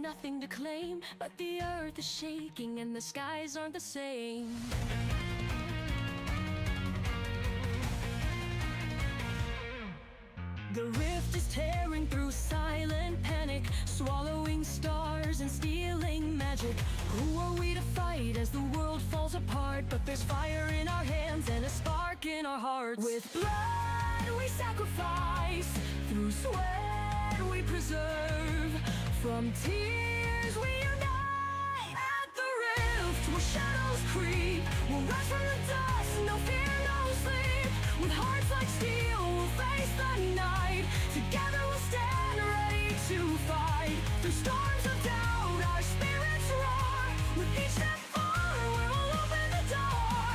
nothing to claim, but the earth is shaking and the skies aren't the same. The rift is tearing through silent panic, swallowing stars and stealing magic. Who are we to fight as the world falls apart? But there's fire in our hands and a spark in our hearts. With blood we sacrifice, through sweat we preserve, from tears we unite. At the rift where shadows creep, we'll rise from the dust, no fear, no sleep. With hearts like steel we'll face the night, together we'll stand ready to fight. Through storms of doubt our spirits roar, with each step forward we'll open the door.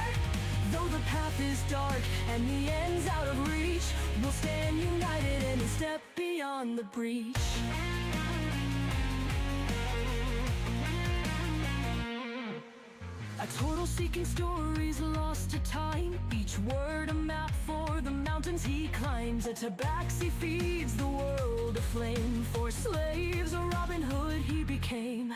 Though the path is dark and the end's out of reach, we'll stand united and step beyond the breach. A total seeking stories lost to time, each word a map for the mountains he climbs. A tabaxi feeds the world aflame, for slaves a Robin Hood he became.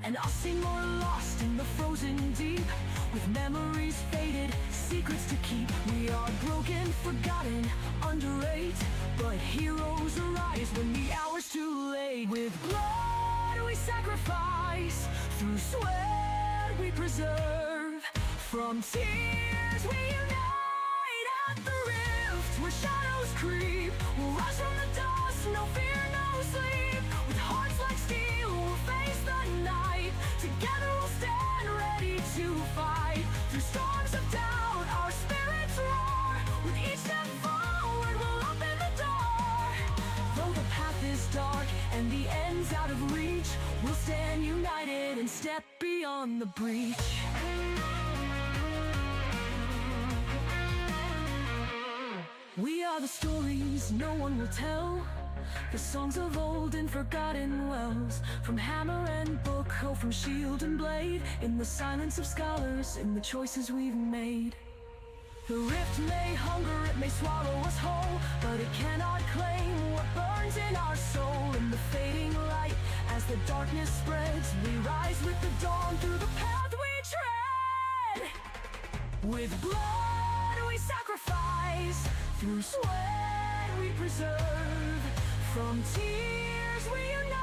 And us seem more lost in the frozen deep, with memories faded, secrets to keep. We are broken, forgotten, underrate, but heroes arise when the hour's too late. With blood we sacrifice, through sweat we preserve, from tears we unite. At the rift where shadows creep, we'll rise from the dust, no fear, no sleep. With hearts like steel we'll face the night, together we'll stand ready to fight. Through storms of doubt our spirits roar, with each step forward we'll open the door. Though the path is dark and the end's out of reach, we'll stand united and step beyond the breach. We are the stories no one will tell, the songs of old and forgotten wells. From hammer and book, oh, from shield and blade, in the silence of scholars, in the choices we've made. The rift may hunger, it may swallow us whole, but it cannot claim what burns in our soul. In the fading light, as the darkness spreads, we rise with the dawn through the path we tread. With blood we sacrifice, through sweat we preserve, from tears we unite.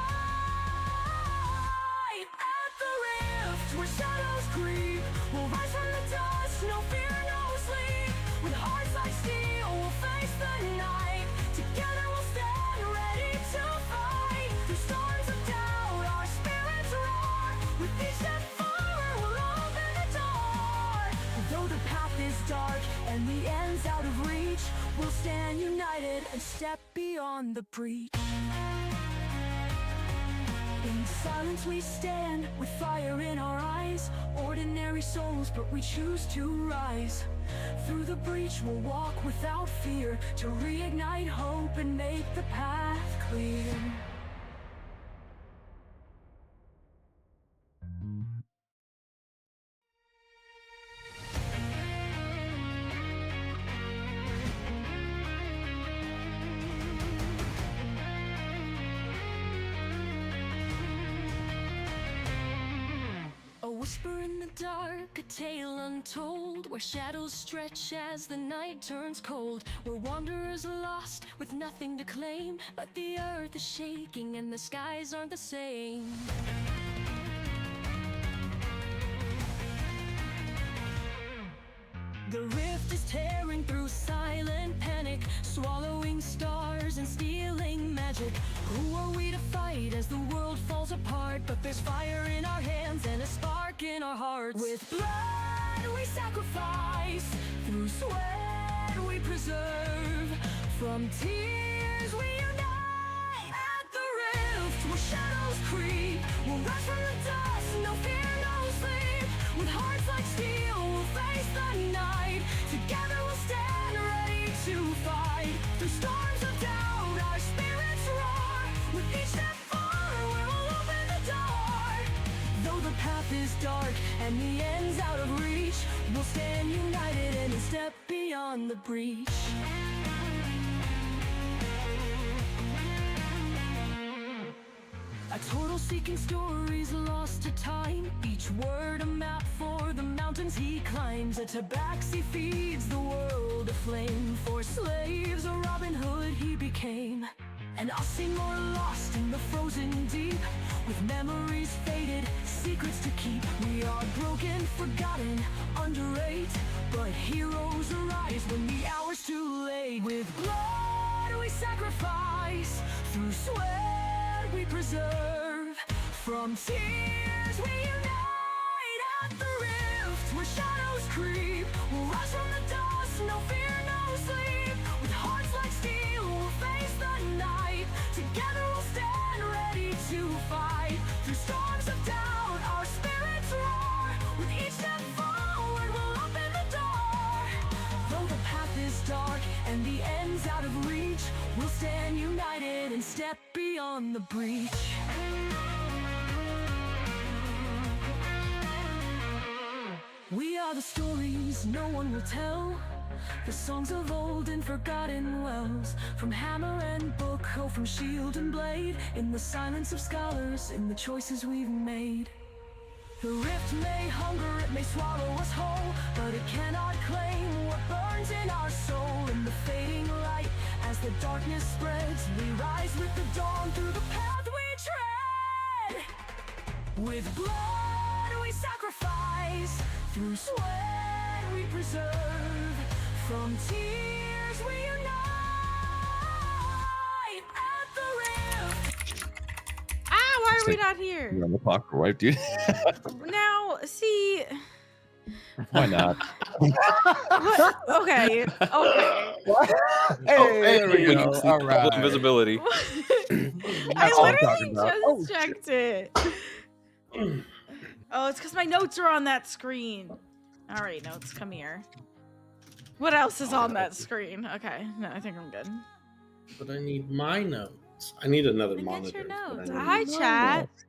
At the rift where shadows creep, we'll rise from the dust, no fear, no sleep. With hearts like steel we'll face the night, together we'll stand ready to fight. Through storms of doubt our spirits roar, with each step forward we'll open the door. Though the path is dark and the end's out of reach, we'll stand united and step beyond the breach. In silence we stand, with fire in our eyes, ordinary souls but we choose to rise. Through the breach we'll walk without fear, to reignite hope and make the path clear. A whisper in the dark, a tale untold, where shadows stretch as the night turns cold. Where wanderers lost, with nothing to claim, but the earth is shaking and the skies aren't the same. The rift is tearing through silent panic, swallowing stars and stealing magic. Who are we to fight as the world falls apart? But there's fire in our hands and a spark in our hearts. With blood we sacrifice, through sweat we preserve, from tears we unite. At the rift where shadows creep, we'll rise from the dust, no fear, no sleep. With hearts like steel we'll face the night, together we'll stand ready to fight. Through storms of doubt our spirits roar, with each step forward we'll open the door. Though the path is dark and the end's out of reach, we'll stand united and step beyond the breach. A total immortal seeking stories lost to time. Each word a map for the mountains he climbs. A tabaxi feeds the world aflame. For slaves, a Robin Hood he became. And us more lost in the frozen deep, with memories faded, secrets to keep. We are broken, forgotten, underrated, but heroes arise when the hour's too late. With blood we sacrifice, through sweat we preserve. From tears we unite at the rift, where shadows creep. We'll rise from the dust, no fear, no sleep. With hearts like steel, we'll face the night. Together we'll stand ready to fight. Through storms of doubt, our spirits roar. With each step forward, we'll open the door. Though the path is dark and the end's out of reach, we'll stand united and step beyond the breach. We are the stories no one will tell, the songs of old and forgotten wells. From hammer and book, oh, from shield and blade. In the silence of scholars, in the choices we've made. The rift may hunger, it may swallow us whole, but it cannot claim what burns in our soul. In the fading light, as the darkness spreads, we rise with the dawn through the path we tread. With blood we sacrifice, through sweat we preserve. From tears we unite at the rift. Ah, why are we not here? You're on the clock, right, dude? Now, see. Why not? What? Okay. Okay. Hey, there we go. All right. Invisibility. I all I'm literally talking about. just Oh, checked it. Oh, it's because my notes are on that screen. All right, notes, come here. What else is on that screen? Okay, no, I think I'm good. But I need my notes. I need another Get monitor. your notes. but I Hi, need my chat. notes.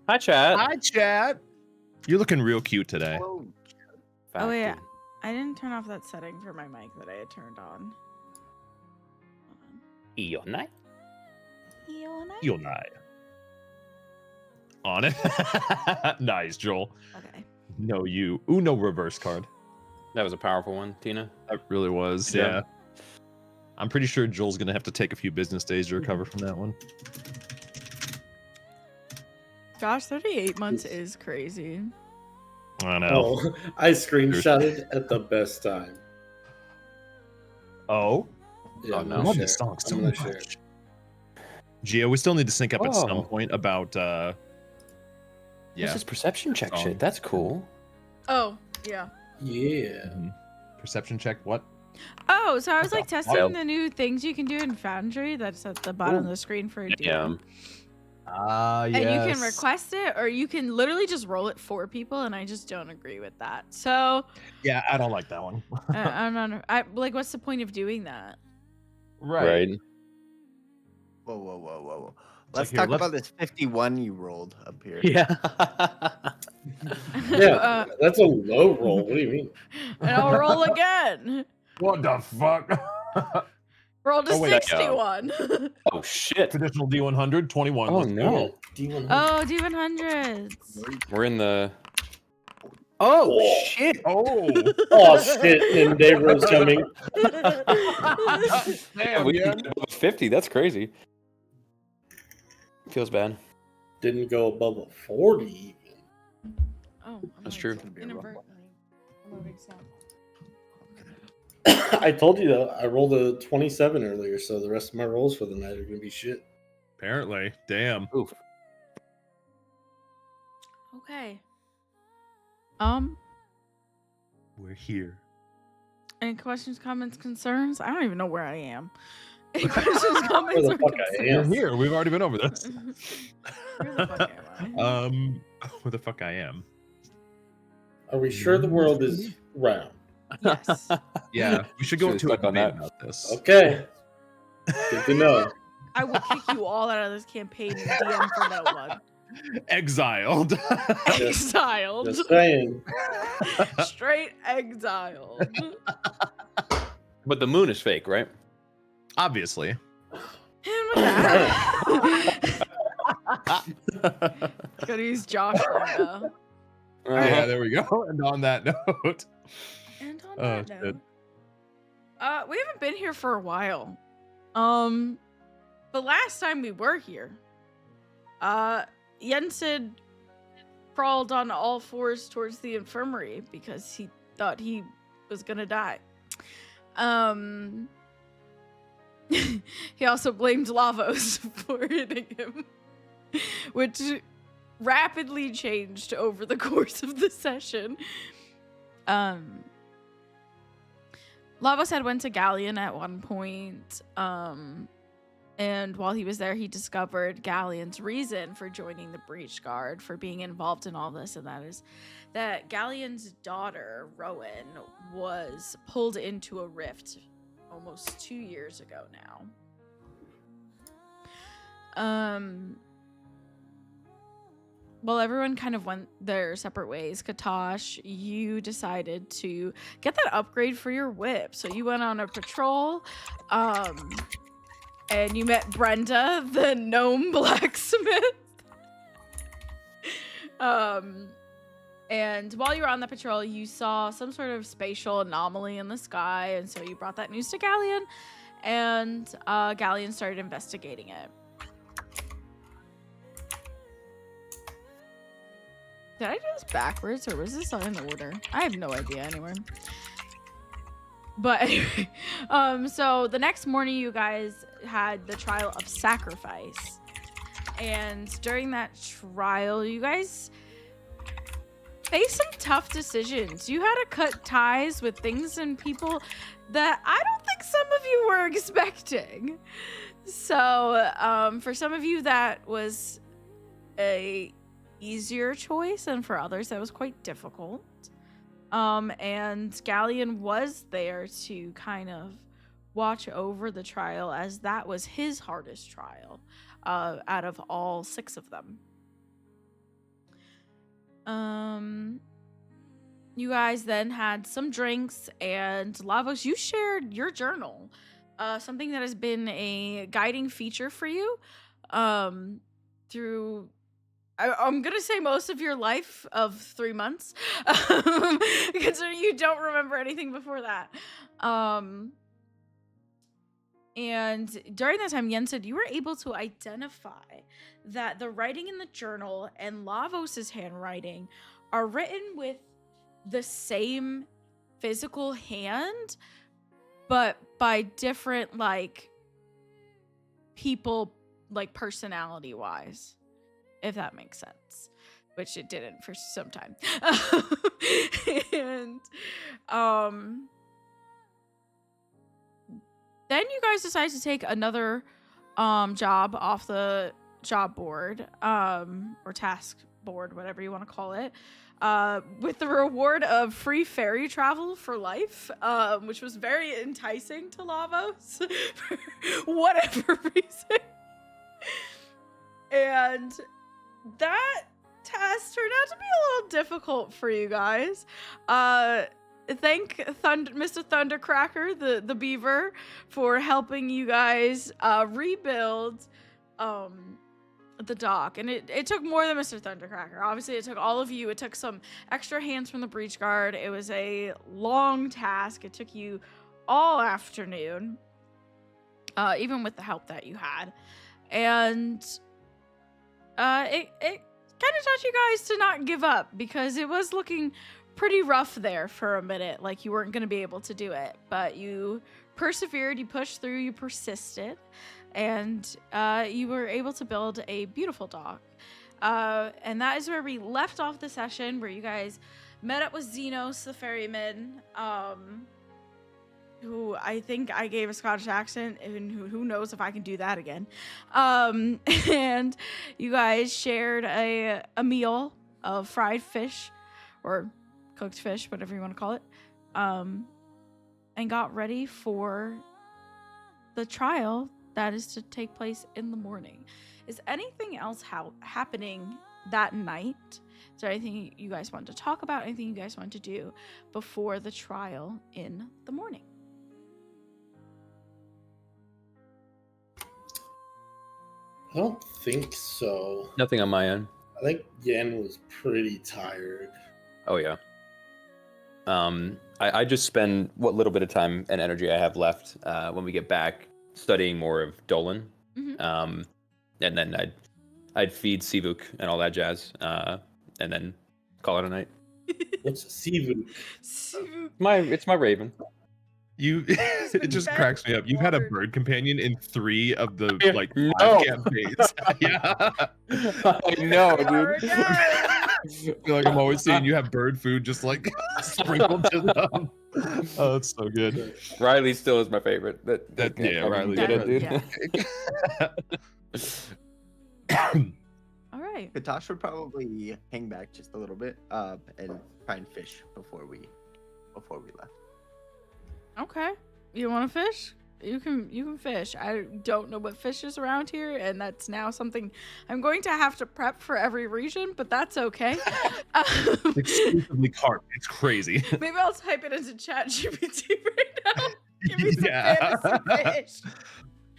Hi, chat. Hi, chat. You're looking real cute today. Oh yeah, I didn't turn off that setting for my mic that I had turned on. Hold on. You'll not. On it. Nice, Joel. Okay. No, you. Uno reverse card. That was a powerful one, Tina. That really was. Yeah. Yeah. I'm pretty sure Joel's gonna have to take a few business days to recover from that one. Gosh, 38 months is crazy. I know. Oh, I screenshotted at the best time. Oh. Yeah, Oh, I'm no. I gonna love share. this song so I'm gonna much. share. Gio, we still need to sync up at some Oh. point about This yeah. is perception check Song. shit. That's cool. Oh, yeah. Yeah. Mhm. Perception check. What? Oh, so I was like testing Wild. the new things you can do in Foundry that's at the bottom of the screen for a DM. Yeah. Ah, And you can request it, or you can literally just roll it for people, and I just don't agree with that. So, Yeah, I don't like that one. I'm not. Like, what's the point of doing that? Right. Whoa. It's Let's like, here, talk about this 51 you rolled up here. Yeah. Yeah, that's a low roll. What do you mean? And I'll roll again. What the fuck? Roll to Oh, wait, 61. Oh shit. Traditional D100, 21. Oh Let's go. no. D100. Oh, D100s. We're in the. Oh Oh. shit. Oh. Oh shit! And Dave Rose coming. Damn, We yeah. can get above 50. That's crazy. Feels bad. Didn't go above a 40 even. Oh, That's true. Inadvertently. Moving stuff. I told you though, I rolled a 27 earlier, so the rest of my rolls for the night are gonna be shit. Apparently. Damn. Oof. Okay. We're here. Any questions, comments, concerns? I don't even know where I am. Any questions, comments, Where the or fuck I concerns? am? You're here. We've already been over this. Where the fuck am I? Where the fuck I am? Are we sure the world is round? Yes. Yeah, we should go Should've into a stuck on debate that. about this. Okay. Good to know. I will kick you all out of this campaign and DM for no one. Exiled. Exiled. Just saying. Straight exiled. But the moon is fake, right? Obviously. And with that, Gotta use Josh lingo. Yeah, there we go. And on that note. And on Oh, that shit. note, we haven't been here for a while. The last time we were here, Jensen crawled on all fours towards the infirmary because he thought he was gonna die. He also blamed Lavos for hitting him, which rapidly changed over the course of the session. Lavos had went to Galleon at one point, and while he was there, he discovered Galleon's reason for joining the Breach Guard, for being involved in all this, and that is that Galleon's daughter, Rowan, was pulled into a rift almost 2 years ago now. Well, everyone kind of went their separate ways. Katosh, you decided to get that upgrade for your whip. So you went on a patrol, and you met Brenda, the gnome blacksmith. And while you were on the patrol, you saw some sort of spatial anomaly in the sky, and so you brought that news to Galleon, and Galleon started investigating it. Did I do this backwards, or was this in order? I have no idea anyway. But anyway, so the next morning you guys had the trial of sacrifice. And during that trial, you guys faced some tough decisions. You had to cut ties with things and people that I don't think some of you were expecting. So, for some of you, that was a easier choice, and for others that was quite difficult. And Galleon was there to kind of watch over the trial, as that was his hardest trial out of all 6 of them. You guys then had some drinks, and Lavos, you shared your journal, something that has been a guiding feature for you through I'm gonna say most of your life of 3 months, considering you don't remember anything before that. And during that time, Jensen, you were able to identify that the writing in the journal and Lavos's handwriting are written with the same physical hand, but by different, like, people, like, personality-wise. If that makes sense, which it didn't for some time. And then you guys decide to take another job off the job board, or task board, whatever you want to call it, with the reward of free ferry travel for life, which was very enticing to Lavos for whatever reason. And that task turned out to be a little difficult for you guys. Thank Mr. Thundercracker, the beaver, for helping you guys rebuild the dock. And it took more than Mr. Thundercracker. Obviously, it took all of you. It took some extra hands from the Breach Guard. It was a long task. It took you all afternoon, even with the help that you had. And it kind of taught you guys to not give up, because it was looking pretty rough there for a minute, like you weren't going to be able to do it. But you persevered, you pushed through, you persisted, and you were able to build a beautiful dock. And that is where we left off the session, where you guys met up with Xenos, the ferryman, who I think I gave a Scottish accent, and who knows if I can do that again. And you guys shared a meal of fried fish, or cooked fish, whatever you want to call it, and got ready for the trial that is to take place in the morning. Is anything else happening that night? Is there anything you guys want to talk about? Anything you guys want to do before the trial in the morning? I don't think so. Nothing on my end. I think Yan was pretty tired. Oh yeah. I just spend what little bit of time and energy I have left when we get back studying more of Dolan. Mhm. And then I'd feed Sivuk and all that jazz, and then call it a night. What's a Sivu? It's my raven. It just fed cracks me up. You've had a forward. bird companion in 3 of the Yeah, like no. 5 campaigns. Yeah. I know, There dude. we go. I feel like I'm always seeing you have bird food just like sprinkled to them. Oh, that's so good. Riley still is my favorite. Yeah, Riley. Get it, dude. Yeah. All right. Katosh would probably hang back just a little bit and try and fish before we left. Okay. You want to fish? You can fish. I don't know what fish is around here, and that's now something I'm going to have to prep for every region, but that's okay. Exclusively carp. It's crazy. Maybe I'll type it into Chat GPT right now. Give me some Yeah. fantasy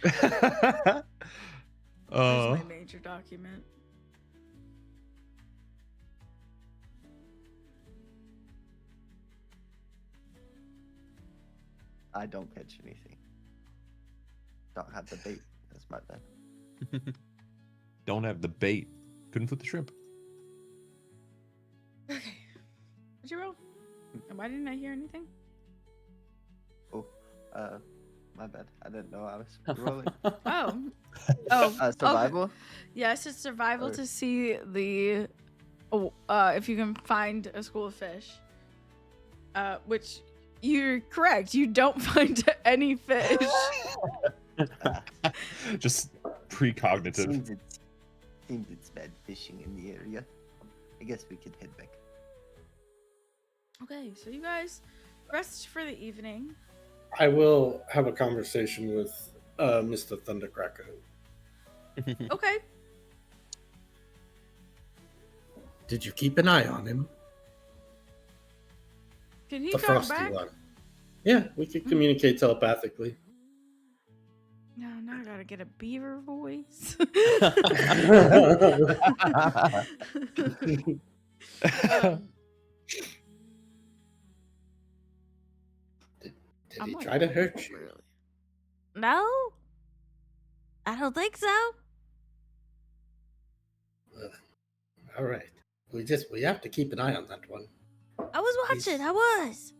fish. Where's Oh. my major document? I don't catch anything. Don't have the bait. That's my bad. Don't have the bait. Couldn't flip the shrimp. Okay. What'd you roll? And why didn't I hear anything? My bad. I didn't know I was rolling. Oh. Survival? Yes, it's survival Or- to see the if you can find a school of fish. Which you're correct. You don't find any fish. Just precognitive. Seems it's bad fishing in the area. I guess we could head back. Okay, so you guys rest for the evening. I will have a conversation with Mr. Thundercracker. Okay. Did you keep an eye on him? Can he The talk frosty back? one. Yeah, we could communicate telepathically. No, now I gotta get a beaver voice. Um, Did I'm he like, try to hurt you? really? No, I don't think so. All right. We have to keep an eye on that one. I was watching. I was.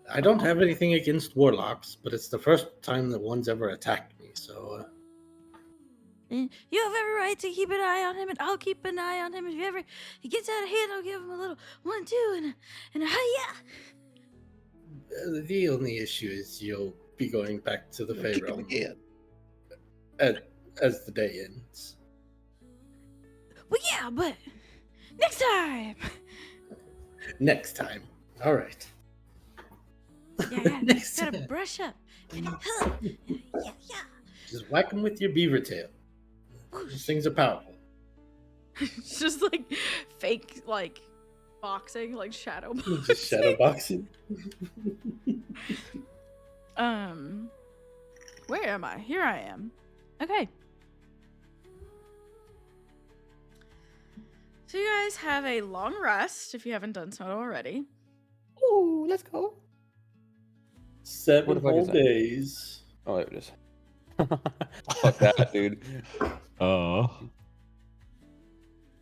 I don't have anything against warlocks, but it's the first time that one's ever attacked me, so And you have every right to keep an eye on him, and I'll keep an eye on him. If he gets out of hand, I'll give him a little 1, 2, and a hi-ya. the only issue is you'll be going back to the Fey Kick him realm again. as the day ends. Well, yeah, but next time. Next time. All right. Yeah, Next gotta time. brush up. Yeah. Just whack him with your beaver tail. These things are powerful. It's just like fake, like boxing, like shadow boxing. Just shadow boxing. Where am I? Here I am. Okay. So you guys have a long rest if you haven't done so already. Ooh, let's go. 7 What the fuck whole is that? days. Oh, there it is. Fuck that, dude. Oh.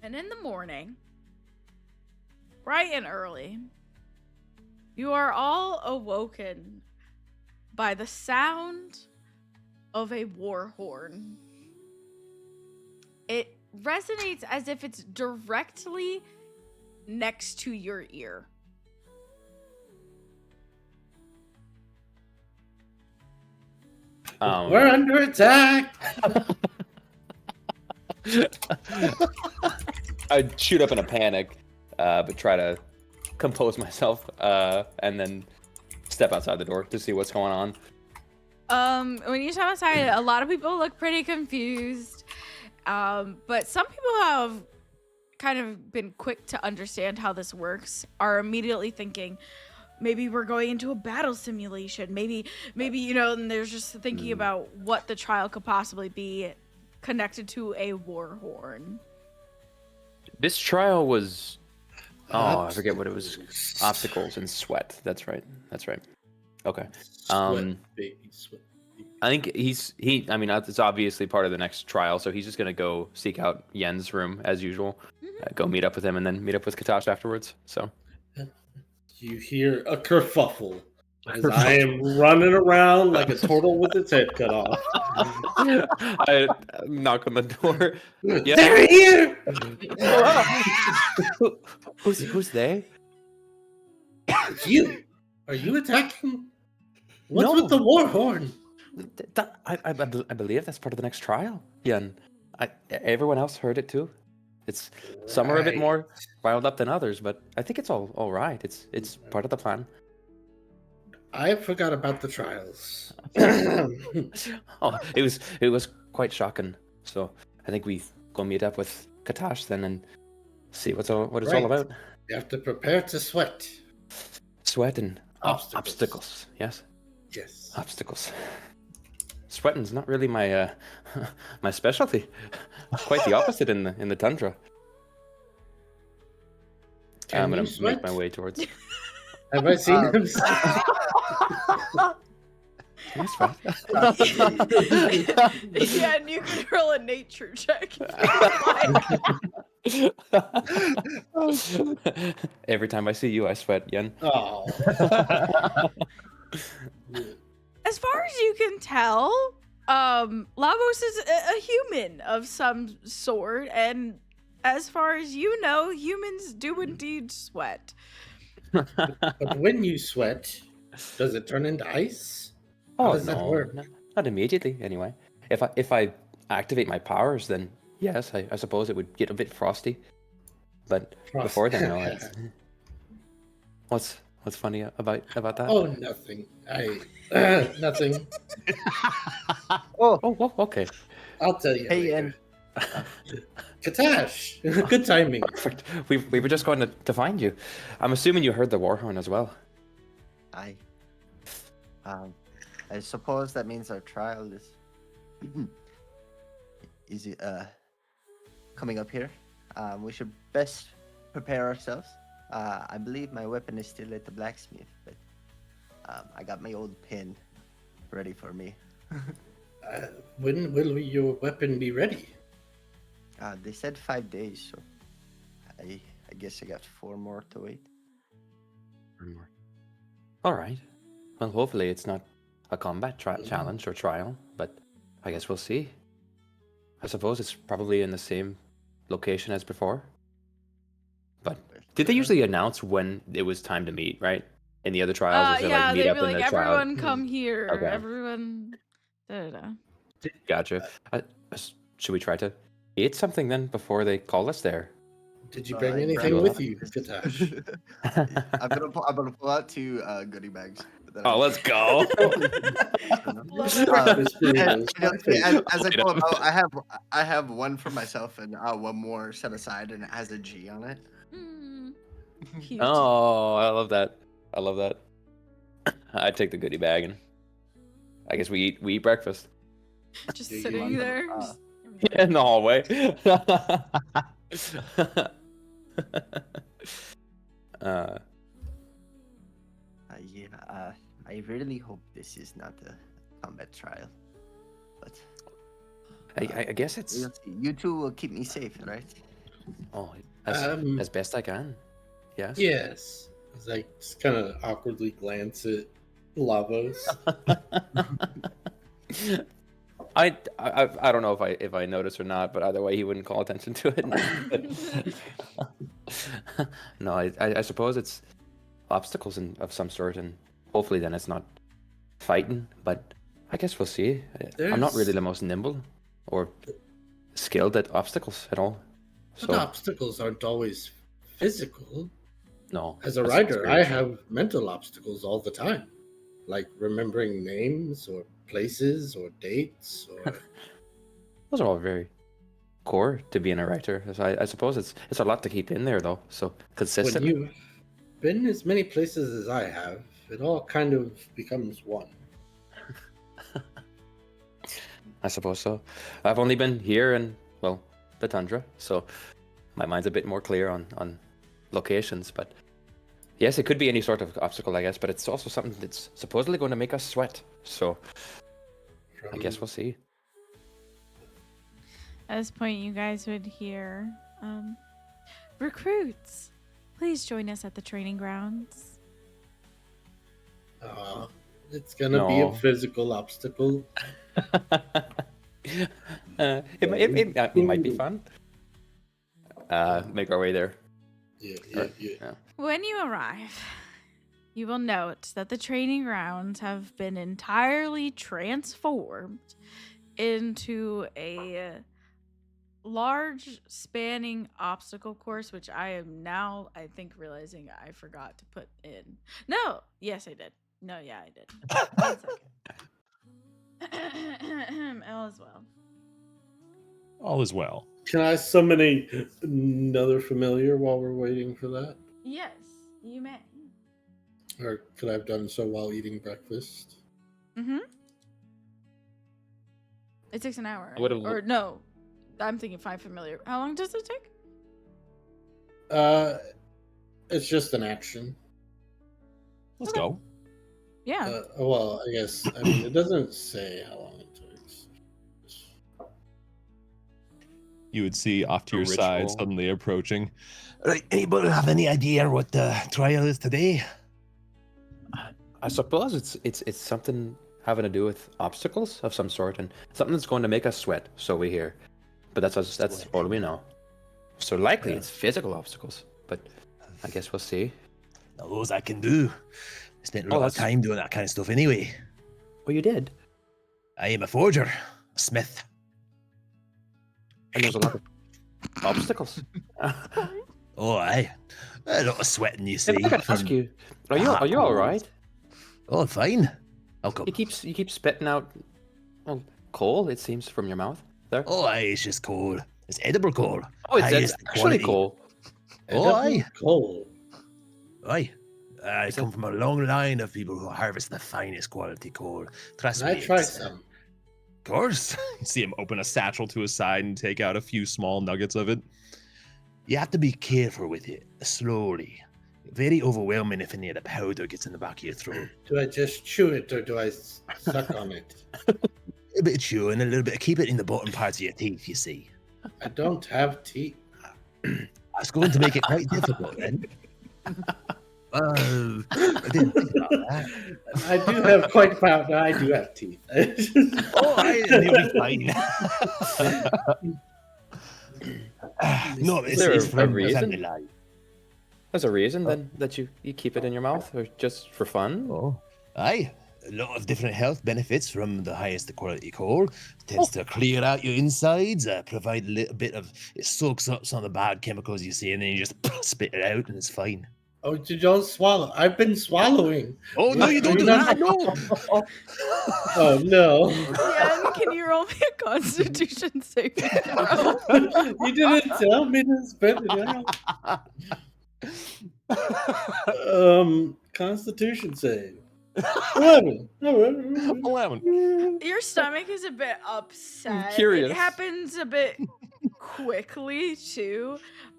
And in the morning, bright and early, you are all awoken by the sound of a warhorn. It resonates as if it's directly next to your ear. We're under attack. I'd shoot up in a panic, but try to compose myself, and then step outside the door to see what's going on. When you step outside, a lot of people look pretty confused. But some people have kind of been quick to understand how this works, are immediately thinking, maybe we're going into a battle simulation. Maybe, and they're just thinking about what the trial could possibly be. connected to a warhorn. This trial was. Oh, I forget what it was. Obstacles and sweat. That's right. That's right. Okay. Sweat, baby, sweat. I think I mean, it's obviously part of the next trial, so he's just gonna go seek out Yen's room as usual, go meet up with him, and then meet up with Katash afterwards. So You hear a kerfuffle as I am running around like a turtle with its head cut off. I knock on the door. Yeah. They're here! Who's they? It's you. Are you attacking? What's No. with the war horn? I believe that's part of the next trial. Yen, everyone else heard it too. It's some are a bit Right. more riled up than others, but I think it's all right. It's part of the plan. I forgot about the trials. Oh, it was quite shocking. So I think we go meet up with Katash then and see what it's all Right. about. You have to prepare to sweat. Sweat and Obstacles. obstacles. Yes, Yes. obstacles. Sweating's not really my my specialty. Quite the opposite in the tundra. Can I'm gonna you sweat? make my way towards. Have I seen him? Can I sweat? Yeah, and you can roll a nature check. Every time I see you, I sweat, Yen. Oh. As far as you can tell, Lavos is a human of some sort, and as far as you know, humans do indeed sweat. But when you sweat, does it turn into ice? How Oh does that no, work? not immediately. Anyway, if I activate my powers, then yes, I suppose it would get a bit frosty. But before then, no. What's funny about that? Oh, nothing. Nothing. Oh, okay. I'll tell you Hey, later. Katash, good timing. Perfect. We were just going to find you. I'm assuming you heard the warhorn as well. I suppose that means our trial is coming up here. We should best prepare ourselves. I believe my weapon is still at the blacksmith, but I got my old pin ready for me. When will your weapon be ready? They said 5 days, so I guess I got 4 more to wait. All right. Well, hopefully it's not a combat challenge or trial, but I guess we'll see. I suppose it's probably in the same location as before. But did they usually announce when it was time to meet, right? In the other trials, was it Yeah, like meet they'd up be in like, the trial? everyone come here. Okay. Everyone. Da-da-da. Gotcha. Should we try to eat something then before they call us there? Did you I bring grabbed anything a with lot. you, Katash? I'm gonna pull out 2 goodie bags. that Oh, I- let's go. This pretty And, nice. as I pull them out, I have one for myself and one more set aside, and it has a G on it. Mm, cute. Oh, I love that. I love that. I take the goodie bag and I guess we eat breakfast Just Do you sitting want there. in the hallway. I really hope this is not a combat trial, but I guess it's we'll see. You two will keep me safe, right? as best I can. Yes. Yes. As I just kind of awkwardly glance at Lavos. I don't know if I notice or not, but either way, he wouldn't call attention to it. No, I suppose it's obstacles of some sort, and hopefully then it's not fighting. But I guess we'll see. I'm not really the most nimble or skilled at obstacles at all. But obstacles aren't always physical. No. As a that's writer, I very true. have mental obstacles all the time, like remembering names or places or dates or Those are all very core to being a writer. So I suppose it's a lot to keep in there though. So when consistent. you've been as many places as I have, it all kind of becomes one. I suppose so. I've only been here and, well, the tundra, so my mind's a bit more clear on locations, but yes, it could be any sort of obstacle, I guess, but it's also something that's supposedly going to make us sweat, so I guess we'll see. At this point, you guys would hear, recruits, please join us at the training grounds. It's gonna be a No. physical obstacle. It might be fun. Make our way there. Yeah. When you arrive, you will note that the training grounds have been entirely transformed into a large spanning obstacle course, which I am now, I think, realizing I forgot to put in. No, yes, I did. No, yeah, I did. 1 second. L as well. All is well. Can I summon another familiar while we're waiting for that? Yes, you may. Or could I have done so while eating breakfast? Mm-hmm. It takes an hour. Would've- Or no, I'm thinking 5 familiar. How long does it take? It's just an action. Let's go. Yeah. Well, I guess, I mean, it doesn't say how long it takes. You would see off to A your side, ritual. suddenly approaching. Right, anybody have any idea what the trial is today? I suppose it's something having to do with obstacles of some sort, and something that's going to make us sweat. So we hear, but that's all we know. So likely it's physical obstacles, but I guess we'll see. Now, those I can do. I spent a Oh, lot of that's- time doing that kind of stuff anyway. Well, you did, I am a forger, a smith. and there's a lot of obstacles. Oh, aye. A lot of sweating, you see. If I could ask you, are you all right? Oh, I'm fine. How come? You keep spitting out, well, coal. It seems from your mouth there. Oh, aye, it's just coal. It's edible coal. Oh, it's Highest actually quality. coal. Oh, aye. Coal. Aye. I come from a long line of people who harvest the finest quality coal. Trust Can me. I try it's, some? Of course. You see him open a satchel to his side and take out a few small nuggets of it. You have to be careful with it, slowly. Very overwhelming if any of the powder gets in the back of your throat. Do I just chew it or do I suck on it? A bit of chewing, a little bit. Keep it in the bottom parts of your teeth, you see. I don't have teeth. That's going to make it quite difficult then. I didn't think about that. I do have quite proud. I do have teeth. Oh, you'll be fine. No, Is there it's a from reason? family line. There's a reason then that you keep it in your mouth, or just for fun? Oh, aye. A lot of different health benefits from the highest quality coal. Tends to clear out your insides, provide a little bit of, it soaks up some of the bad chemicals you see, and then you just spit it out and it's fine. Oh, did y'all swallow? I've been swallowing. Oh, no, you don't do that, no. Oh, no. Yen, can you roll me a Constitution saving throw? You didn't tell me to spit it out. Constitution save. 11. 11. Your stomach is a bit upset. curious. It happens a bit quickly too.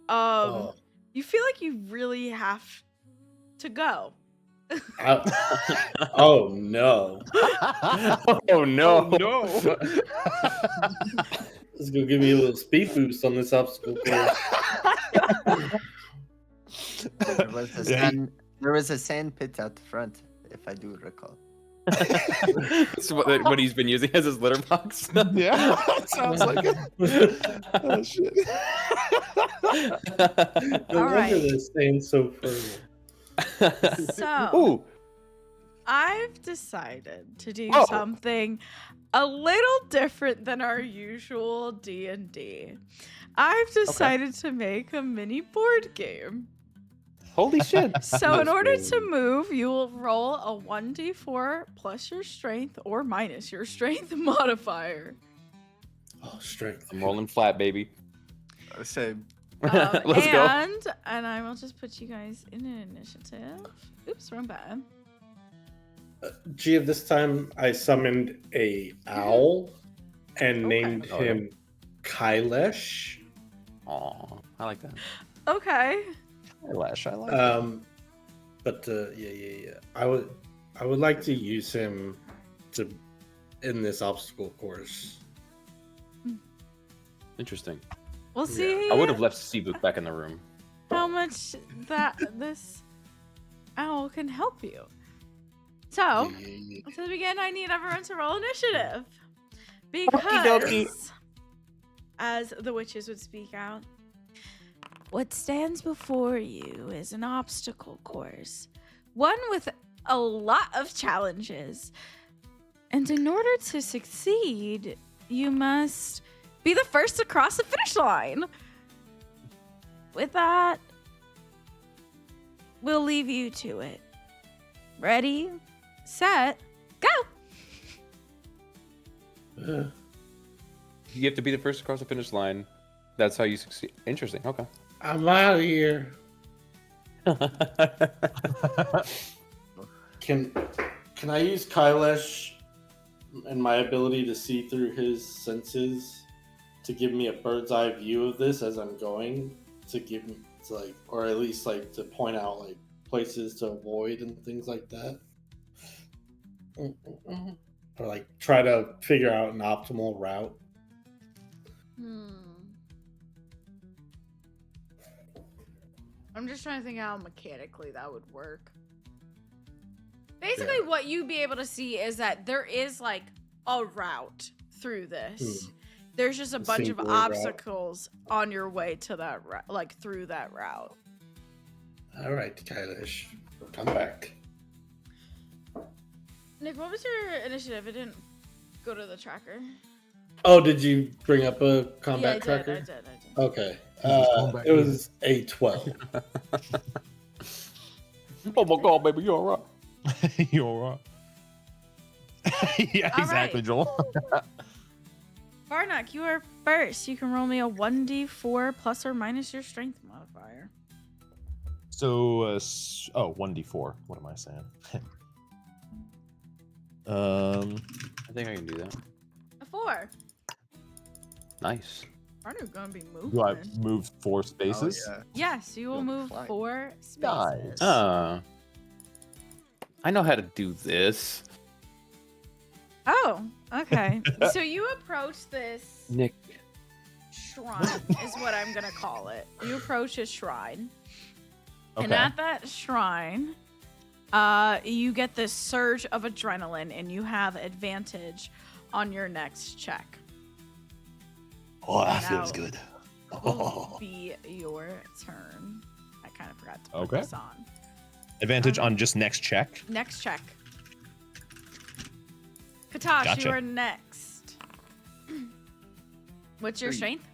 Oh. You feel like you really have to go. Oh, no. Oh no! No. It's going to give me a little speed boost on this obstacle course. There was a sand pit out the front, if I do recall. That's what he's been using as his litter box. Yeah, sounds like it. Oh, shit. No wonder right. they're staying so firm. So Ooh, I've decided to do Oh. something a little different than our usual D&D. I've decided to make a mini board game. holy shit! So in order to move, you will roll a 1d4 plus your strength or minus your strength modifier. Oh, strength. I'm rolling flat, baby. Same. Let's go. And I will just put you guys in an initiative. Oops, wrong button. Gee, this time I summoned a owl. and Okay. named Oh, yeah. him Kailesh. Aw, I like that. Okay. Eyelash, I like. But yeah. I would like to use him to in this obstacle course. Interesting. We'll see I would have left Seabook back in the room. how much this owl can help you. So, Yeah. to begin, I need everyone to roll initiative. Okey-dokey. Because, as the witches would speak out, what stands before you is an obstacle course, one with a lot of challenges. And in order to succeed, you must be the first to cross the finish line. With that, we'll leave you to it. Ready, set, go! You have to be the first to cross the finish line. That's how you succeed. Interesting. Okay. I'm out of here. Can I use Kailesh and my ability to see through his senses to give me a bird's eye view of this as I'm going? To give me or at least to point out places to avoid and things like that, or try to figure out an optimal route. I'm just trying to think how mechanically that would work. Basically, what you'd be able to see is that there is a route through this. There's just a bunch of single route. obstacles on your way to that through that route. All right, Kailesh, come back. Nick, what was your initiative? It didn't go to the tracker. Oh, did you bring up a combat I tracker? did. Okay. Combat It was a 12. Oh my god, baby, you're all right. You're all right. Yeah, All exactly, right. Joel. Varnock, you are first. You can roll me a 1d4 plus or minus your strength modifier. So, 1d4. What am I saying? I think I can do that. A 4. Nice. Varnock's gonna be moving. do I move 4 spaces? Oh, yeah. Yes, you will You'll be move flying. 4 spaces. Nice. I know how to do this. Oh, okay. So you approach this Nick. shrine, is what I'm gonna call it. You approach a shrine, and Okay. at that shrine, you get this surge of adrenaline, and you have advantage on your next check. Oh, that Now- feels good. Will Oh. be your turn. I kind of forgot to put Okay. this on. Advantage on just next check. Next check. Katash, Gotcha. you are next. What's your 3. strength?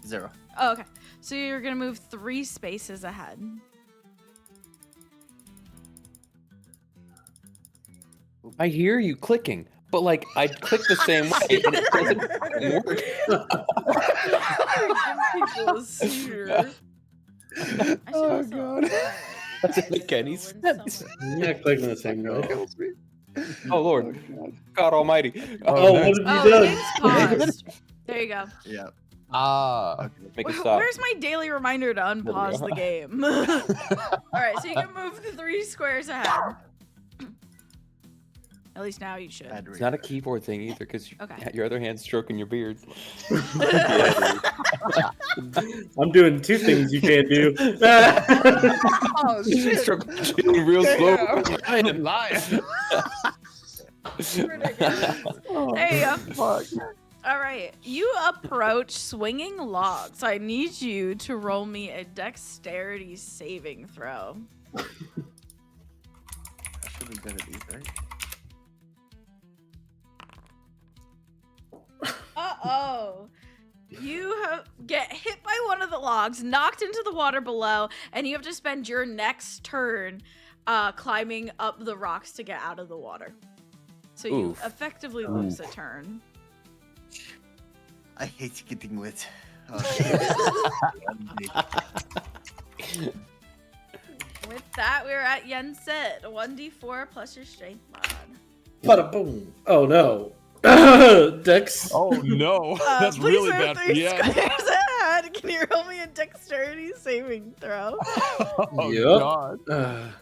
0. Oh, okay. So you're gonna move 3 spaces ahead. I hear you clicking, but I click the same way and it doesn't work. People a seizure. Oh, God. Doesn't make any sense. I'm not clicking the same way. Oh Lord, God Almighty. Oh, nice. what have you Oh, done? it's paused. There you go. Yeah. Ah. Okay. Make it stop. Where's my daily reminder to There we unpause go. the game? All right, so you can move 3 squares ahead. At least now you should. Bad It's not a reader. keyboard thing either, because Okay. your other hand's stroking your beard. I'm doing 2 things you can't do. Oh, shit. Stroking your chin real slow. Lying. Lying. There you go. All right, you approach swinging logs. I need you to roll me a dexterity saving throw. I should be good at these, right? Uh-oh. You get hit by one of the logs, knocked into the water below, and you have to spend your next turn climbing up the rocks to get out of the water. So you Oof. effectively lose a turn. I hate getting wet. With that, we're at Yenset. 1d4 plus your strength mod. Bada boom. Oh no. Dex. Oh no, that's please really move bad. 3 Yeah. squares ahead. Can you roll me a dexterity saving throw? Oh Yep. god,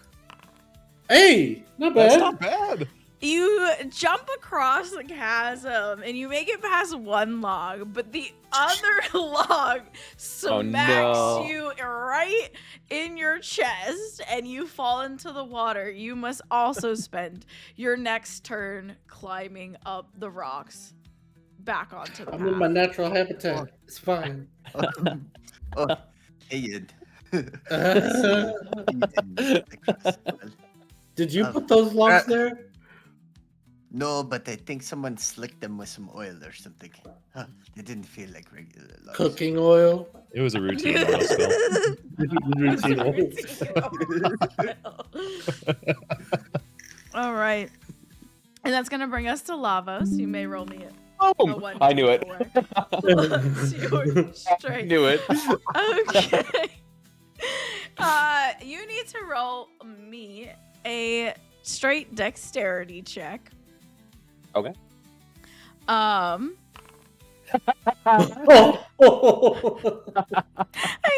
Hey, not that's bad. not bad. You jump across the chasm and you make it past one log, but the other log smacks you right in your chest and you fall into the water. You must also spend your next turn climbing up the rocks back onto the I'm in my path. natural habitat. It's fine. Oh, Ian. Did you put those logs there? No, but I think someone slicked them with some oil or something. Huh, they didn't feel like regular logs. Cooking oil. It was a routine oil spill. Routine oil. All right. And that's going to bring us to lava, so you may roll me it. Oh, I knew it. Straight. Knew it. Okay. You need to roll me a straight dexterity check. Okay. I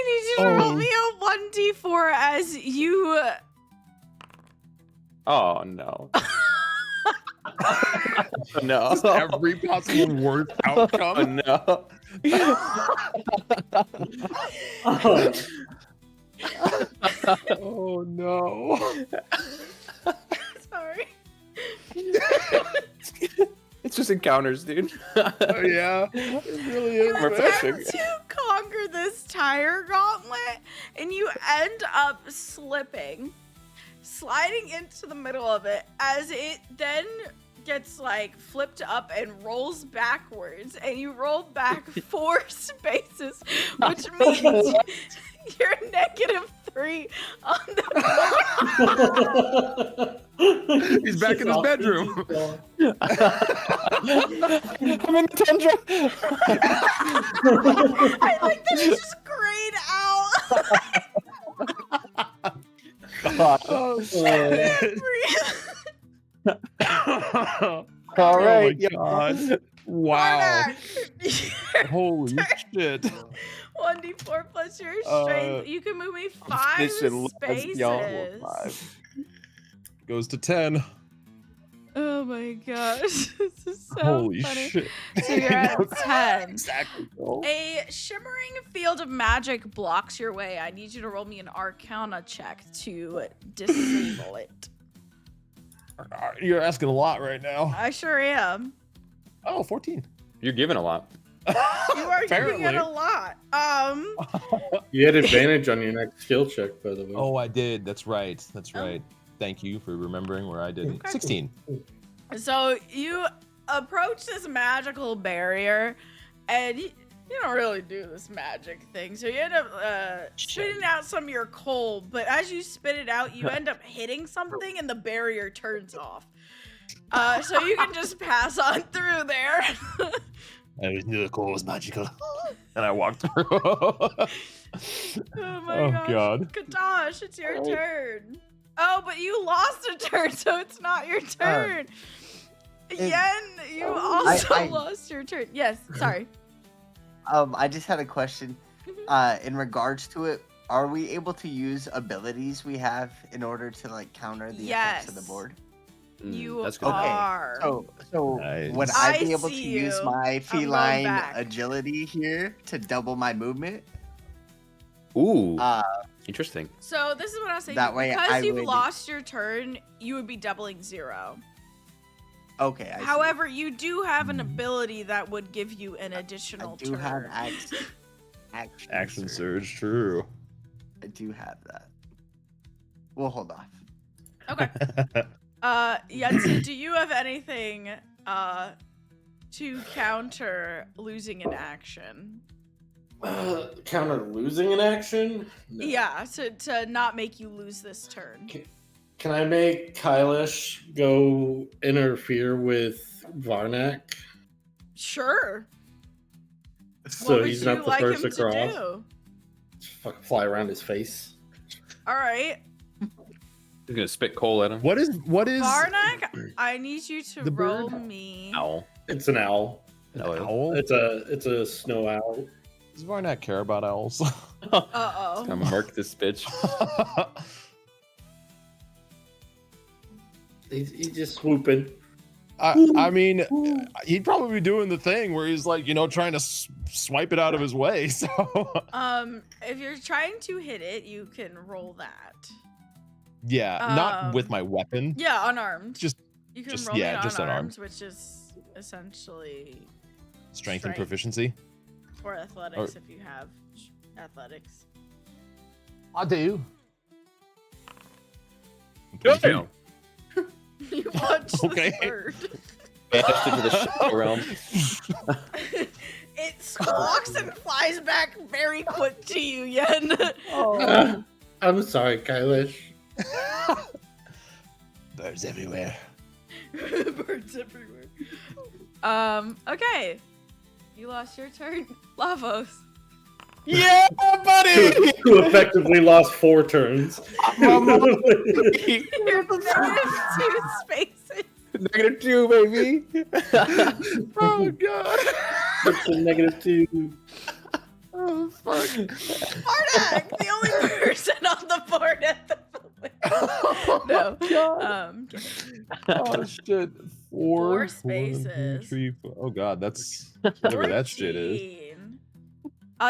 need you to roll me a 1d4 as you. Oh no. No. Just every possible worst Oh outcome. no. Oh no. Sorry. It's just encounters, dude. Oh, yeah, it really is. We're man. pushing. To conquer this tire gauntlet, and you end up slipping, sliding into the middle of it as it then gets like flipped up and rolls backwards, and you roll back 4 spaces, which means you're -3 on the board. He's back in his bedroom. I'm in the tundra. I like that it's just grayed out. Oh, All oh right. my god. Wow. Barnack, Holy shit. 1d4 plus your strength. You can move me 5 Fishing spaces. Goes to 10. Oh my gosh. This is so Holy funny. shit. So you're at 10. Exactly. A shimmering field of magic blocks your way. I need you to roll me an Arcana check to disable it. You're asking a lot right now. I sure am. Oh, 14. You're giving a lot. You are giving it Apparently. a lot. You had advantage on your next skill check, by the way. Oh, I did. That's right. That's Oh. right. Thank you for remembering where I did. Okay. 16. So you approach this magical barrier, and you don't really do this magic thing. So you end up spitting out some of your coal, but as you spit it out, you end up hitting something, and the barrier turns off. So you can just pass on through there. I always knew the core was magical. And I walked through. Oh my Oh, gosh. God. Katosh, it's your turn. Oh, but you lost a turn, so it's not your turn. Yen, you also I- lost your turn. Yes, sorry. I just had a question. In regards to it, are we able to use abilities we have in order to like counter the effects of the Yes. board? You That's good. Okay, are. So Nice. would I I be able to see use you. my I'm going feline back. agility here to double my movement? Ooh. Uh, Interesting. So this is what I was saying. That way because I you've would- lost your turn, you would be doubling 0. okay. I see. However, you do have an ability that would give you an I additional do turn. have Action surge, true. I do have that. We'll hold off. Okay. Jensen, do you have anything to counter losing an action? Counter losing an action? No. Yeah, to not make you lose this turn. Can I make Kylish go interfere with Varnak? Sure. So what would he's you not the like first him across? to do? Fucking fly around his face. All right. You're gonna spit coal at him. What is Varnak, I need you to The roll bird? me Owl. It's an owl. No, Owl? It's a snow owl. Does Varnak care about owls? Uh-oh. I'm mark this bitch. He's just swooping. I mean, he'd probably be doing the thing where he's like, trying to swipe it out of his way. So, If you're trying to hit it, you can roll that. yeah, not with my weapon. Yeah, unarmed. Just you can just- roll yeah, it just unarmed, unarmed. which is essentially strength and Strength. proficiency. or athletics if you have athletics. I do. Damn. You punched Okay. the bird. Banished into the shadow realm. It squawks and flies back very quick to you, Yen. I'm sorry, Kylish. Birds everywhere. Birds everywhere. Okay. You lost your turn. Lavos. Yeah, buddy. Who effectively lost 4 turns. You're -2 spaces. -2, baby. Oh god. It's a -2. Oh fuck. Bardak, the only person on the board at the moment. No. Kidding. Oh shit. 4 4 spaces. 3, 4. Oh god, that's whatever that shit is. 14.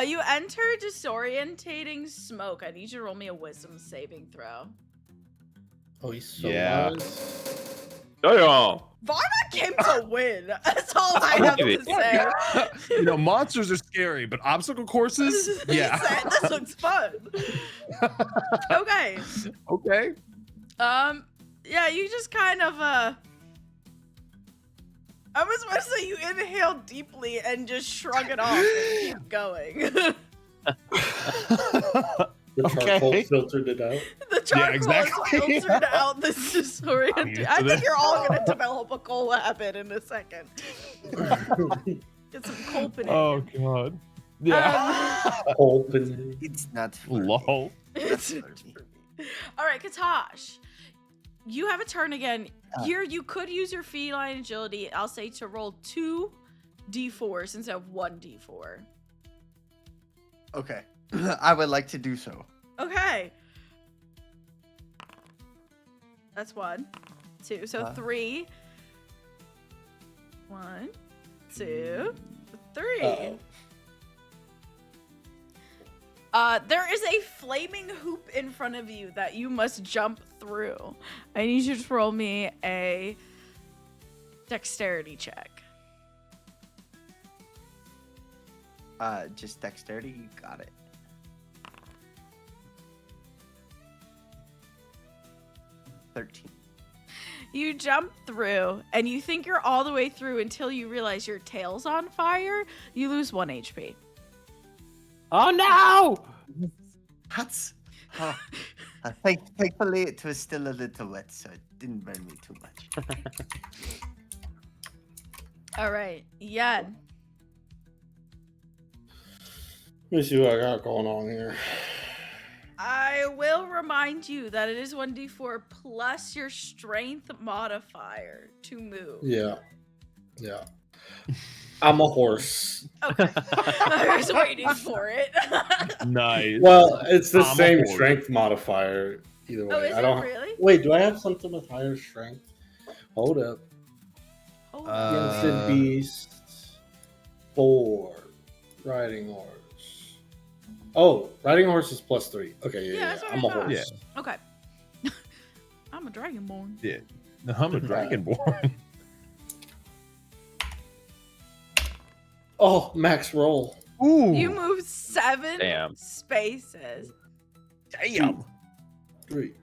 You enter disorientating smoke. I need you to roll me a wisdom saving throw. Oh, he's so Yeah. wise. Damn. Varda came to win. That's all I have to say. Monsters are scary, but obstacle courses, yeah. This looks fun. Okay. Okay. Yeah, you just kind of I was supposed to say you inhale deeply and just shrug it off and keep going. The charcoal Okay. filtered it out. The charcoal exactly. has filtered out this disorientation. I think you're all gonna develop a coal habit in a second. Get some Copenhagen. Oh god. Yeah. Open. It's not for me. Lol. It's Not for me. all right, Katash. You have a turn again. Here, you could use your feline agility. I'll say to roll 2 d4s instead of 1 d4. Okay. I would like to do so. Okay. That's 1, 2. So 3. 1, 2, 3. There is a flaming hoop in front of you that you must jump through. I need you to roll me a dexterity check. Just dexterity. You got it. 13. You jump through, and you think you're all the way through until you realize your tail's on fire. You lose 1 HP. Oh no! That's. Thankfully, it was still a little wet, so it didn't burn me too much. All right, Yen. Let me see what I got going on here. I will remind you that it is 1d4 plus your strength modifier to move. Yeah. Yeah. I'm a horse. Okay. I was waiting for it. Nice. Well, it's the I'm a same horse. strength modifier either way. Oh, is I it don't really? Wait, do I have something with higher strength? Hold up. Oh, Against beast. 4. Riding horse. Oh, riding horse is +3. Okay, Yeah, yeah. that's what I'm I a thought. horse. okay. I'm a dragonborn. Yeah. I'm a dragonborn. Oh, max roll. Ooh. You move 7 Damn. spaces. Damn. 3,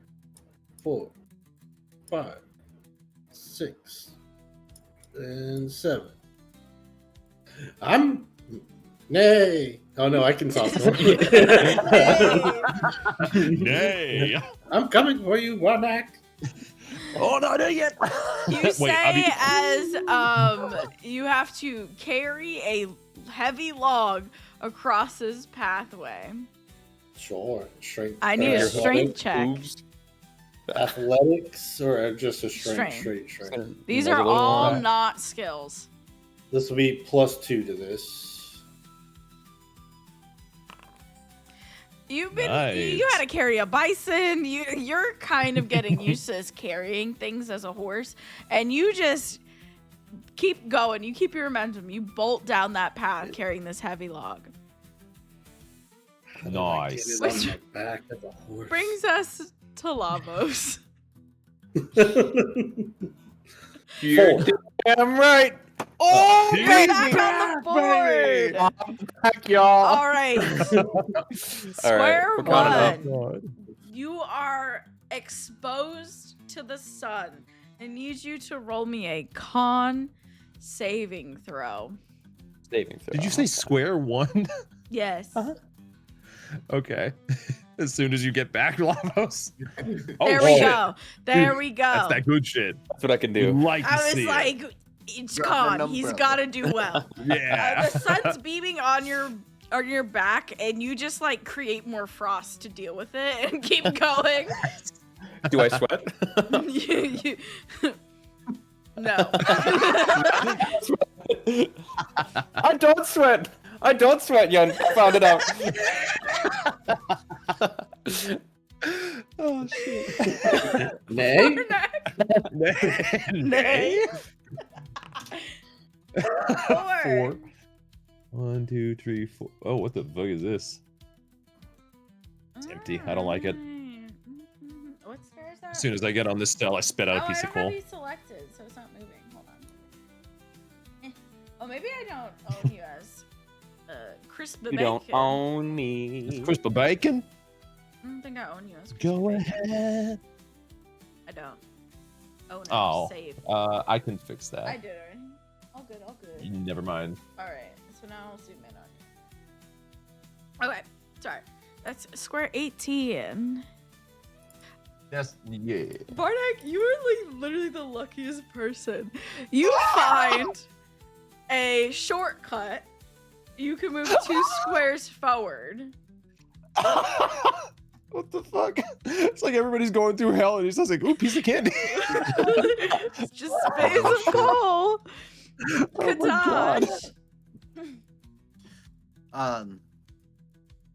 4, 5, 6, and 7. I'm. Nay. Oh no, I can talk. Nay. I'm coming for you, Warnak. Oh, not there yet. You say I mean- as you have to carry a heavy log across his pathway. Sure. Strength. I need a athletics- strength check. Athletics or just a strength? Strength. Straight. These are all not skills. This will be +2 to this. You've been you Nice. had to carry a bison. You're kind of getting used to carrying things as a horse, and you just keep going. You keep your momentum. You bolt down that path carrying this heavy log. How do I get Nice. it on my back as a horse? Brings us to Lavos. You're damn right. Oh, You're Baby. back on the board. back, y'all. All right. Square we're counting one. up. You are exposed to the sun. I need you to roll me a con saving throw. Saving throw. Did you say square one? Yes. Okay. As soon as you get back, Lavos. Oh, There we shit. go. There Dude, we go. That's that good shit. That's what I can We do. like to I was see like, it's Grab an con. He's umbrella. got to do well. it. Yeah. The sun's beaming on your back, and you just like create more frost to deal with it and keep going. Do I sweat? you, no. I don't sweat. I don't sweat, Yun. Found it out. Oh shit. Nay? Nay. Four. 4. 1, 2, 3, 4. Oh, what the fuck is this? It's empty. I don't like it. What square is that? As soon as I get on this cell, I spit out a piece I of don't coal. have you selected, so it's not moving. Hold on. Oh, maybe I don't own you as crisp You bacon. don't own me. Crispy bacon? I don't think I own you as crispy Go bacon. ahead. I don't. Own it. Oh. Save. I can fix I that. did it. All good, all good. Never mind. Alright, so now I'll zoom in on you. Okay, sorry. That's square 18. Yes. Yeah. Bardak, you are like literally the luckiest person. You find a shortcut. You can move 2 squares forward. What the fuck? It's like everybody's going through hell and he's just like, ooh, piece of candy. It's just space of coal. Oh my God. Kadash.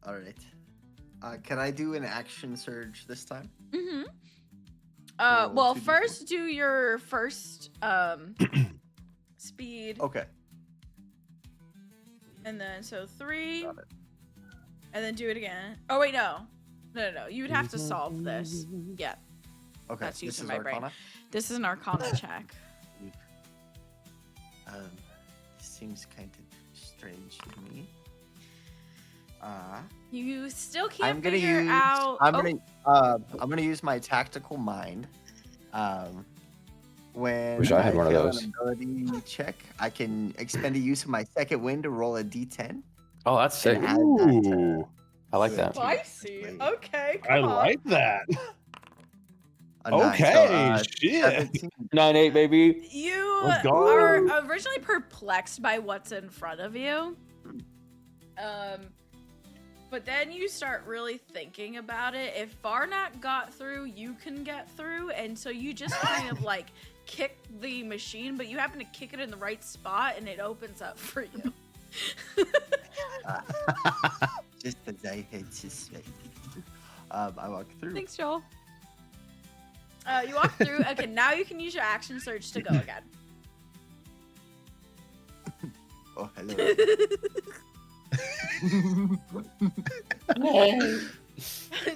All right. Can I do an action surge this time? Mm-hmm. Roll Well, 2d4. first do your first speed, Okay. and then so 3, Got it. and then do it again. Oh wait, no. You would have to solve this. Yeah, Okay. That's this using is my brain. Arcana. this is an Arcana check. This seems kind of strange to me. You still I'm can't gonna figure use. out. I'm gonna use my tactical mind. When Wish I had one of fail those. An ability check, I can expend a use of my second wind to roll a d10. Oh, that's sick. And add that to Ooh, I like that. Spicy. Okay, I come on. like that. a 9. Okay, So, shit. 17. 9-8, baby. You Let's go. are originally perplexed by what's in front of you. But then you start really thinking about it. If Varnak got through, you can get through. And so you just kind of like kick the machine, but you happen to kick it in the right spot and it opens up for you. Just as I had suspected. I walk through. Thanks, Joel. You walk through. Okay, now you can use your action surge to go again. Oh, hello.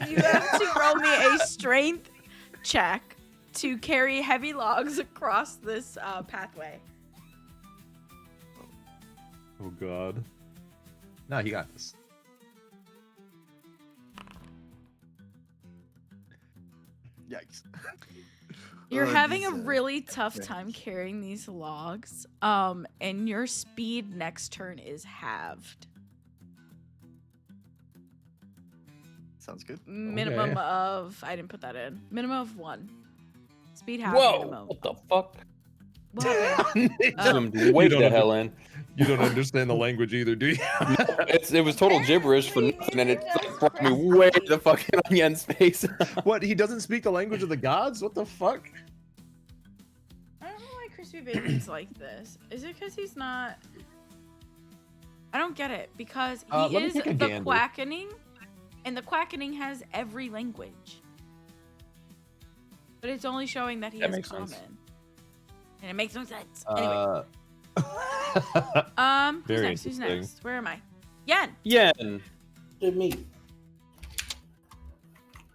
You have to roll me a strength check to carry heavy logs across this pathway. Oh God. No, he got this. Yikes. You're Oh, having a these, really tough okay. time carrying these logs. And your speed next turn is halved. Sounds good. Minimum Okay. of I didn't put that in. Minimum of 1. Speed half Whoa! minimum. What the fuck? What happened? Zoomed way You don't the hell in. You don't understand the language either, do you? It was total gibberish for nothing, and it like, brought me way the fuck in on Yen's face. What? He doesn't speak the language of the gods? What the fuck? I don't know why Sweet Baby's like this? Is it because he's not? I don't get it because he Let me is take a the gander. quackening, and the quackening has every language, but it's only showing that he That has makes common, sense. and it makes no sense. Anyway, who's Very next? Who's interesting. next? Where am I? Yen. Yen. Did me.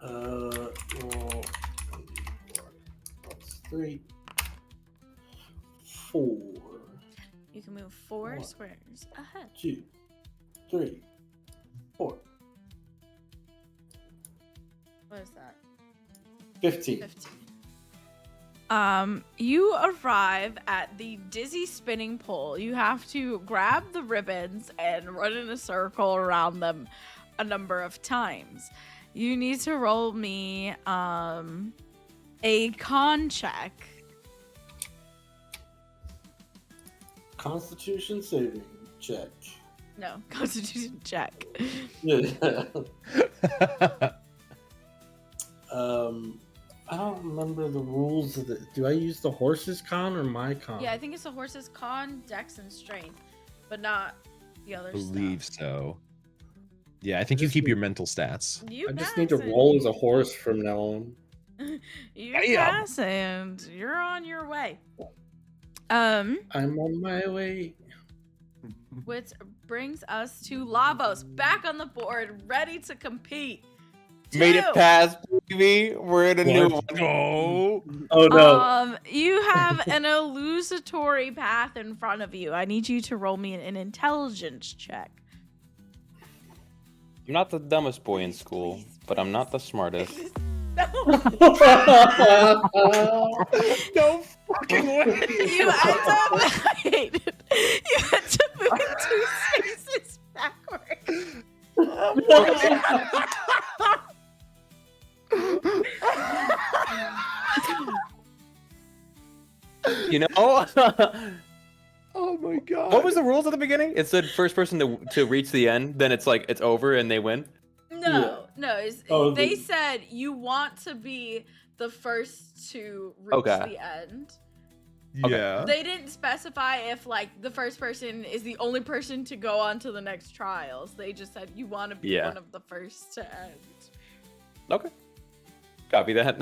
Roll 3, 4, You can move 4 One. squares ahead. 2, 3, 4, What is that? 15. 15. You arrive at the dizzy spinning pole. You have to grab the ribbons and run in a circle around them a number of times. You need to roll me a con check. Constitution saving check. No, constitution check. Yeah. I don't remember the rules of the. Do I use the horse's con or my con? Yeah, I think it's the horse's con, dex, and strength, but not the other Believe stuff. so. Yeah, I think you just keep need- your mental stats. You I just need to pass and roll you- as a horse from now on. You Damn. pass and you're on your way. I'm on my way. Which brings us to Lavos, back on the board, ready to compete. Made it Two. past, baby. We're in a new Let's one. go. Oh no. You have an illusory path in front of you. I need you to roll me an intelligence check. I'm not the dumbest boy in school, but I'm not the smartest. No, No fucking way. you end up. Wait. You end up moving 2 spaces backwards. You know? Oh my god. What was the rules at the beginning? It said first person to reach the end, then it's like it's over and they win. No. Oh, They the- said you want to be the first to reach Okay. the end. Yeah. They didn't specify if like the first person is the only person to go on to the next trials. They just said you want to be Yeah. one of the first to end. Okay. Copy that.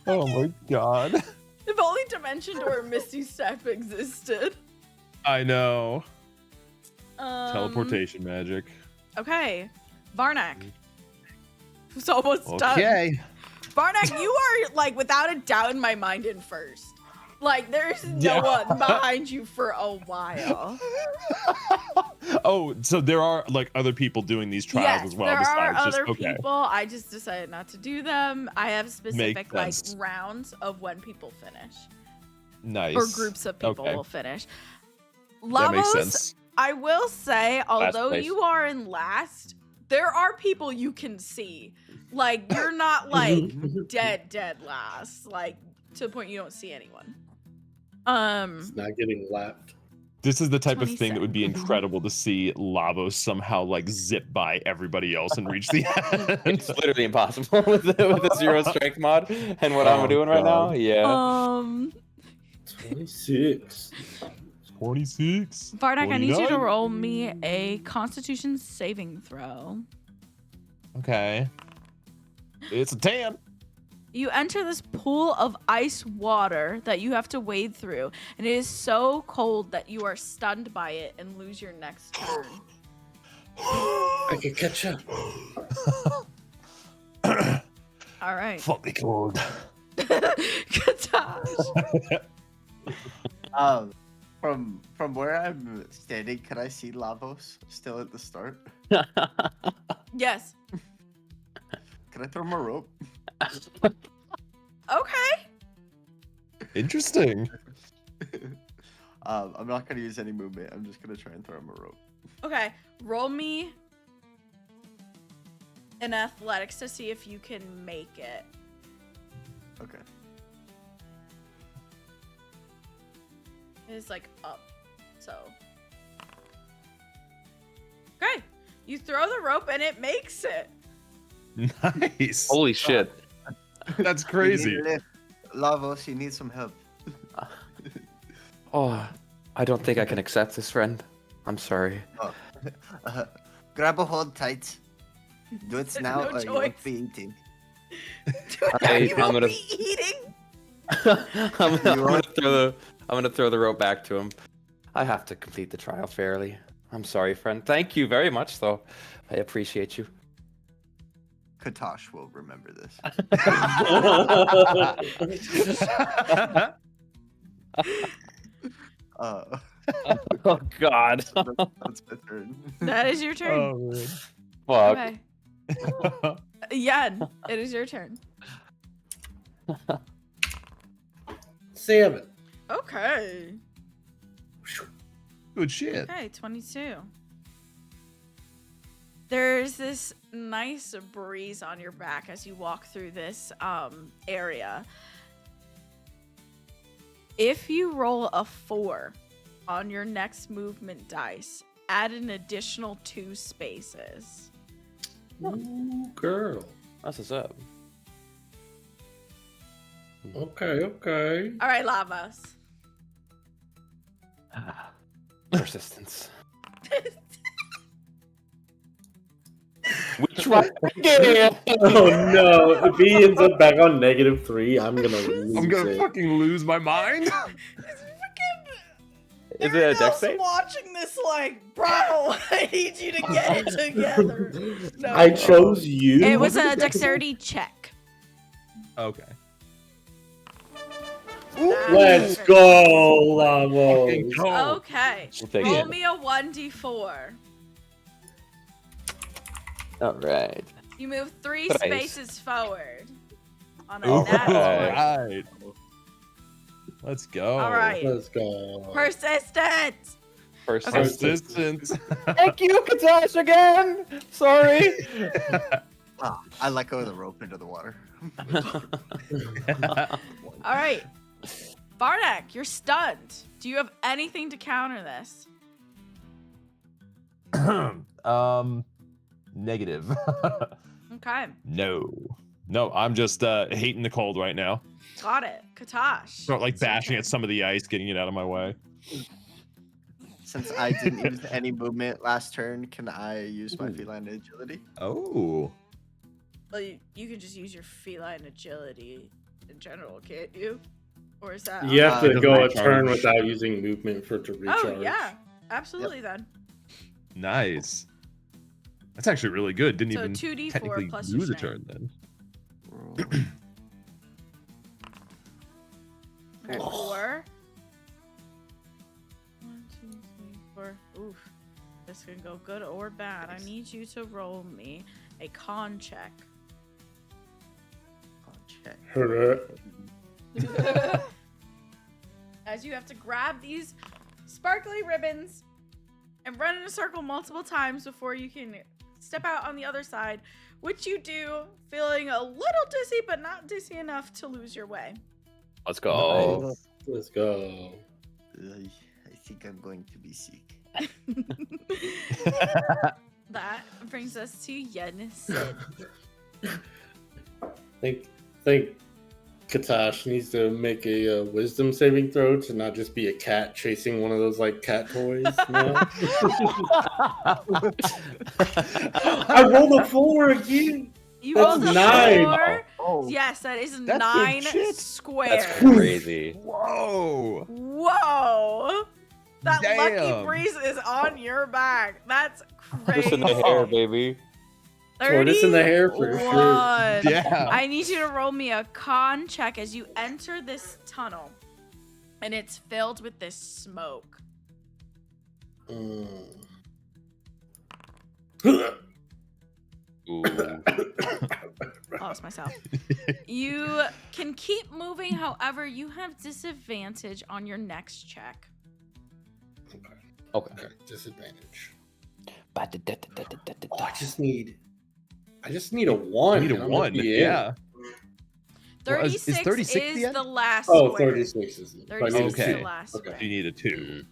Oh my god. If only Dimension Door Misty Step existed. I know. Teleportation. Teleportation magic. Okay, Varnak. Who's almost done. Okay. Varnak, you are like without a doubt in my mind in first. Like there's no Yeah. one behind you for a while. Oh, so there are like other people doing these trials Yes, as well. there are besides other just, okay. people. I just decided not to do them. I have specific like sense. rounds of when people finish, Nice. or groups of people Okay. will finish. That makes Lavos, sense. I will say, although place. you are in last, there are people you can see. Like you're not like dead last. Like to the point you don't see anyone. It's not getting lapped. This is the type of thing that would be 27. incredible to see Lavos somehow like zip by everybody else and reach the It's end. literally impossible with the zero strength mod and what Oh, I'm doing right now. God. Yeah. 26. 26. Vardak, I need you to 29. roll me a Constitution saving throw. Okay. It's a 10. You enter this pool of ice water that you have to wade through, and it is so cold that you are stunned by it and lose your next turn. I can catch up. All right. Fuck me cold. Katash. From where I'm standing, can I see Lavos still at the start? Yes. Can I throw him a rope? Okay. Interesting. I'm not gonna use any movement. I'm just gonna try and throw him a rope. Okay. Roll me an athletics to see if you can make it. Okay. It's like up. So. Okay. You throw the rope and it makes it. Nice. Holy shit. That's You need crazy. a lift. Lavos, you need some help. Oh, I don't think I can accept this, friend. I'm sorry. Grab a hold tight. Do it now No or you won't choice. be eating. You I'm won't gonna- be eating. I'm gonna throw the rope back to him. I have to complete the trial fairly. I'm sorry, friend. Thank you very much, though. I appreciate you. Katosh will remember this. Uh, Oh God. that's my turn. That is your turn. Oh, man. Fuck. Okay. Yen, it is your turn. 7. Okay. Good shit. Okay, 22. There's this nice breeze on your back as you walk through this area. If you roll a 4 on your next movement dice, add an additional 2 spaces. Ooh, girl. That's what's up. Okay. All right, Lavos. Persistence. We tried again. Oh no! If he ends up back on -3, I'm gonna lose I'm gonna it. fucking lose my mind. Is it a dex save? Watching this, like, bro, I need you to get it together. No. I chose you. It was a dexterity check. Okay. Let's go, Lavo. Fucking go. Okay. We'll take Roll it. me a 1d4. All right. You move 3 Nice. spaces forward. On a All nat Okay. 20. right. Let's go. All right. Let's go. Persistence. Persistence. Thank you, Katash, again. Sorry. I let go of the rope into the water. All right. Barnack, you're stunned. Do you have anything to counter this? Negative. Okay. No, I'm just hating the cold right now. Got it. Katash. Start like it's your bashing turn. at some of the ice, getting it out of my way. Since I didn't use any movement last turn, can I use my feline agility? Oh. Well, you can just use your feline agility in general, can't you? Or is that? You have to doesn't go a recharge. turn without using movement for it to recharge. Oh, yeah. Absolutely then. Nice. That's actually really good. Didn't So even 2d4 technically plus your lose a strength. turn then. Okay, 4. 1, 2, 3, 4. Oof. This can go good or bad. I need you to roll me a con check. Oh, check. As you have to grab these sparkly ribbons and run in a circle multiple times before you can step out on the other side, which you do, feeling a little dizzy, but not dizzy enough to lose your way. Let's go. Let's go. I think I'm going to be sick. That brings us to Yen Sid. Think Katash needs to make a wisdom saving throw to not just be a cat chasing one of those like cat toys. No? I rolled a 4 again. You That's rolled a 9. 4. Oh, Yes, that is That's 9 good shit. squares. That's crazy. Whoa. Whoa! That lucky Damn. breeze is on your back. That's Just in crazy. the hair, baby. Tortoise in the hair for sure. 31. Yeah. I need you to roll me a con check as you enter this tunnel. And it's filled with this smoke. Ooh. Lost myself. You can keep moving, however, you have disadvantage on your next check. Okay. Okay, disadvantage. Oh, I just need a 1. I need a and I'm 1. gonna be in. Yeah. Well, is 36 is, 36 the end? the last Oh, square. 36 is. 36 is Okay. the last Okay. square. You need a 2.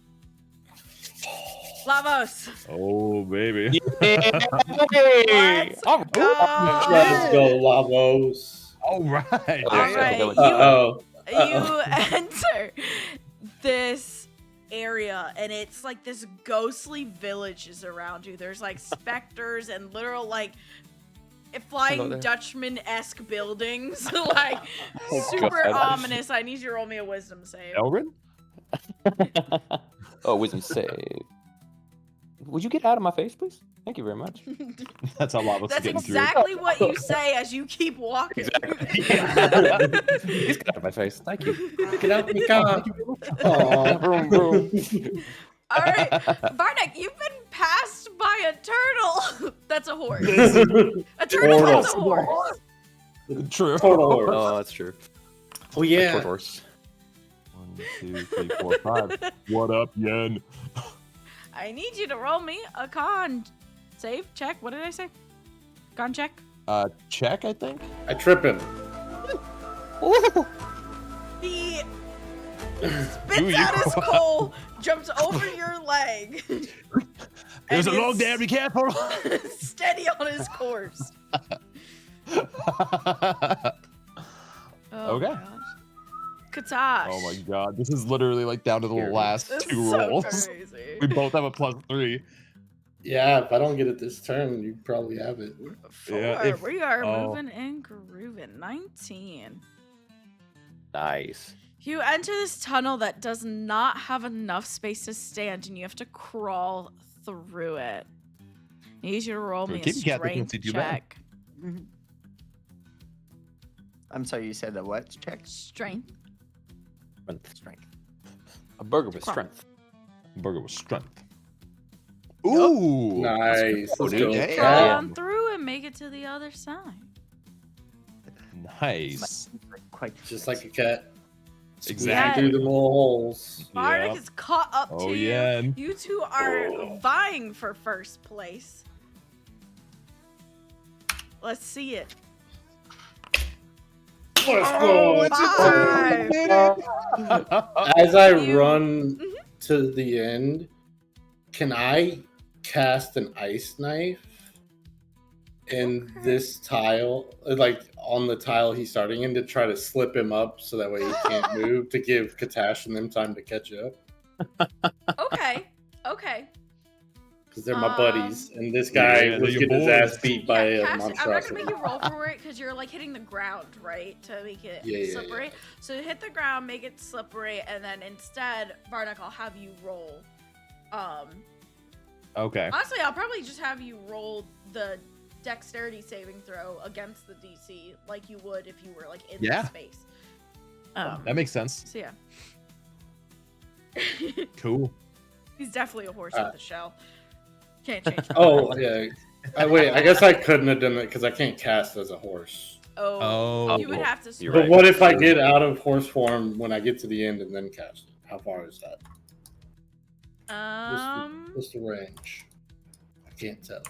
Lavos. Oh, baby. Let's All right. go. Let's go, Lavos. All right. Oh, All yeah, right, village. you enter this area, and it's like this ghostly village is around you. There's like specters and literal like Flying there. Dutchman-esque buildings, like Oh, super God. ominous. I need you to roll me a wisdom save. Elrin? Oh, wisdom save. Would you get out of my face, please? Thank you very much. That's how lava's That's getting exactly what you say as you keep walking. Please get out of my face. Thank you. Get out the car. Aw. Vroom, vroom. All right, Barnek, you've been passed by a turtle. That's a horse. A turtle Turtle. is a horse. True. Total horse. Oh, that's true. Oh yeah. Short horse. 1, 2, 3, 4, 5. What up, Yen? I need you to roll me a con save check. What did I say? Con check. Check, I think. I trip him. He Do spits you? out his coal, jumps over your leg. There's a and long is there. Be careful. steady on his course. Oh, Okay. gosh. Katash. Oh my god, this is literally like down to the Here. last This 2 is so rolls. crazy. We both have a +3. Yeah, if I don't get it this turn, you probably have it. Yeah, if- we are oh. moving and grooving. 19. Nice. You enter this tunnel that does not have enough space to stand, and you have to crawl through it. I need you to roll me a Keep cat, they can't strength see too bad. check. I'm sorry, you said a what check? Strength. Strength. A burger with Crumb. strength. Burger with strength. Ooh! Nice. Let's dude. go. Yeah. Crawl Yeah. on through and make it to the other side. Nice. Quite Just like a cat. Exactly. Through the little holes. Bardic Yep. is caught up Oh, to yeah. you. You two are vying for first place. Let's Let's see it. go. Five. As I You- run to the end, can I cast an ice knife in Okay. this tile, like on the tile he's starting in, to try to slip him up so that way he can't move, to give Katash and them time to catch up? Okay. Okay. Because they're my buddies, and this guy Yeah, was they're getting his your ass boys. beat by a Cash, I'm not gonna monstrosity. make you roll for it because you're like hitting the ground, right? To make it Yeah, yeah, slippery. So hit the ground, make it slippery, and then instead, Bardock, I'll have you roll. Okay. Honestly, I'll probably just have you roll the dexterity saving throw against the DC like you would if you were like in Yeah. the space. That makes sense. So yeah. Cool. He's definitely a horse Uh, with a shell. Can't change that. Oh, yeah. Wait, I guess I couldn't have done it because I can't cast as a horse. Oh. You would have to You're But right. what if I get out of horse form when I get to the end and then cast it? How far is that? What's the range? I can't tell.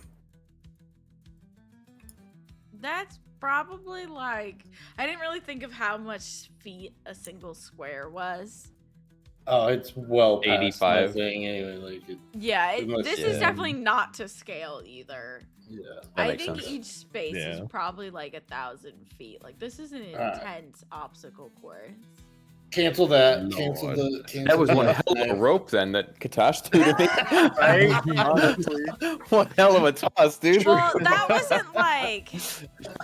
That's probably like, I didn't really think of how much feet a single square was. Oh, it's well past 85. my thing anyway. Like, Yeah, Unless- this is yeah. definitely not to scale either. yeah. That I makes think sense. each space is Yeah. probably like 1,000 feet. Like this is an Alright. intense obstacle course. Cancel that. Lord. Cancel the. Cancel That was one that. hell of a rope then that Katash threw to me. Honestly. One hell of a toss, dude. Well, that wasn't like,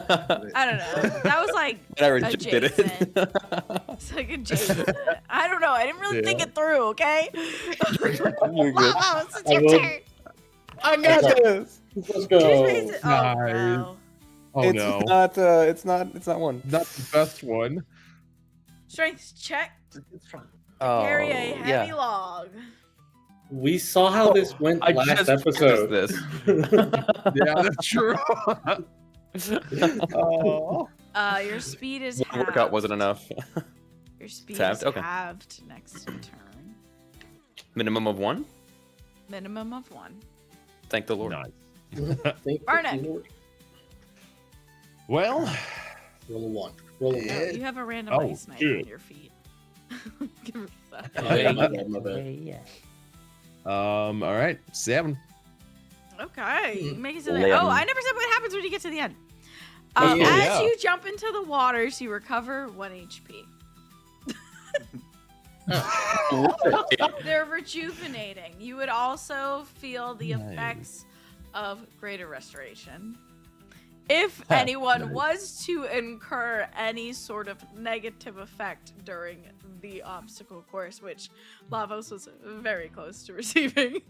I don't know. That was like And I rejected adjacent. it. It's like adjacent. I don't know. I didn't really think Yeah. it through. Okay. You're good. Wow, it's I your will- turn. I got this. Let's go. Oh, Nice. no. Oh it's no. not. It's not one. Not the best one. Strength check. Oh, Carry a heavy yeah. log. We saw how this went I last just episode. this. Yeah, that's true. Oh. Your speed is One workout wasn't enough. Your speed Halved? is Okay. halved next turn. Minimum of one. Minimum of 1. Thank the Lord. Nice. Thank Barnet. the Lord. Well, Roll a 1. Roll a 1. No, you have a random Oh, ice knife shit. on your feet. Give it that. Oh, yeah, my bad, my bad. all right, 7. Okay, you make it to the Lim. Oh, I never said what happens when you get to the end. As yeah. you jump into the waters, you recover 1 HP. They're rejuvenating. You would also feel the Nice. effects of greater restoration. If anyone was to incur any sort of negative effect during the obstacle course, which Lavos was very close to receiving.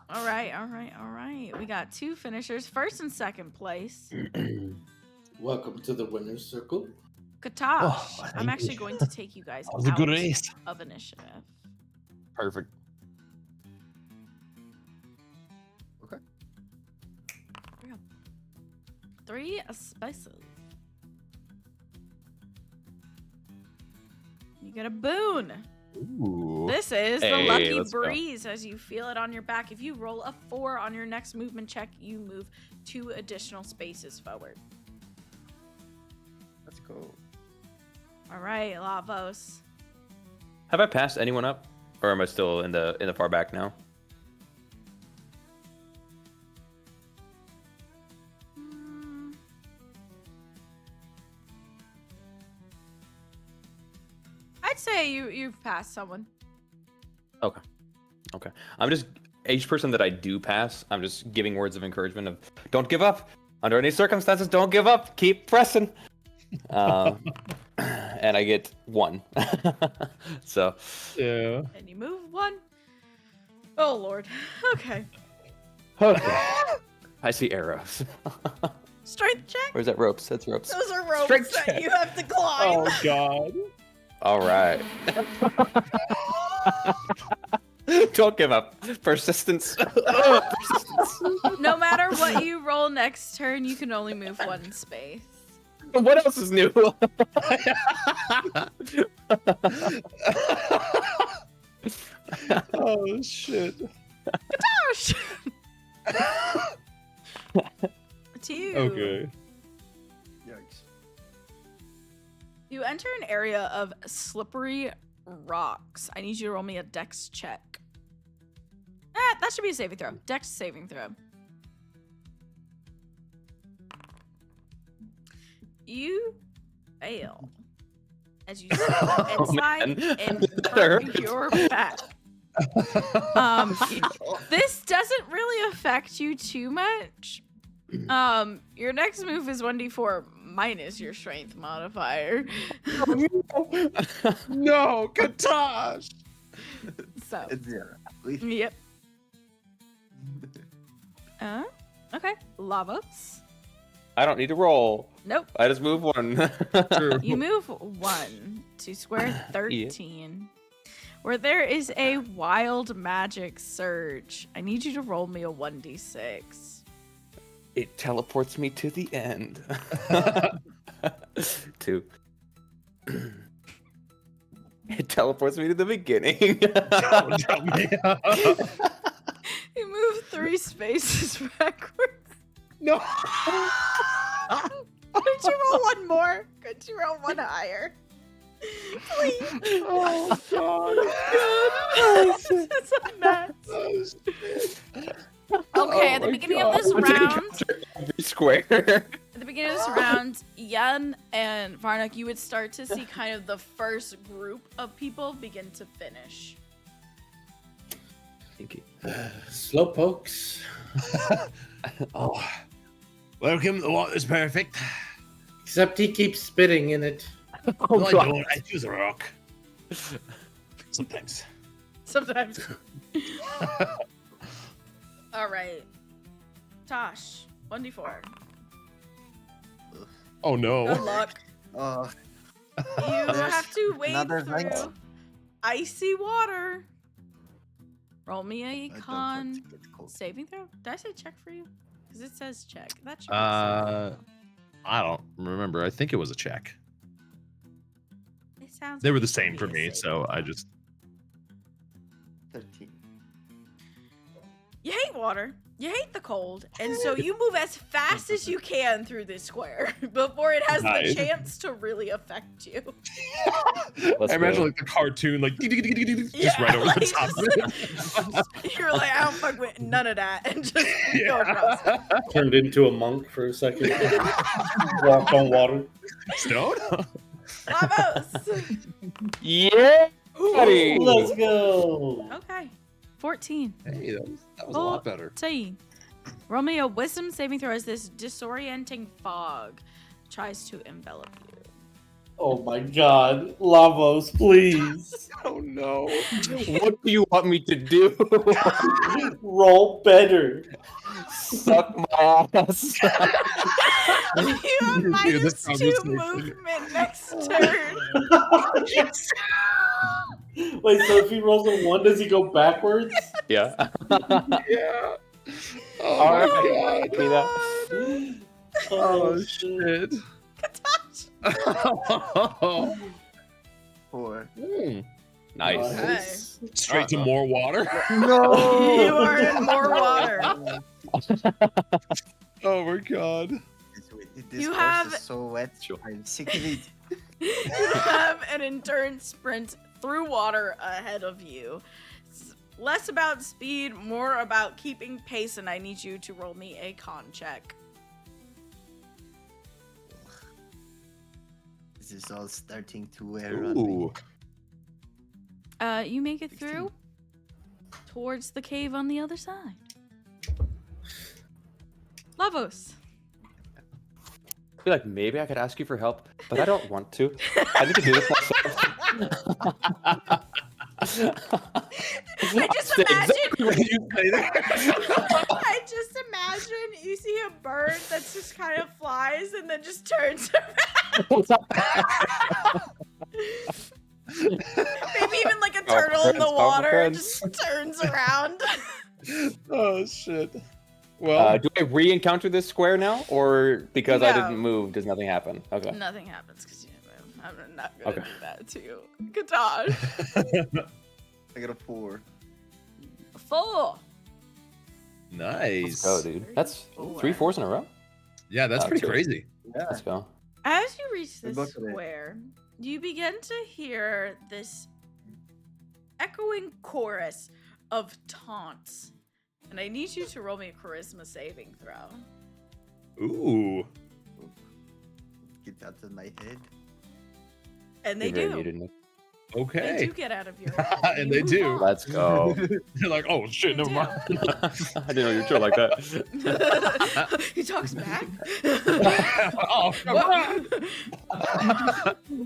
All right. We got 2 finishers, first and second place. Welcome to the winner's circle. Katash, Oh, I'm thank actually you. going to take you guys That was a good out race. of initiative. Perfect. Okay. 3 spaces. You get a boon. Ooh. This is the Hey, lucky let's go. breeze as you feel it on your back. If you roll a 4 on your next movement check, you move 2 additional spaces forward. Let's go. All right, Lavos. Have I passed anyone up, or am I still in the far back now? Hmm. I'd say you've passed someone. Okay. I'm just each person that I do pass. I'm just giving words of encouragement of don't give up under any circumstances. Don't give up. Keep pressing. And I get 1. So Yeah. And you move 1. Oh Lord. Okay. I see arrows. Strength check. Where's that ropes? That's ropes. Those are ropes Strength that check. you have to climb. Oh God. All right. Don't give up. Persistence. Persistence. No matter what you roll next turn, you can only move 1 space. What else is new? Oh shit. Gosh. To you. Okay. Yikes. You enter an area of slippery rocks. I need you to roll me a dex check. That should be a saving throw. Dex saving throw. You fail. As you slip and slide man. and That hurt hurts. your back. This doesn't really affect you too much. Your next move is 1d4 minus your strength modifier. No, Katash. So, It's 0. Please. yep. Okay. Lavos. I don't need to roll. Nope. I just move 1. True. You move 1 to square 13, where there is a wild magic surge. I need you to roll me a 1d6. It teleports me to the end. 2. It teleports me to the beginning. Don't tell me. You move 3 spaces backwards. No. Could you roll 1 more? Could you roll 1 higher? Please. Oh God. It's a mess. Oh, shit. Okay, at Oh the my beginning God. of this round, Every square. at the beginning of this round, Yen and Varnak, you would start to see kind of the first group of people begin to finish. Thank you. Slowpokes. Oh, welcome. The water's perfect. Except he keeps spitting in it. Oh, No, I God. don't. I choose a rock. Sometimes. Sometimes. All right. Tosh, 1d4. Oh no. Good luck. Oh, You have to wade Another through night. icy water. Roll me a I don't con want to get cold. saving throw. Did I say check for you? Because it says check. That should be saving. I don't remember. I think it was a check. It sounds They were like the it should same be for a me, saving so I throw. just 13. you hate water, you hate the cold, and so you move as fast as you can through this square before it has the Nice. chance to really affect you. Let's I imagine go. like the cartoon, like just Yeah, right over like, the top of it. You're like, I don't fuck with none of that, and just go across. Turned into a monk for a second. Walked on water. Stone? Lavos! Yeah. buddy. Let's go. Okay. 14. Hey, that was a lot better. 14. Roll me a wisdom saving throw as this disorienting fog tries to envelop you. Oh my god. Lavos, please. Oh no. What do you want me to do? Roll better. Suck my ass. You have Hear this -2 conversation. movement next turn. Wait, so if he rolls a 1, does he go backwards? Yeah. Yeah. Oh All my right. god. Give me that. Oh shit. Katash. 4. Nice. Straight to more water. No! You are in more water. Oh my god. This You course have- is so wet. I'm sick of it. You have an endurance sprint through water ahead of you. It's less about speed, more about keeping pace, and I need you to roll me a con check. This is all starting to wear on me. Ooh. You make it through towards the cave on the other side. Lavos. I feel like maybe I could ask you for help, but I don't want to. I need to do this myself. I just Say imagine. What did you say there? I just imagine you see a bird that's just kind of flies and then just turns around. Maybe even like a turtle in the friends, water friends. just turns around. Oh shit. Well, Do I re-encounter this square now, or because I No. didn't move, does nothing happen? Okay. Nothing happens because you didn't move. I'm not gonna Okay. do that to you. Katash. I got a 4. 4. nice. Let's go, dude. That's Four. 3 4s in a row. Yeah, that's pretty Cheers. crazy. Yeah. Let's go. As you reach Good this luck with it. square, you begin to hear this echoing chorus of taunts. And I need you to roll me a charisma saving throw. Ooh. Get out of my head. And they You're very do. muted, Nick. They Okay. do get out of your head. And you they move do. on. Let's go. You're like, oh shit, They never do. mind. I didn't know you were chill like that. He talks back. Oh, come on.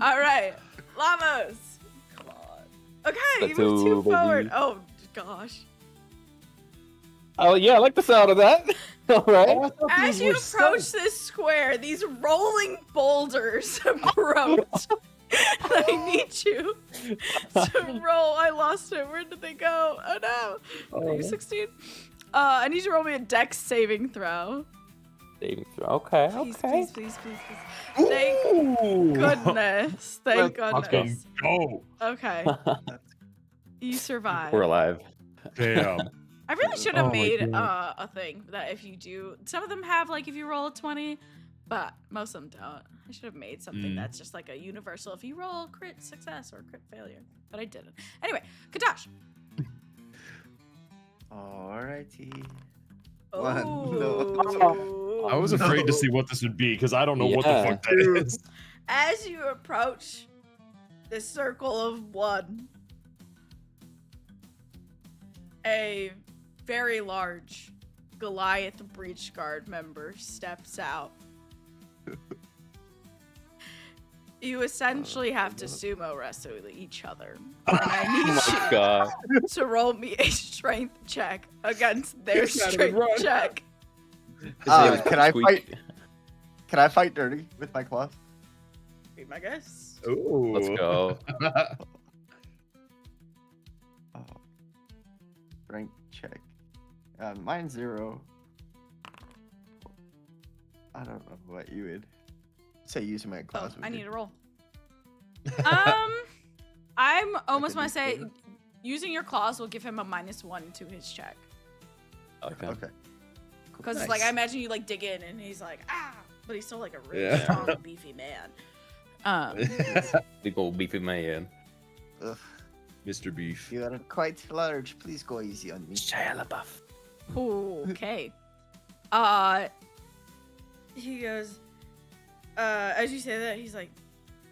All right, Lavos. Come on. Okay, Let's you move 2 go, baby. forward. Oh gosh. Oh yeah, I like the sound of that. All right. As you approach this square, these rolling boulders approach. And I need you to roll. I lost it. Where did they go? Oh no. Are you 16? I need you to roll me a dex saving throw. Saving throw. Okay. Please, Okay. please. Thank Ooh. goodness. Thank Let's goodness. go. Okay. You survived. We're alive. Damn. I really should have Oh my made God. a thing that if you do, some of them have like if you roll a 20, but most of them don't. I should have made something Mm. that's just like a universal if you roll crit success or crit failure, but I didn't. Anyway, Katash. Alrighty. Oh. No. I was afraid to see what this would be because I don't know what the Yeah. fuck that is. As you approach this circle of one, a very large Goliath breach guard member steps out. You essentially have to sumo wrestle each other. And I Oh need my god. you to roll me a strength check against their Get out of strength the run. check. His name is Can I Squeak. fight? Can I fight dirty with my claws? Be my guess. Ooh. Let's go. Oh. Strength check. Mine's 0. I don't know what you would say using my Oh, claws. would I do. need to roll. I'm almost Like a gonna say D4? using your claws will give him a -1 to his check. Okay. Okay. Because Nice. like I imagine you like dig in and he's like but he's still like a really Yeah. strong beefy man. Big old beefy man. Ugh, Mr. Beef. you are quite large. Please go easy on me. Shia LaBeouf. Okay. He goes, as you say that, he's like,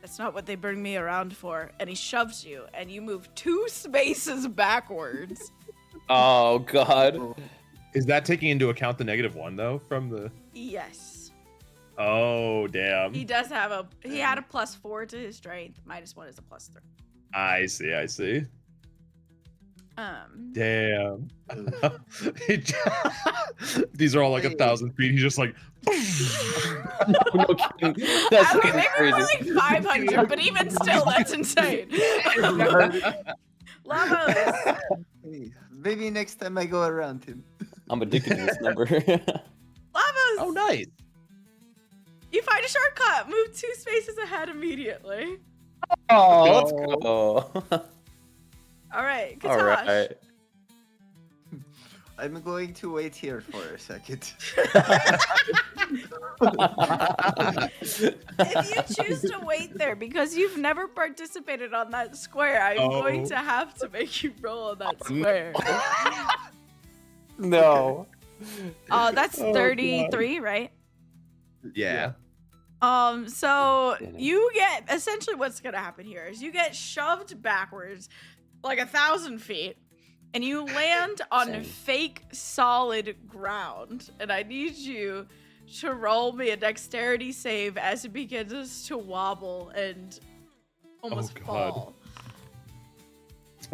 that's not what they bring me around for. And he shoves you, and you move 2 spaces backwards. Oh God. Is that taking into account the -1 though from the? Yes. Oh damn. He does have he had a +4 to his strength. -1 is a +3. I see. Damn. These are all like 1,000 feet. He's just like. No kidding. That's Okay, maybe crazy. we're like 500, but even still, that's insane. Lavos. Hey, maybe next time I go around him. I'm addicted to this number. Lavos. Oh, nice. You find a shortcut. Move 2 spaces ahead immediately. Oh, let's go. All right, All Katash. right. I'm going to wait here for a second. If you choose to wait there because you've never participated on that square, I'm going to have to make you roll on that square. No. That's 33, right? Yeah. So you get essentially what's gonna happen here is you get shoved backwards like 1,000 feet, and you land on Same. fake solid ground. And I need you to roll me a dexterity save as it begins to wobble and almost God. fall.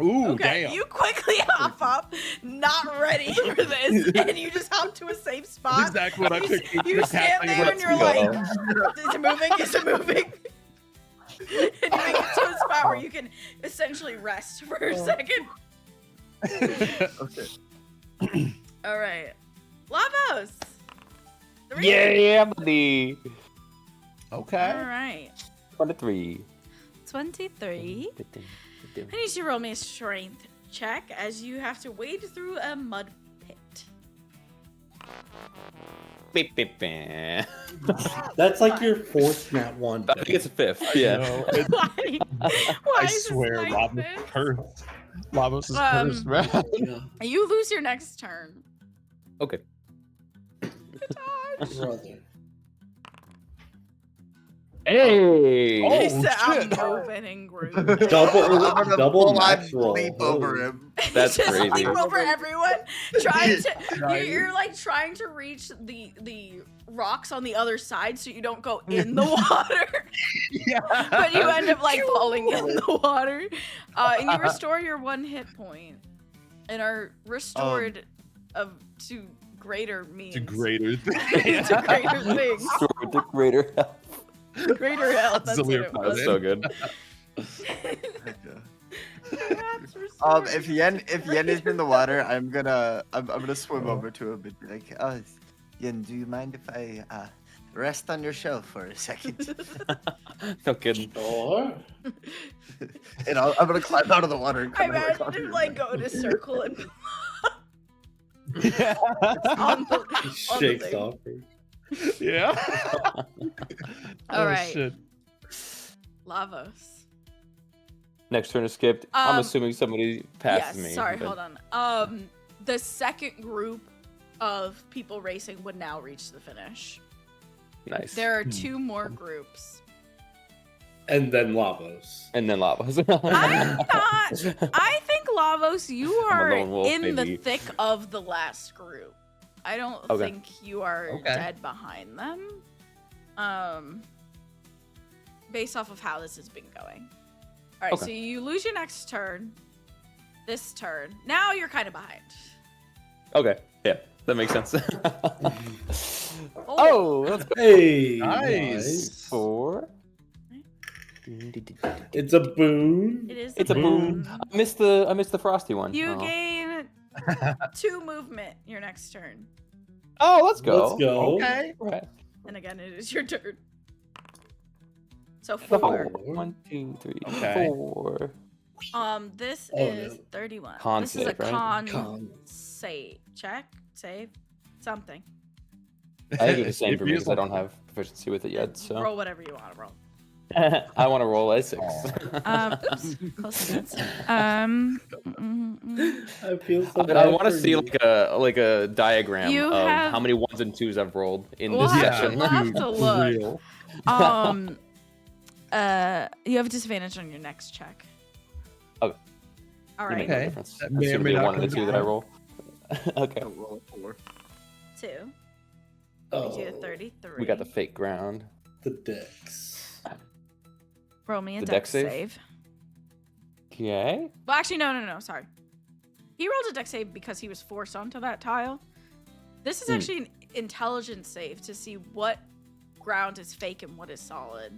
Ooh, Okay, damn. you quickly hop up, not ready for this, and you just hop to a safe spot. That's exactly what I You- picked. You stand there and you're like, is it moving? Is it moving? And you make it to a spot where you can essentially rest for a second. Okay. All right. Lavos. 3. Yeah, buddy. Okay. All right. 23. 23. I need you to roll me a strength check as you have to wade through a mud pit. Beep, beep, beep. That's like your 4th nat1. I think it's a 5th. Yeah. No, it- Why? Why I is this swear, like Lavos this? is cursed. Lavos is Um, cursed, man. Yeah. You lose your next turn. Okay. Brother. Hey. Oh, He said, I'm shit. moving in group. Double max roll. Leap over him. That's Just crazy. leap over everyone, trying to. You're like trying to reach the rocks on the other side so you don't go in the water, Yeah. but you end up like falling in the water. And you restore your 1 hit point, and are restored to greater means. To greater to greater things. Sure, the greater help. Greater health. That's what Zillion it powers. was. So good. If Yen is in the water, I'm gonna swim over to him and be like, Yen, do you mind if I rest on your shell for a second? No kidding. Sure. And I'm gonna climb out of the water and I come back imagine onto him your like back. go in a circle and Yeah. on the, He on the shakes thing. off. Yeah. All right. Shit. Lavos. Next turn is skipped. I'm Um, assuming somebody passes Yes, me. sorry, but- hold on. The second group of people racing would now reach the finish. Nice. There are 2 more groups. And then Lavos. And then lavas. I'm not. I think Lavos, you I'm a are lone wolf, in the baby. thick of the last group. I don't Okay. think you are Okay. dead behind them. Based off of how this has been going. All right, Okay. so you lose your next turn. This turn. Now you're kind of behind. Okay. Yeah, that makes sense. Oh, let's go. Hey. Nice. 4. It's a boon. It is. It's a boom. I missed the frosty one. You Oh. gain 2 movement your next turn. Oh, let's go. Let's go. Okay. Right. And again, it is your turn. So The 4. 4. 1, 2, 3, Okay. 4. This Oh, is no. 31. Con this is a save, right? con save. Save, something. I think it's the same If for me you because I don't have proficiency with it yet. So Roll whatever you want to roll. I want to roll a 6. Oops, close against. I feel so I bad want to for see you. like a diagram You of have- how many 1s and 2s I've rolled in We'll this have to- session. we'll have to look. Real. You have a disadvantage on your next check. Okay. All You make right. no Okay. difference. That It's may or gonna may be a not 1 and a come 2 that I down. roll. Okay. I'll roll a 4. 2. Oh, You do a 33. We got the fake ground. the dex. Roll me a the dex dex save. Okay. Well, actually, no. Sorry. He rolled a dex save because he was forced onto that tile. This is actually an intelligence save to see what ground is fake and what is solid.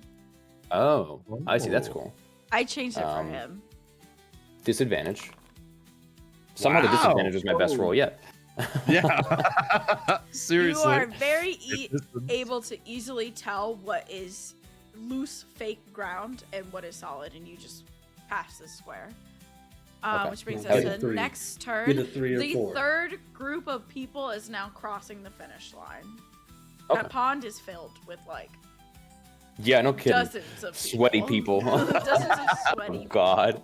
Oh, I see. That's cool. I changed it for Um, him. Disadvantage. Somehow the Wow. disadvantage was my best roll yet. Yeah. Seriously. You are very This is- able to easily tell what is loose fake ground and what is solid, and you just pass this square. Okay. Which brings Get us a to 3. next turn. Get a 3 or The 4. third group of people is now crossing the finish line. Okay. That pond is filled with like Yeah, no kidding. dozens of Sweaty people. dozens of Oh sweaty God.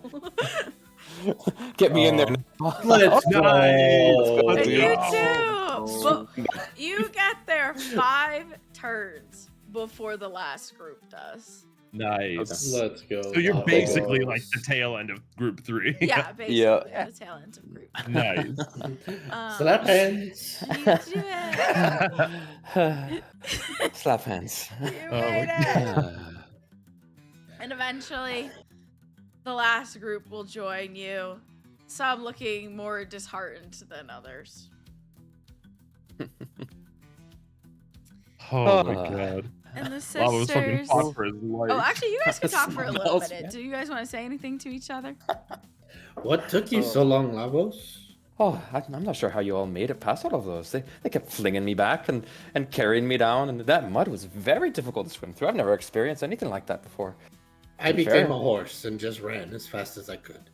Get me in there. now. Let's go. And dude. you Oh. too. But you get there 5 turns before the last group does. Nice. Let's go. So you're Lavos. basically like the tail end of group 3. Yeah, basically Yeah. the tail end of group. Nice. Slap hands. You do it. Slap hands. You Oh, made my it. And eventually, the last group will join you. Some looking more disheartened than others. Oh my god. And the Lava was fucking sisters. fought for his life. Oh, actually, you guys can talk for a Someone little else, minute. yeah. Do you guys want to say anything to each other? What took you so long, Lavos? Oh, I'm not sure how you all made it past all of those. They kept flinging me back and carrying me down, and that mud was very difficult to swim through. I've never experienced anything like that before. I Be became fair. a horse and just ran as fast as I could.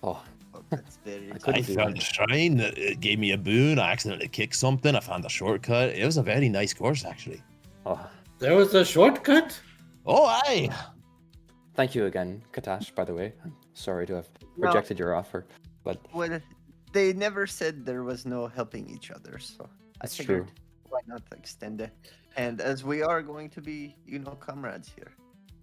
Oh, Oh, that's very. I couldn't I do found a that. shrine that it gave me a boon. I accidentally kicked something. I found a shortcut. It was a very nice course, actually. Oh, There was a shortcut? Oh, aye. thank you again, Katash, by the way. I'm sorry to have No. rejected your offer, but Well, they never said there was no helping each other, so that's I true. figured why not extend it? And as we are going to be, comrades here.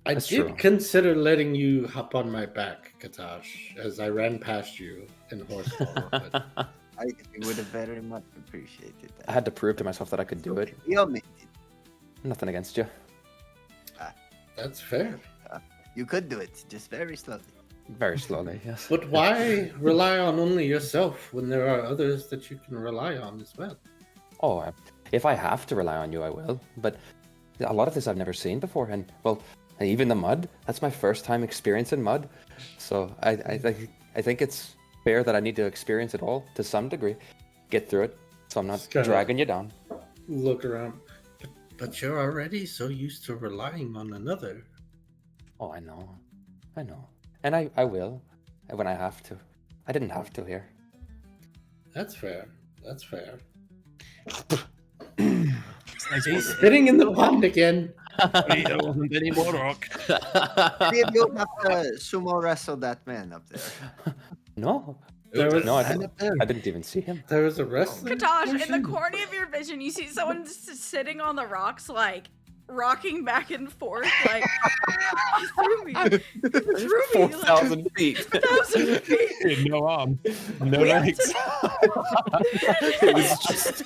I That's did true. consider letting you hop on my back, Katash, as I ran past you in horse form, but I would have very much appreciated that. I had to prove to myself that I could do it. You made it. Nothing against you. that's fair. You could do it, just very slowly. Very slowly, yes. But why rely on only yourself when there are others that you can rely on as well? Oh, if I have to rely on you, I will. But a lot of this I've never seen before, and well, even the mud. That's my first time experiencing mud, so I think it's fair that I need to experience it all to some degree, get through it, so I'm not Just kinda- dragging you down. Look around. But you're already so used to relying on another. Oh, I know, and I will when I have to. I didn't have to here. That's fair. That's fair. It's nice He's work. spitting in the pond again. There wasn't any more rock. Any of you have to sumo wrestle that man up there? No, There was, no, I Stand didn't. up there. I didn't even see him. there was a wrestling. Katash, in the portion? corner of your vision, you see someone sitting on the rocks, like rocking back and forth, like he threw me, he threw me, like, 4,000 feet. 1,000 feet. No arm. No We have legs. It was just.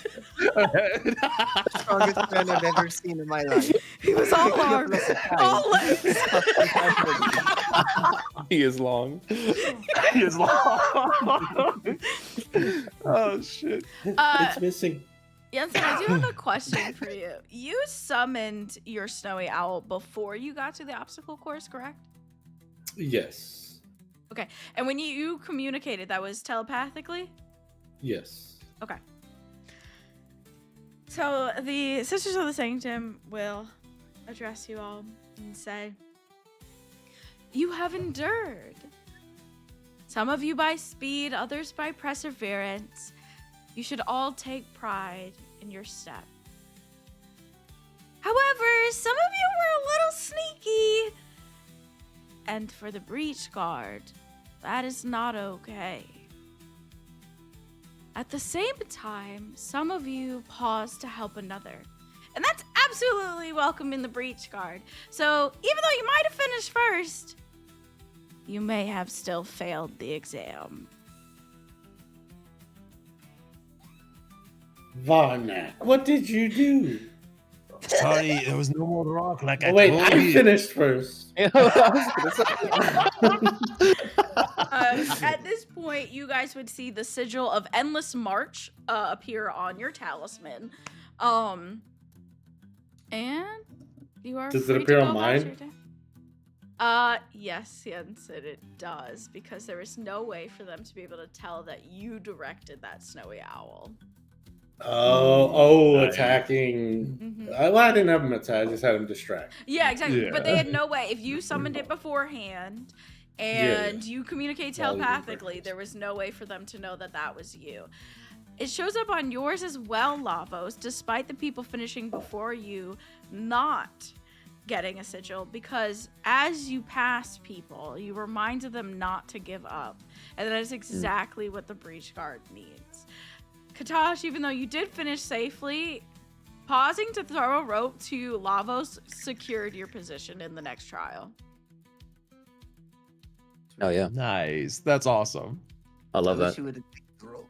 Strongest man I've ever seen in my life. He was all arms, all legs. He is long. He is long. Oh shit. It's missing. Jensen, I do have a question for you. You summoned your snowy owl before you got to the obstacle course, correct? Yes. Okay. And when you communicated, that was telepathically? Yes. Okay. So the Sisters of the Sanctum will address you all and say, "You have endured Some of you by speed, others by perseverance. You should all take pride in your step. However, some of you were a little sneaky. And for the breach guard, that is not okay. At the same time, some of you pause to help another. And that's absolutely welcome in the breach guard. So even though you might have finished first, you may have still failed the exam. Varnak, what did you do? Sorry, there was no more rock like I Oh, wait, told I you. finished first. At this point, you guys would see the sigil of Endless March appear on your talisman. And you are Does it free to appear go on about mine? your day. Yes, Jensen, it does, because there is no way for them to be able to tell that you directed that snowy owl. Oh, Nice. attacking. Mhm. I didn't have him attack, I just had him distract. Yeah, exactly. But they Yeah. had no way. If you summoned it beforehand and you communicate That would be telepathically, breakfast. there was no way for them to know that that was you. It shows up on yours as well, Lavos, despite the people finishing before you not getting a sigil, because as you pass people, you reminded them not to give up. And that is exactly what the breach guard needs. Katash, even though you did finish safely, pausing to throw a rope to Lavos secured your position in the next trial. Oh yeah, Nice. That's awesome. I love wish that. you would have taken the rope.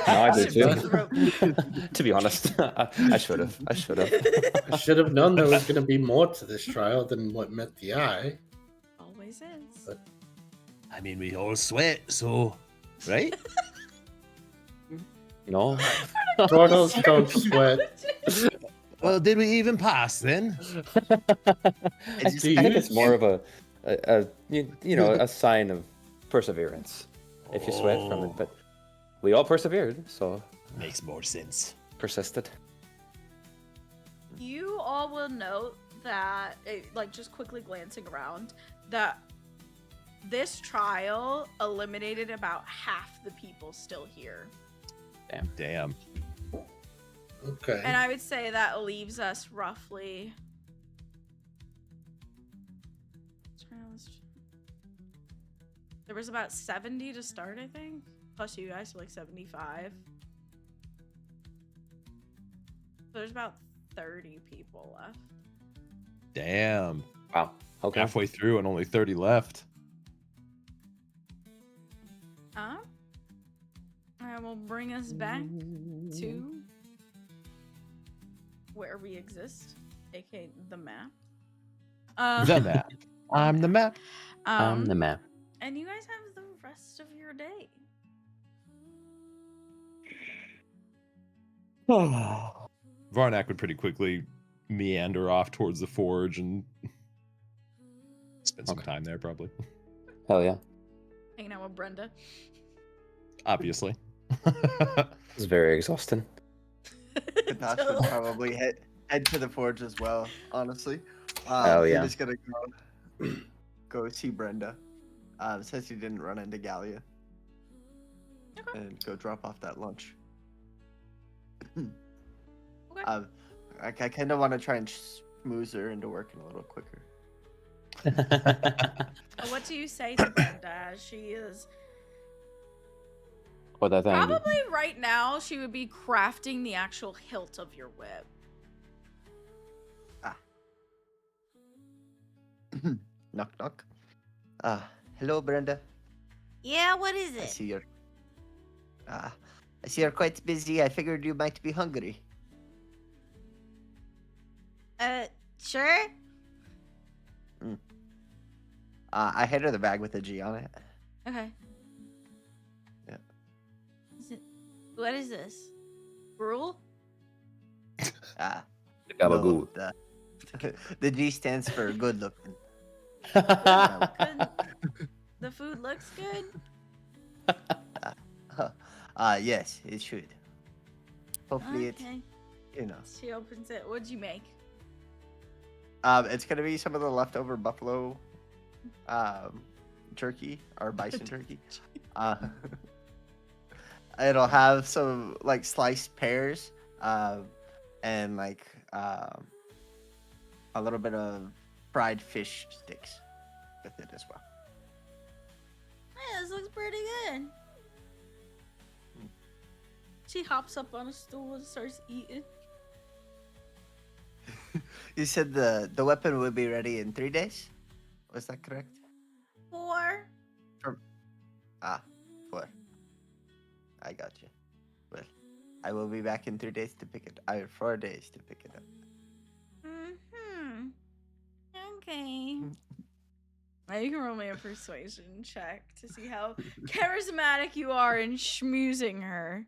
No, I did Should pick the too. rope. To be honest, I should have. I should have. I should have known there was going to be more to this trial than what met the eye. Always is. But- I mean, we all sweat, so right? No, Turtles don't sweat. Well, did we even pass then? I think it's more of a a sign of perseverance if you sweat from it. Oh. But we all persevered, so Makes more sense. persisted. You all will note that, just quickly glancing around, that this trial eliminated about half the people still here. Damn. Okay. And I would say that leaves us roughly. There was about 70 to start, I think. Plus you guys, so like 75. There's about 30 people left. Damn. Wow. Okay. Halfway through and only 30 left. And we'll bring us back to where we exist, aka the map. The map. I'm the map. The map. And you guys have the rest of your day. Varnak would pretty quickly meander off towards the forge and spend some Okay. time there, probably. Hell yeah. Hanging out with Brenda. Obviously. It's very exhausting. Katash would probably head to the forge as well, honestly. Oh, yeah. He was gonna go see Brenda. Since he didn't run into Gallia. Okay. And go drop off that lunch. Okay. I kind of want to try and schmooze her into working a little quicker. What do you say to Brenda as she is What that thing? probably right now she would be crafting the actual hilt of your whip. Knock knock. Hello Brenda. Yeah, what is I see you're quite busy. I figured you might be hungry. Sure. I hand her the bag with a G on it. Okay. Yeah. What is this? Gruel? Gabagool. No, the G stands for good looking. Good. The food looks good. Yes, it should. Hopefully Okay. She opens it. What'd you make? It's gonna be some of the leftover buffalo jerky or bison jerky. It'll have some like sliced pears, and like a little bit of fried fish sticks with it as well. Yeah, this looks pretty good. She hops up on a stool and starts eating. You said the weapon will be ready in 3 days. Was that correct? 4. 4. I got you. Well, I will be back in 3 days to pick it. 4 days to pick it up. Okay. Now you can roll me a persuasion check to see how charismatic you are in schmoozing her.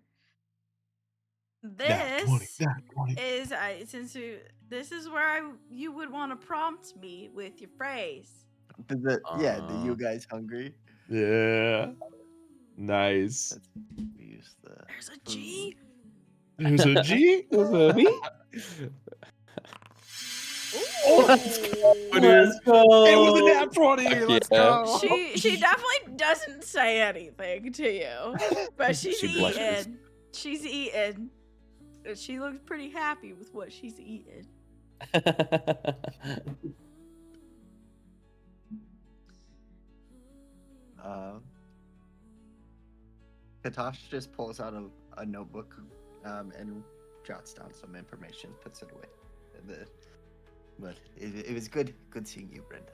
This is this is where you would want to prompt me with your phrase. Do you guys hungry? Yeah. Nice. We use the. There's a G. There's a G? There's a B? Let's go. It was a nat 20. Let's go. She definitely doesn't say anything to you, but she's She blushes. eating. She's eating. She looks pretty happy with what she's eating. Katosh just pulls out a notebook and jots down some information, puts it away. But it was good seeing you, Brenda.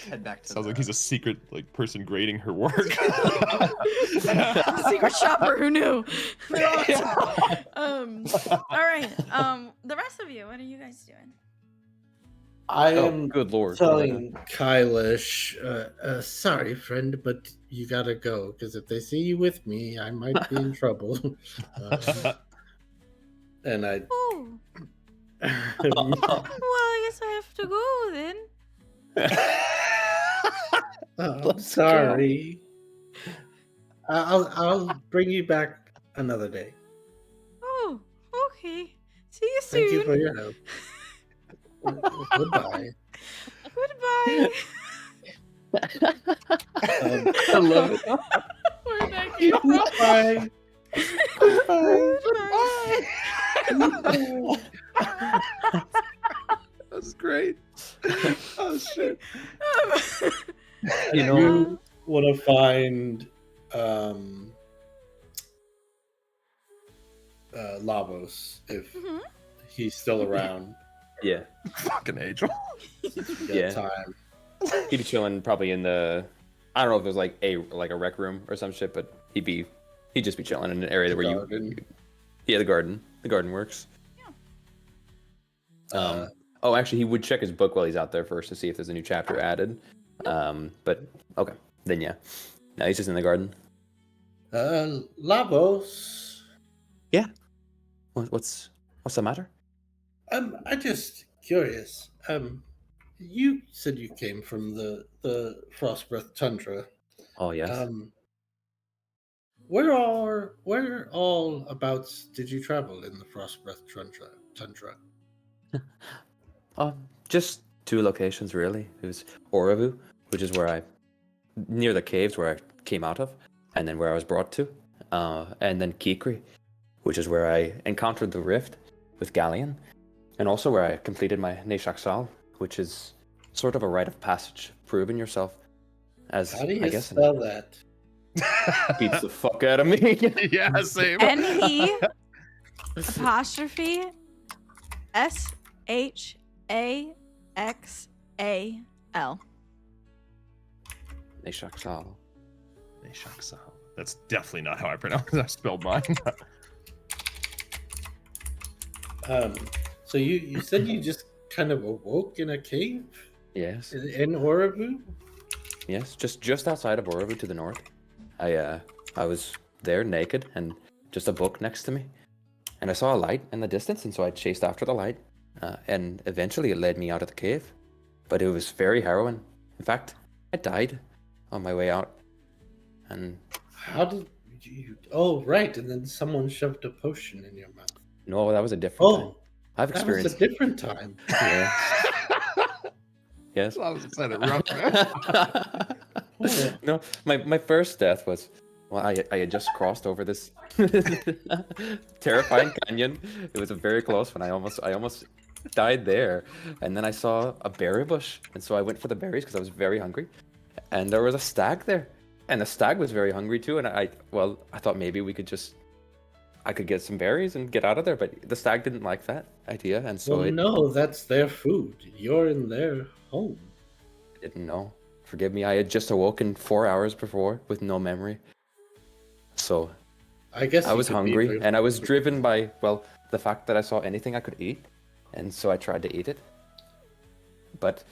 Head back to Sounds like he's a secret person grading her work. Secret shopper, who knew? All right. The rest of you, what are you guys doing? I am good lord. telling Kylish, sorry, friend, but you gotta go, because if they see you with me, I might be in trouble. And I... Oh. Well, I guess I have to go then. I'm sorry. I'll bring you back another day. Oh, okay. See you soon. Thank you for your help. Goodbye. Goodbye. I love it. Where'd that came from? Goodbye. Goodbye. That's great. Oh shit. You want to find Lavos if he's still around. Yeah. Fucking angel. Yeah. Time. He'd be chilling probably in the. I don't know if there's like a rec room or some shit, but he'd just be chilling in an area where Garden. Yeah, the garden. The garden works. Yeah. Oh, actually, he would check his book while he's out there first to see if there's a new chapter added. But okay, then yeah. No, he's just in the garden. Lavos. Yeah. What's the matter? I'm just curious. You said you came from the Frostbreath Tundra. Oh yes. Where all abouts did you travel in the Frostbreath Tundra? Just 2 locations really. It was Oravu, which is near the caves where I came out of, and then where I was brought to, and then Kikri, which is where I encountered the rift with Galleon, and also where I completed my Neshaksal, which is sort of a rite of passage, proving yourself as How do you I guess spell that? beats the fuck out of me. Yeah, same. N-E apostrophe S-H-A-X-A-L. Neshaksal. That's definitely not how I spelled mine. So you said you just kind of awoke in a cave Yes. in Oravu? Yes, just outside of Oravu to the north. I was there naked and just a book next to me. And I saw a light in the distance, and so I chased after the light. And eventually it led me out of the cave. But it was very harrowing. In fact, I died on my way out. And How did you... Oh, right, and then someone shoved a potion in your mouth. no, that was a different time. Oh, I've that was experienced a different time. Yeah. Yes. I was said it rough. No, my first death was, well, I had just crossed over this terrifying canyon. It was a very close one. I almost died there, and then I saw a berry bush, and so I went for the berries because I was very hungry, and there was a stag there, and the stag was very hungry too, and I thought maybe I could get some berries and get out of there, but the stag didn't like that idea, and so Well, it no, that's their food. You're in their home. didn't know. Forgive me, I had just awoken 4 hours before with no memory. So I guess I you was could be hungry, very- and I was driven by, well, the fact that I saw anything I could eat, and so I tried to eat it. But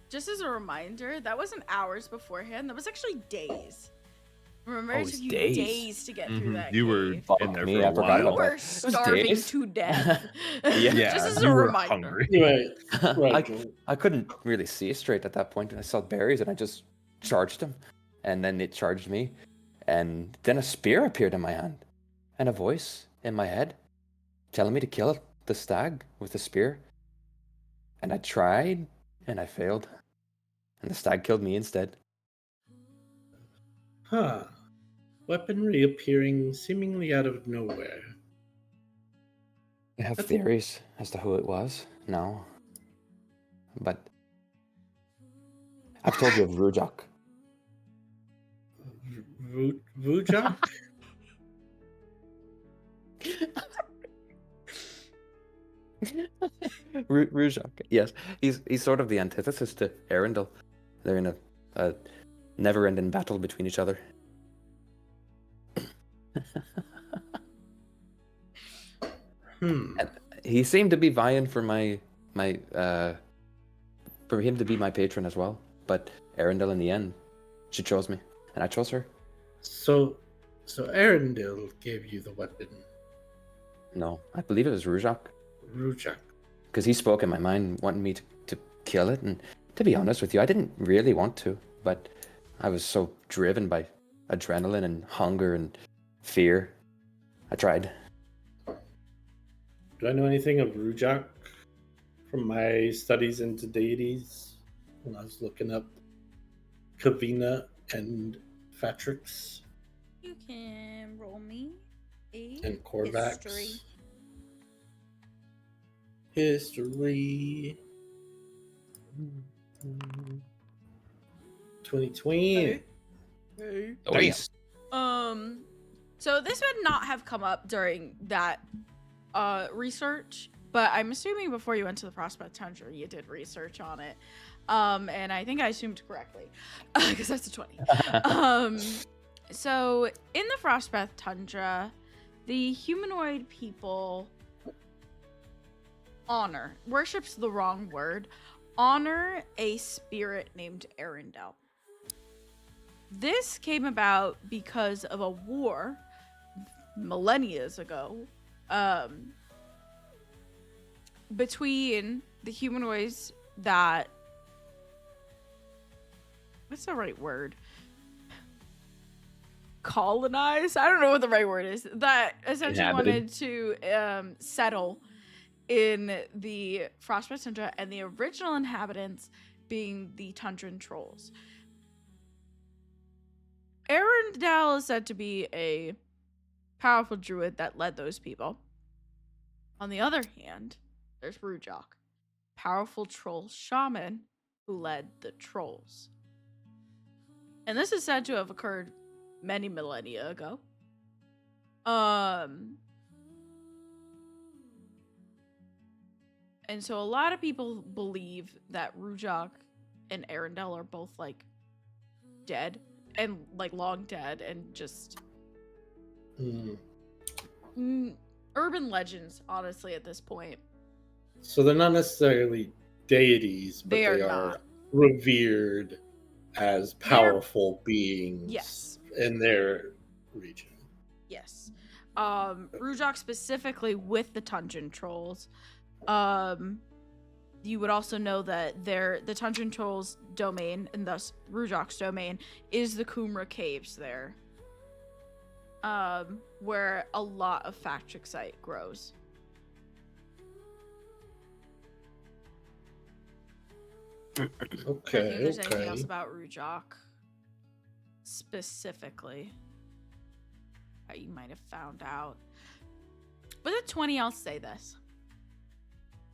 Just as a reminder, that wasn't hours beforehand. That was actually days. Remember, Oh, it it was took you days. days to get through that. You were cave. in there me, for I a forgot You while. about were that. It was starving days. to death. Yeah, Just as you a were reminder. hungry. Anyway, right. I couldn't really see straight at that point, and I saw berries, and I just charged them, and then it charged me, and then a spear appeared in my hand, and a voice in my head telling me to kill the stag with the spear, and I tried, and I failed, and the stag killed me instead. Huh. Weaponry appearing seemingly out of nowhere. I have That's- theories as to who it was now, but I've told you of Rujak. Vujak? Rujak, yes, he's sort of the antithesis to Arundel. They're in a never-ending battle between each other. And he seemed to be vying for for him to be my patron as well. But Arundel, in the end, she chose me, and I chose her. So Arundel gave you the weapon. No, I believe it was Rujak, Rujak. because he spoke in my mind, wanting me to kill it. And to be honest with you, I didn't really want to, but I was so driven by adrenaline and hunger and fear. I tried. Do I know anything of Rujak from my studies into deities when I was looking up Kavina and Fatrix You can roll me a and Korvax? history. History. 2020. Nice. So this would not have come up during that research, but I'm assuming before you went to the Prospect Tundra, you did research on it. And I think I assumed correctly, because that's a 20. So in the Frostbath Tundra, the humanoid people worships the wrong word, honor a spirit named Arundel. This came about because of a war millennia ago between the humanoids that, what's the right word? Colonize? I don't know what the right word is. That essentially wanted to settle in the Frostbite Tundra, and the original inhabitants being the Tundran trolls. Arundel is said to be a powerful druid that led those people. On the other hand, there's Rujak, powerful troll shaman who led the trolls. And this is said to have occurred many millennia ago. And so a lot of people believe that Rujak and Arundel are both like dead and like long dead and just urban legends, honestly, at this point. So they're not necessarily deities, but They are are not. revered as powerful beings Yes. in their region. Yes. Rujak specifically with the Tundran trolls. You would also know that the Tundran trolls domain, and thus Rujak's domain, is the Kumra caves there. Where a lot of Factrixite grows. I don't think Okay, there's anything else okay. about Rujok specifically that you might have found out. With a 20, I'll say this.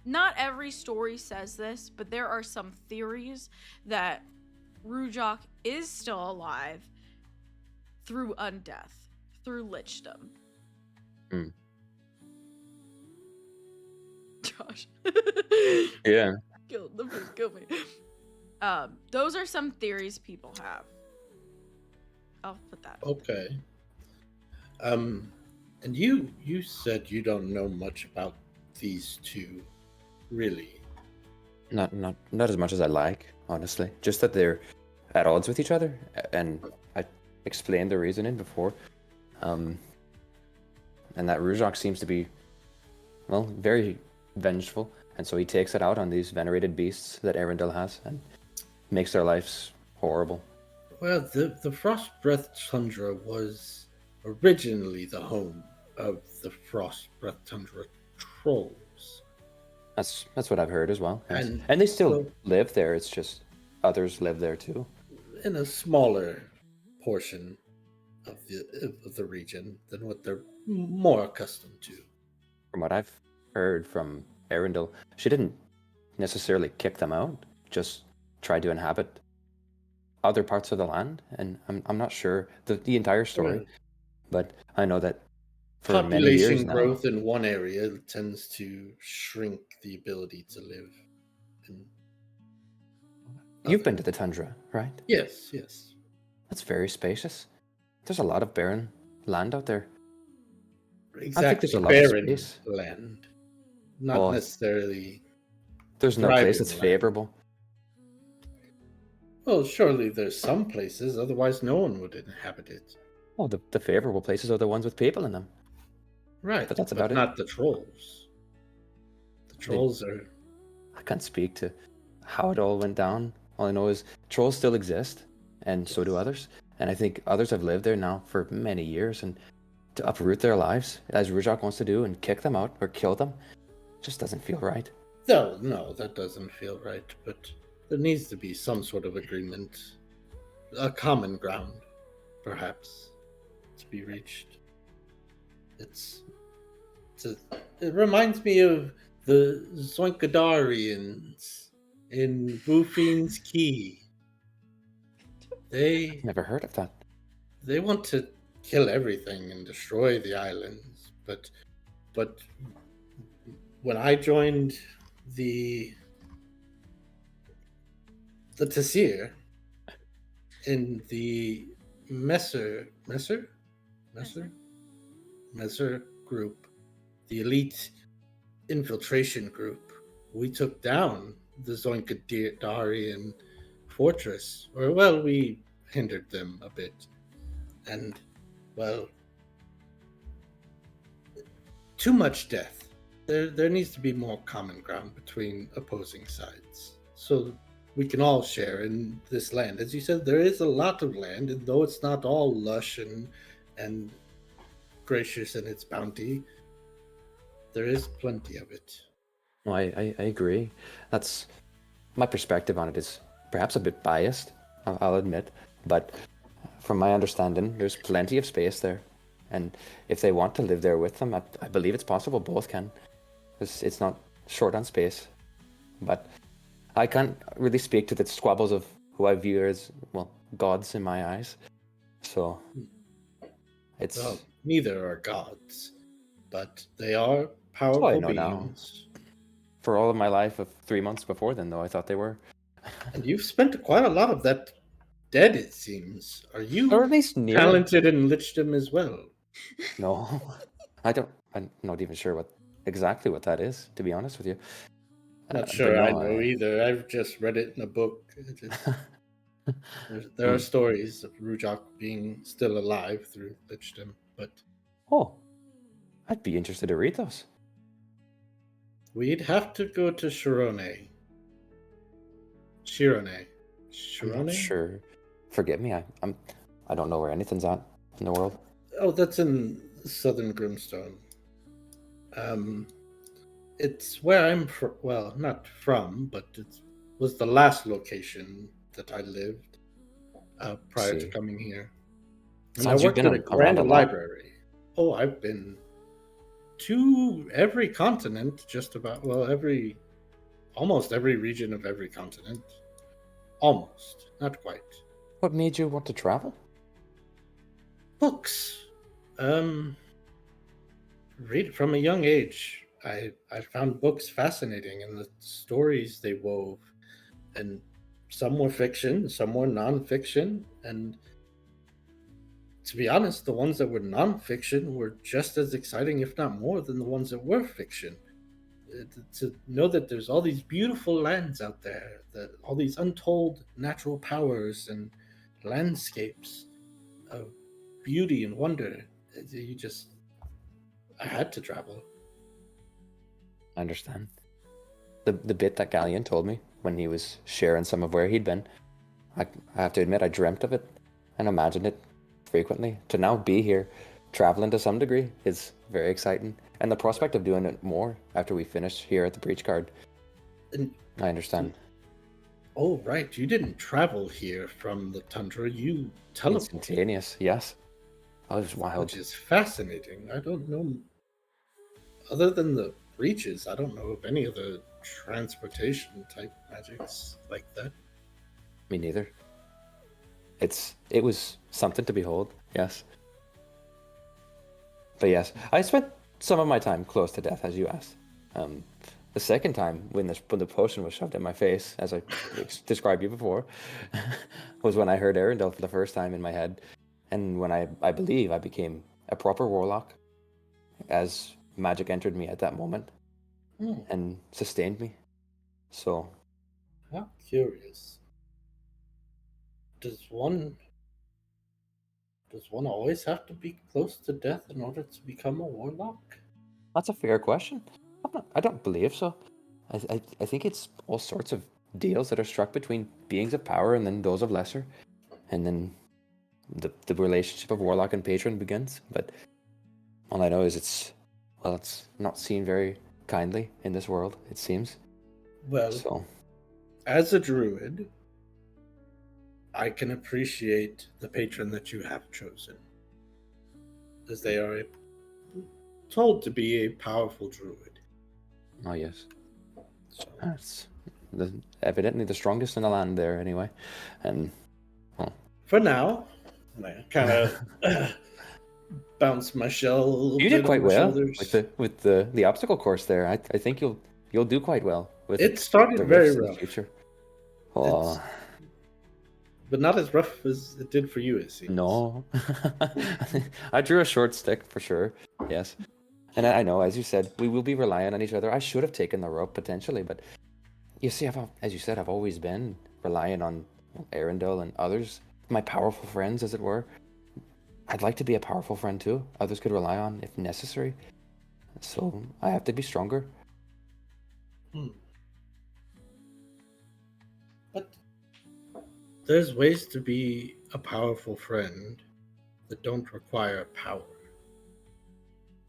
Not every story says this, but there are some theories that Rujok is still alive through undeath, through lichdom. Hmm. Josh. Yeah. Kill me. Those are some theories people have. I'll put that. Okay. And you said you don't know much about these two, really. Not as much as I like, honestly. Just that they're at odds with each other, and I explained the reasoning before. And that Rujok seems to be, well, very vengeful, and so he takes it out on these venerated beasts that Arendelle has, and makes their lives horrible. Well, the Frost Breath Tundra was originally the home of the Frost Breath Tundra trolls. That's what I've heard as well. Yes. And And they still so- live there. It's just others live there too. In a smaller portion of the region than what they're more accustomed to. From what I've heard from Arendelle, she didn't necessarily kick them out, just tried to inhabit other parts of the land. And I'm not sure the entire story, Well, but I know that for many years population now. growth in one area tends to shrink the ability to live in You've been other- to the tundra, right? Yes. That's very spacious. There's a lot of barren land out there. Exactly. there's a lot of barren space. land. Not Well, necessarily. There's no Thriving place that's land. favorable. Well, surely there's some places, otherwise no one would inhabit it. Well, the favorable places are the ones with people in them. Right. But that's about it. Not the trolls. The trolls are. I can't speak to how it all went down. All I know is trolls still exist, and so do others. And I think others have lived there now for many years, and to uproot their lives, as Rujok wants to do, and kick them out or kill them, just doesn't feel right. No, that doesn't feel right. But there needs to be some sort of agreement, a common ground, perhaps, to be reached. It reminds me of the Zoinkadarians in Bufine's Key. Never heard of that. They want to kill everything and destroy the islands, but when I joined the Tassir in the Messer group, the elite infiltration group, we took down the Zoinkadarian fortress, or well, we hindered them a bit, and well, too much death. There needs to be more common ground between opposing sides, so we can all share in this land. As you said, there is a lot of land, and though it's not all lush and gracious in its bounty, there is plenty of it. No, I agree. That's my perspective on it is perhaps a bit biased, I'll admit, but from my understanding, there's plenty of space there, and if they want to live there with them, I believe it's possible. Both can. It's not short on space, but I can't really speak to the squabbles of who I view as, well, gods in my eyes. So it's Well, neither are gods, but they are I powerful know now. beings. For all of my life of 3 months before then, though, I thought they were. And you've spent quite a lot of that dead, it seems. Are you Or at least near. talented in lichdom as well? No, I'm not even sure exactly what that is, to be honest with you. Not But sure no, I know either. I've just read it in a book. There are stories of Rujok being still alive through lichdom, but Oh, I'd be interested to read those. we'd have to go to Shirone. Shirone. I'm not Shirone? sure. Forgive me. I don't know where anything's at in the world. Oh, that's in southern Grimstone. It's where I'm from. Well, not from, but it's was the last location that I lived prior to See. coming here. And Sounds I you've worked been at a around grand a lot. library. Oh, I've been to every continent, just about. Well, almost every region of every continent. Almost, not quite. What made you want to travel? Books. Read from a young age. I found books fascinating and the stories they wove, and some were fiction, some were nonfiction, and to be honest, the ones that were nonfiction were just as exciting, if not more, than the ones that were fiction. To know that there's all these beautiful lands out there, that all these untold natural powers and landscapes of beauty and wonder, I had to travel. I understand. The bit that Galleon told me when he was sharing some of where he'd been, I have to admit I dreamt of it and imagined it frequently. To now be here, traveling to some degree, is very exciting. And the prospect of doing it more after we finish here at the Breach Guard, And I understand. oh, right, you didn't travel here from the tundra. You teleported, Instantaneous, yes. That was wild. which is fascinating. I don't know, other than the breaches, I don't know of any other transportation type magics like that. Me neither. It was something to behold, yes. But yes, I spent some of my time close to death, as you asked. The second time, when the potion was shoved in my face, as I described you before, was when I heard Arundel for the first time in my head, and when I believe I became a proper warlock, as magic entered me at that moment and sustained me. So, How curious. Does one always have to be close to death in order to become a warlock? that's a fair question. I don't believe so. I think it's all sorts of deals that are struck between beings of power and then those of lesser, and then the relationship of warlock and patron begins. But all I know is it's not seen very kindly in this world, it seems. Well, So as a druid, I can appreciate the patron that you have chosen, as they are told to be a powerful druid. oh yes, So, that's evidently the strongest in the land there anyway, and for now, I kind of bounce my shell a little you bit did quite on my well shoulders. with the obstacle course there. I think you'll do quite well with It started the very rifts in the rough, future. Oh but not as rough as it did for you, it seems. no, I drew a short stick for sure. Yes, and I know, as you said, we will be relying on each other. I should have taken the rope potentially, but you see, as you said, I've always been relying on Arundel and others, my powerful friends, as it were. I'd like to be a powerful friend too. Others could rely on if necessary. So I have to be stronger. But there's ways to be a powerful friend that don't require power.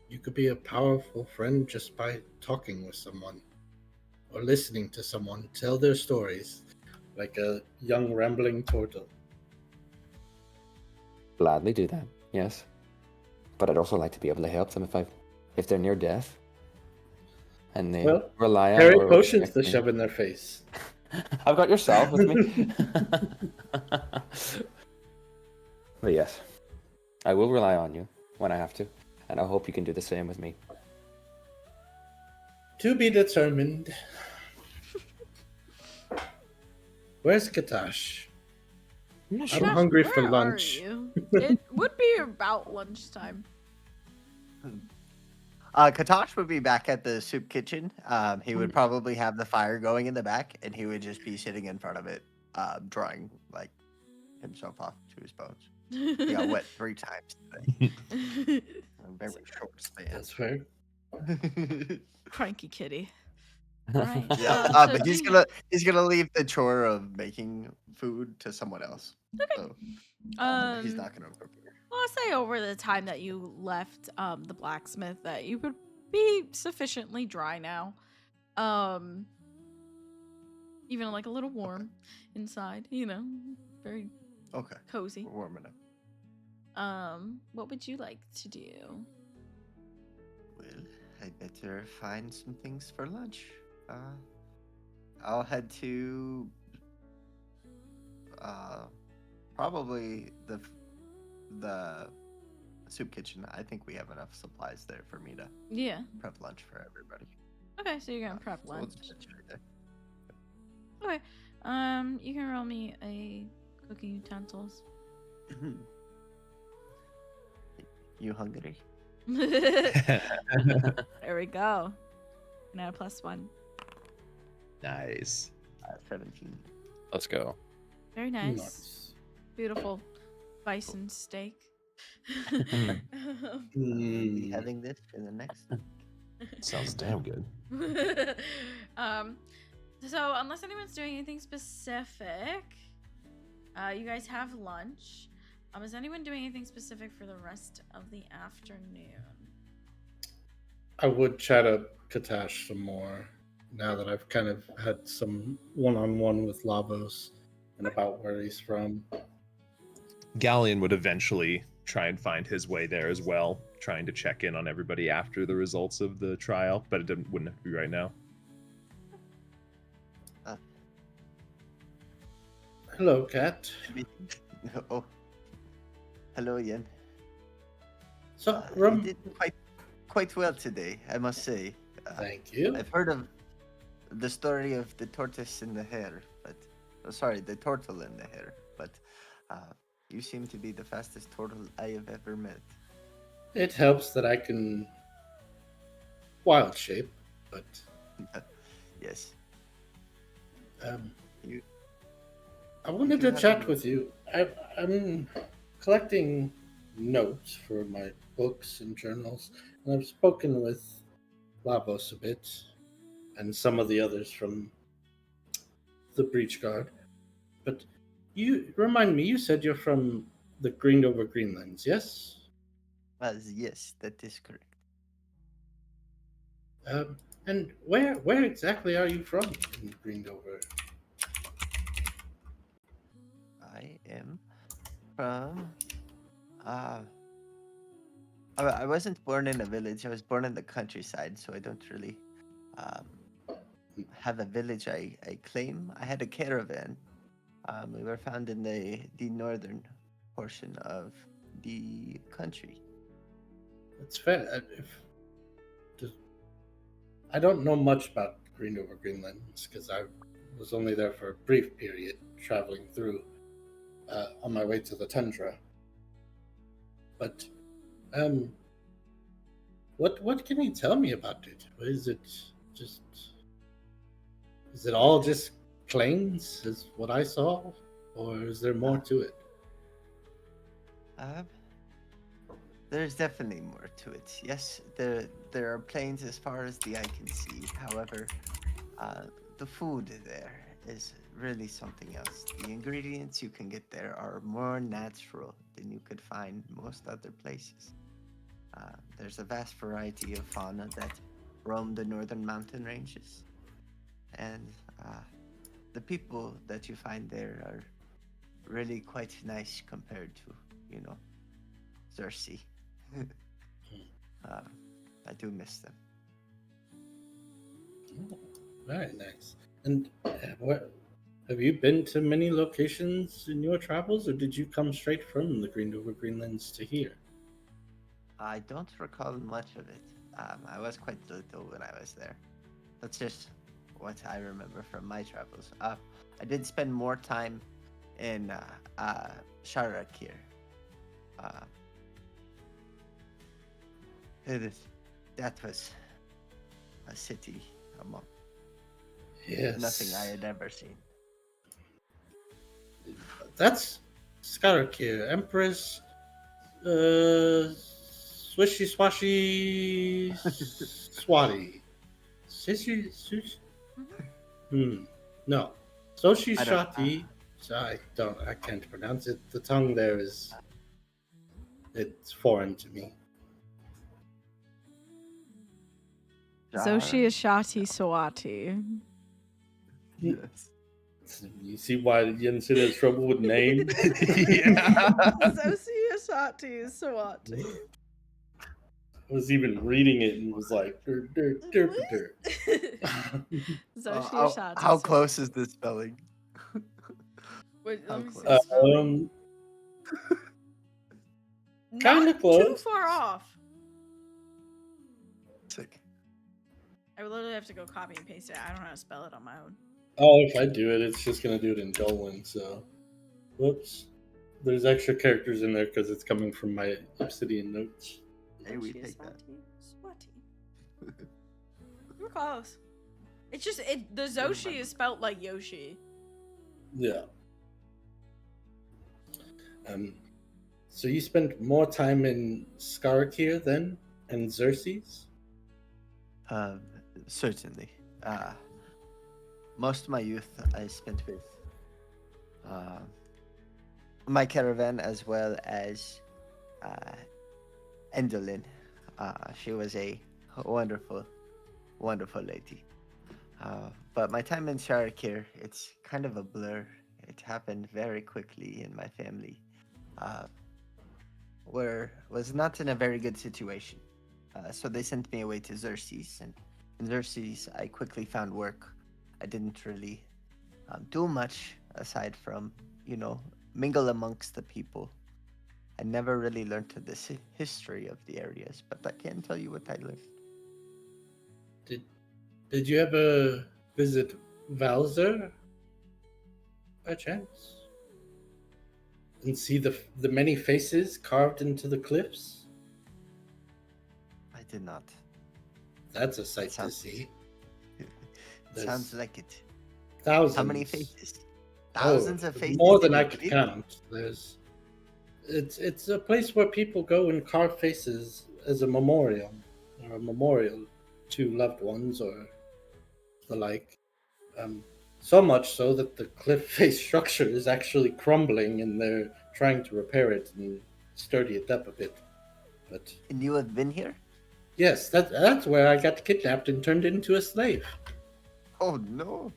You could be a powerful friend just by talking with someone or listening to someone tell their stories, like a young rambling turtle. Gladly do that, yes. But I'd also like to be able to help them if they're near death and they Well, rely on carry or potions respect to me. shove in their face. I've got yourself with me. But yes, I will rely on you when I have to, and I hope you can do the same with me. To be determined. Where's Katash? I'm not I'm sure. hungry Where for are lunch. you? It would be about lunchtime. Katosh would be back at the soup kitchen. He would Hmm. probably have the fire going in the back, and he would just be sitting in front of it, drying like himself off to his bones. He got wet 3 times today. A very short span. That's fair. Cranky kitty. Right. Yeah, So but do he's you- gonna leave the chore of making food to someone else. So he's not gonna prepare. Well, I'll say over the time that you left the blacksmith that you would be sufficiently dry now. even like a little warm inside. You know, very Okay. cozy. We're warming up. What would you like to do? Well, I'd better find some things for lunch. I'll head to probably the soup kitchen. I think we have enough supplies there for me to Yeah. prep lunch for everybody. Okay, so you're gonna prep So we'll lunch. just head straight there. Okay. You can roll me a cooking utensils. You hungry? There we go. And add a +1. Nice. 17. Let's go. Very nice. Nice. Beautiful bison steak. Be having this for the next. Sounds damn good. So unless anyone's doing anything specific, you guys have lunch. Is anyone doing anything specific for the rest of the afternoon? I would chat up Katash some more now that I've kind of had some one-on-one with Lavos and about where he's from. Galleon would eventually try and find his way there as well, trying to check in on everybody after the results of the trial, but wouldn't have to be right now. Hello, Kat. Oh, hello, Ian. So, You did quite well today, I must say. thank you. I've heard of the story of the tortoise and the hare, but the turtle and the hare. But you seem to be the fastest turtle I have ever met. It helps that I can wild shape, but Yes. I wanted to chat with you. I'm collecting notes for my books and journals, and I've spoken with Lavos a bit, and some of the others from the Breach Guard. But you remind me, you said you're from the Greendover Greenlands, yes? Yes, that is correct. And where exactly are you from in Greendover? I am from. I wasn't born in a village. I was born in the countryside, so I don't really have a village I claim. I had a caravan. We were found in the northern portion of the country. That's fair. I don't know much about Greendover Greenlands because I was only there for a brief period, traveling through on my way to the tundra. But what can you tell me about it? Is it all just plains, is what I saw, or is there more to it? There's definitely more to it. Yes, there are plains as far as the eye can see. However, the food there is really something else. The ingredients you can get there are more natural than you could find most other places. There's a vast variety of fauna that roam the northern mountain ranges, and the people that you find there are really quite nice compared to, Cersei. I do miss them. Oh, very nice. And have you been to many locations in your travels, or did you come straight from the Greendover Greenlands to here? I don't recall much of it. I was quite little when I was there. That's just what I remember from my travels. I did spend more time in Sharakir. That was a city among Yes. nothing I had ever seen. That's Skarakir, Empress, Swishy Swashy Swati. Sissy. No. Soshi I don't- Shati. I can't pronounce it. The tongue there it's foreign to me. Zoshi Ashati Sawati. Yes. You see why Yensid has trouble with names? Sociosati Sawati. I was even reading it and was like, dirt, dirt, dirt, dirt. Sociosati. How close is this spelling? Wait, how let me see close? the spelling. Kinda Not too close. far off. Sick. I would literally have to go copy and paste it. I don't know how to spell it on my own. If I do it, it's just going to do it in Dolan, so. Whoops. There's extra characters in there because it's coming from my Obsidian notes. Hey, we take that. Swati. We're close. It's just the Zoshi is spelt like Yoshi. Yeah. So you spent more time in Skarakir then, and Xerxes? Certainly. Most of my youth I spent with my caravan as well as Endolin. She was a wonderful, wonderful lady. But my time in Sharakir, it's kind of a blur. It happened very quickly in my family. Was not in a very good situation. So they sent me away to Xerxes, and in Xerxes I quickly found work. I didn't really do much aside from, mingle amongst the people. I never really learned the history of the areas, but I can tell you what I learned. Did you ever visit Valzer by chance? And see the many faces carved into the cliffs? I did not. That's a sight to Sounds- see. It sounds like it. Thousands. How many faces? Thousands of faces. More than in I a could cliff? count. It's a place where people go and carve faces as a memorial, or a memorial to loved ones or the like. So much so that the cliff face structure is actually crumbling, and they're trying to repair it and sturdy it up a bit. But And you have been here? yes, that's where I got kidnapped and turned into a slave. Oh no.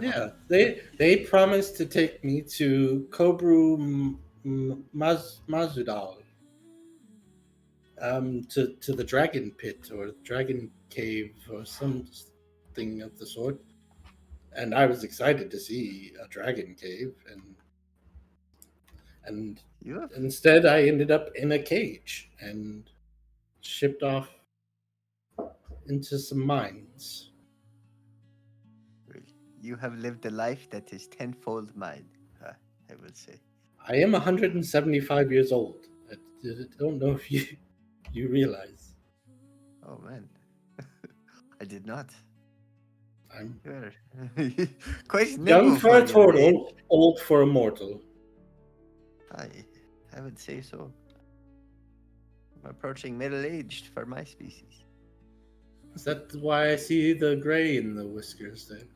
Yeah, they promised to take me to Kobru Mazudal, to the dragon pit or dragon cave or something of the sort. And I was excited to see a dragon cave, and You have instead I ended up in a cage and shipped off into some mines. You have lived a life that is tenfold mine, I would say. I am 175 years old. I don't know if you realize. Oh man. I did not. I'm You're quite young nimble for a your age. turtle, old for a mortal. I would say so. I'm approaching middle-aged for my species. Is that why I see the gray in the whiskers there?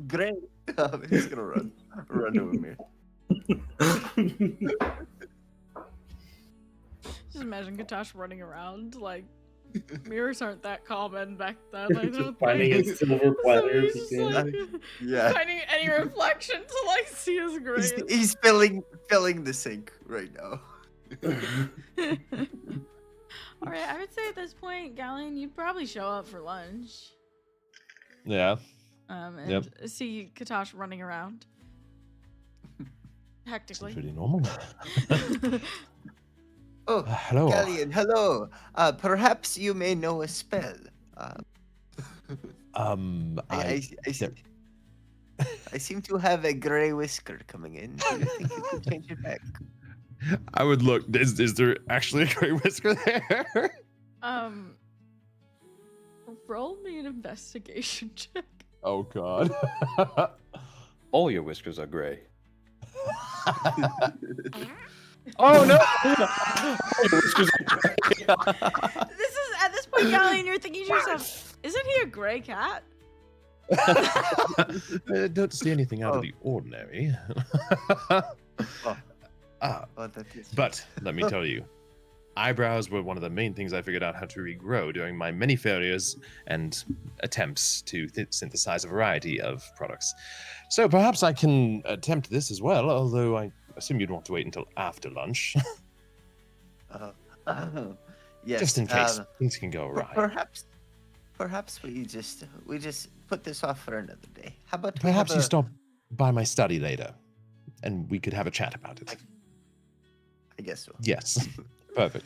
Great. He's gonna run over me. Just imagine Katash running around like mirrors aren't that common back then. I Just don't finding think. his silver So platter. he's just like Yeah. finding any reflection to like see his grace. He's filling the sink right now. All right, I would say at this point, Galleon, you'd probably show up for lunch. Yeah. And Yep. see Katash running around. It's Hectically. pretty normal. Oh, Hello. Galleon, hello. Perhaps you may know a spell. I seem to have a gray whisker coming in. Do you think you could change it back? I would look. Is there actually a gray whisker there? Roll me an investigation check. Oh God. All your whiskers are gray. Oh no! This is at this point, Galleon, you're thinking to yourself, isn't he a gray cat? I don't see anything out Oh. of the ordinary. Oh, that is But let me tell you, eyebrows were one of the main things I figured out how to regrow during my many failures and attempts to synthesize a variety of products. So perhaps I can attempt this as well, although I assume you'd want to wait until after lunch. Yes. Just in case things can go awry. Perhaps we just put this off for another day. How about Perhaps you stop by my study later, and we could have a chat about it. I guess so. Yes. Perfect.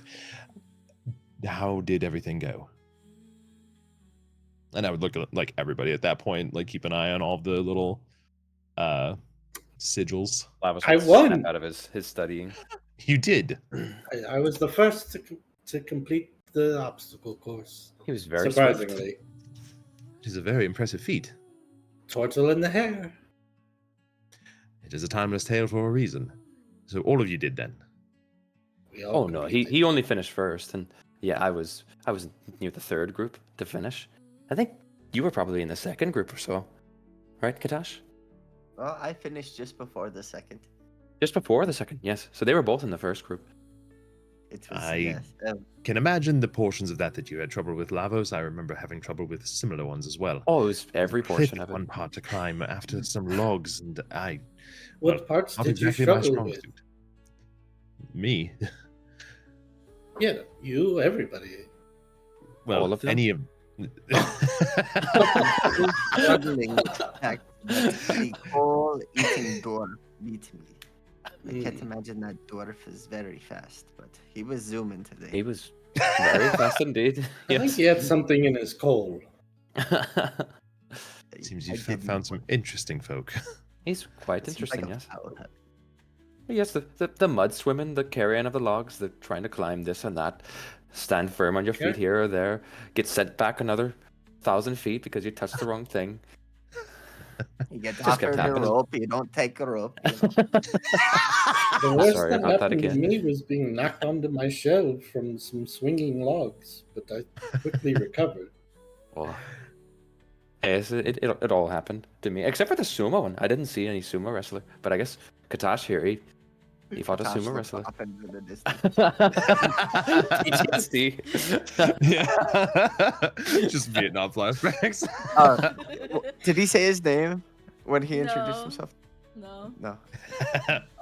How did everything go? And I would look at like everybody at that point, like keep an eye on all the little sigils. Lavos I would won. snap out of his studying. You did. I was the first to complete the obstacle course. He was very swift. surprisingly. It is a very impressive feat. Turtle in the hair. It is a timeless tale for a reason. So all of you did then. We all Oh no, completed. he only finished first, and yeah, I was near the third group to finish. I think you were probably in the second group or so, right, Katash? Well, I finished just before the second. Just before the second, yes. So they were both in the first group. It was I can imagine the portions of that you had trouble with, Lavos. I remember having trouble with similar ones as well. Oh, it was every portion Cliff of it. one part to climb after some logs, and What well, parts not did you exactly my struggle strong with? suit. Me? Yeah, you, everybody. Well, All of them? any of. struggling with the fact that the whole eating dwarf beat me. I can't imagine that dwarf is very fast, but he was zooming today. He was very fast indeed. I think he had something in his coal. Seems I you've didn't found some interesting folk. He's quite It seems like interesting, a yes. foul habit. Yes, the mud swimming, the carrying of the logs, the trying to climb this and that, stand firm on your feet Okay. here or there, get sent back another 1,000 feet because you touched the wrong thing. You get Just kept offered a happening. rope, you don't take a rope. You know? The worst Sorry that about that happened to again. me was being knocked onto my shell from some swinging logs, but I quickly recovered. Oh. Yes, it all happened to me, except for the sumo one. I didn't see any sumo wrestler, but I guess Katash here, he fought a Tosh sumo looks wrestler. off into the distance. PTSD. Yeah. Just Vietnam flashbacks. Did he say his name when he introduced No. himself? No. No.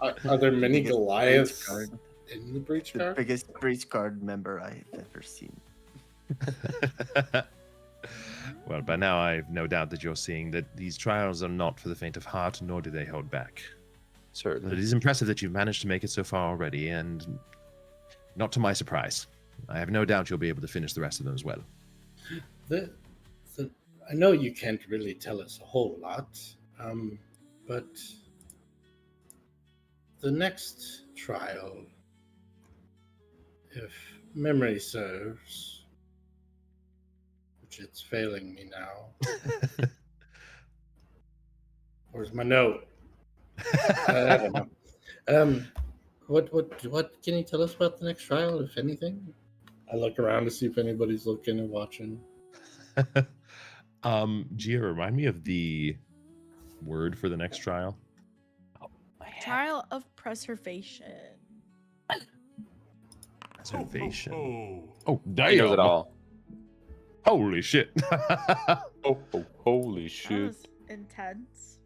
Are there many Biggest Goliaths breach guard. in the breach The guard? biggest breach guard member I've ever seen. Well, by now I've no doubt that you're seeing that these trials are not for the faint of heart, nor do they hold back. But it Certainly. is impressive that you've managed to make it so far already, and not to my surprise. I have no doubt you'll be able to finish the rest of them as well. I know you can't really tell us a whole lot, but the next trial, if memory serves, which it's failing me now. Where's my note? I don't know. What can you tell us about the next trial, if anything? I look around to see if anybody's looking and watching. Gia, remind me of the word for the next trial. Trial of preservation. Preservation. Oh, He damn! knows it all. Holy shit! Holy That shit. was intense.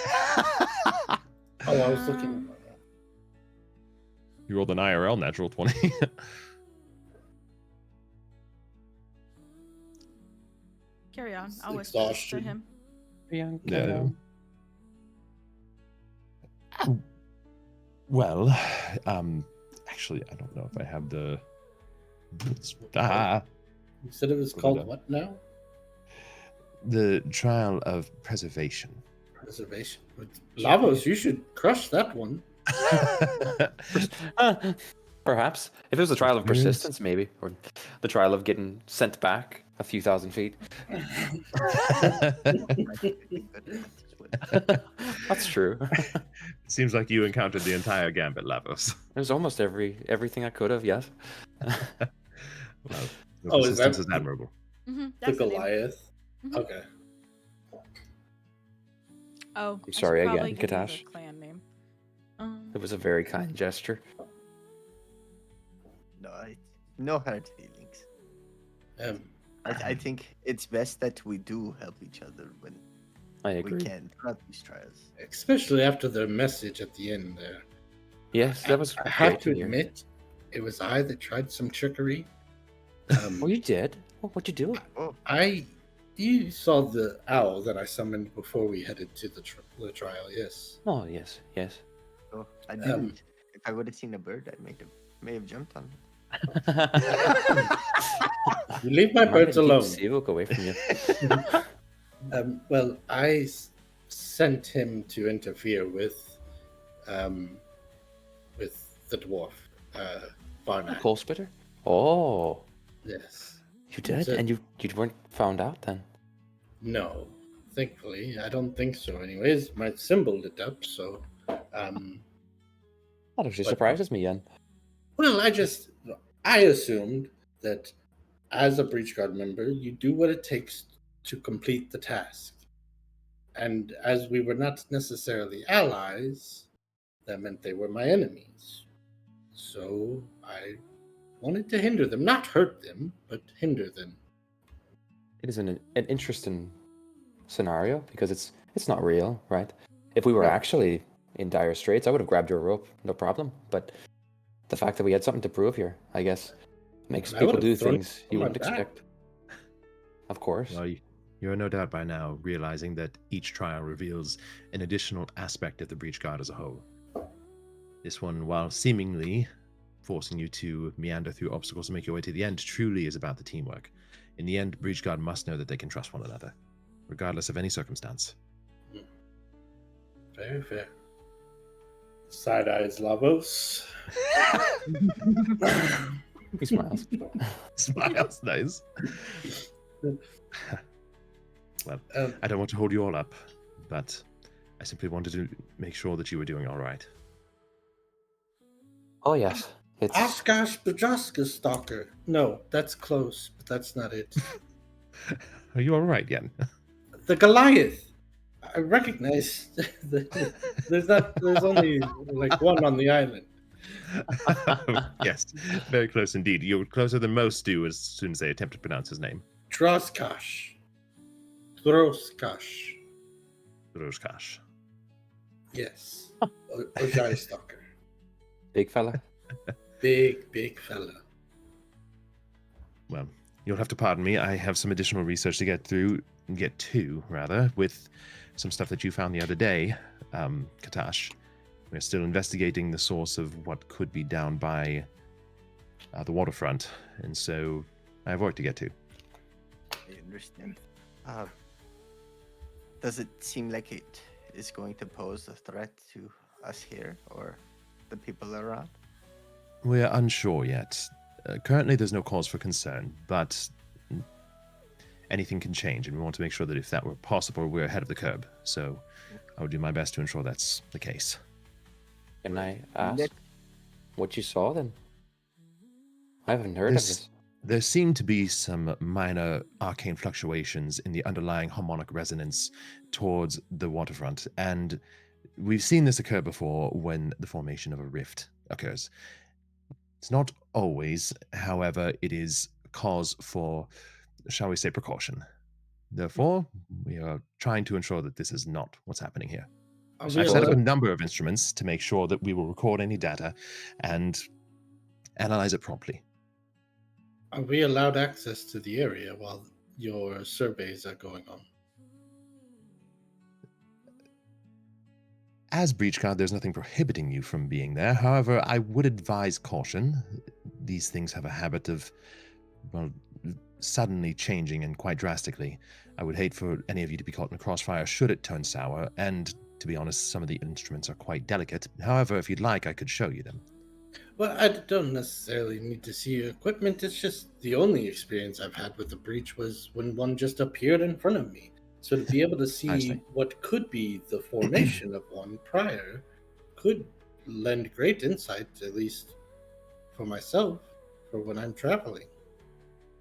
Oh, I was looking. You rolled an IRL natural 20. Carry on. It's I'll whisper this to exhaustion. him. Yeah. Well, actually, I don't know if I have the. You said it was Put it called up. what now? The trial of preservation. Preservation. Lavos, you should crush that one. Perhaps. If it was the trial of Yes. persistence, maybe. Or the trial of getting sent back a few thousand feet. That's true. Seems like you encountered the entire gambit, Lavos. It was almost everything I could have, yes. Well, the Oh, is that- persistence is admirable. Mm-hmm. The That's the name. Goliath. Mhm. Okay. Oh, I'm sorry I should again, probably give you the Katash. Clan name. It was a very kind gesture. No hard feelings. Um, I think it's best that we do help each other when I we agree. can throughout these trials. especially after their message at the end there. Yes, that was I have great to hear. admit, it was I that tried some trickery. Oh, you did? Oh, what'd you do? Oh, You saw the owl that I summoned before we headed to the trial, yes. Oh, yes, yes. oh, I didn't. If I would have seen a bird, I may have jumped on it. You leave my I'm not birds gonna alone. keep Sivok away from you. Well, I sent him to interfere with the dwarf, Barnett. Coal splitter? Oh, Yes. you did? So- And you weren't found out then? No, thankfully, I don't think so. Anyways, my symbol lit up, so That actually But- surprises me, Yen. well, I assumed that as a breach guard member, you do what it takes to complete the task. And as we were not necessarily allies, that meant they were my enemies. So I wanted to hinder them, not hurt them, but hinder them. It is an interesting scenario because it's not real, right? If we were Right. actually in dire straits, I would have grabbed your rope, no problem. But the fact that we had something to prove here, I guess, makes I people would've do thrown things you it on wouldn't my back. expect. Of course. Well, you're no doubt by now realizing that each trial reveals an additional aspect of the Breach Guard as a whole. This one, while seemingly forcing you to meander through obstacles to make your way to the end, truly is about the teamwork. In the end, Breach Guard must know that they can trust one another, regardless of any circumstance. Very fair. Side eyes Lavos. He smiles. Smiles, nice. Well, I don't want to hold you all up, but I simply wanted to make sure that you were doing all right. Oh yes, it's Oshkosh Bajoska Stalker. No, that's close, but that's not it. Are you all right, Yen? The Goliath. I recognize there's only like one on the island. Yes, very close indeed. You're closer than most do as soon as they attempt to pronounce his name. Droskosh. Droskosh. Rojkash. Yes. Ojai Stalker. big fella. Big fella. Well, you'll have to pardon me. I have some additional research to get to, with some stuff that you found the other day, Katash. We're still investigating the source of what could be down by the waterfront, and so I have work to get to. I understand. Does it seem like it is going to pose a threat to us here or the people around? We're unsure yet. Currently, there's no cause for concern, but anything can change, and we want to make sure that if that were possible, we're ahead of the curve. So I would do my best to ensure that's the case. Can I ask Let- what you saw then? I haven't heard of There's- this. There seem to be some minor arcane fluctuations in the underlying harmonic resonance towards the waterfront, and we've seen this occur before when the formation of a rift occurs. It's not always, however, it is cause for, shall we say, precaution. Therefore, we are trying to ensure that this is not what's happening here. Are So we, I've set up a allowed, number of instruments to make sure that we will record any data and analyze it promptly. are we allowed access to the area while your surveys are going on? As Breach Guard, there's nothing prohibiting you from being there. However, I would advise caution. These things have a habit of, well, suddenly changing and quite drastically. I would hate for any of you to be caught in a crossfire should it turn sour, and to be honest, some of the instruments are quite delicate. However, if you'd like, I could show you them. Well, I don't necessarily need to see your equipment. It's just the only experience I've had with the breach was when one just appeared in front of me. So to be able to I see see. what could be the formation of one prior could lend great insight, at least for myself, for when I'm traveling.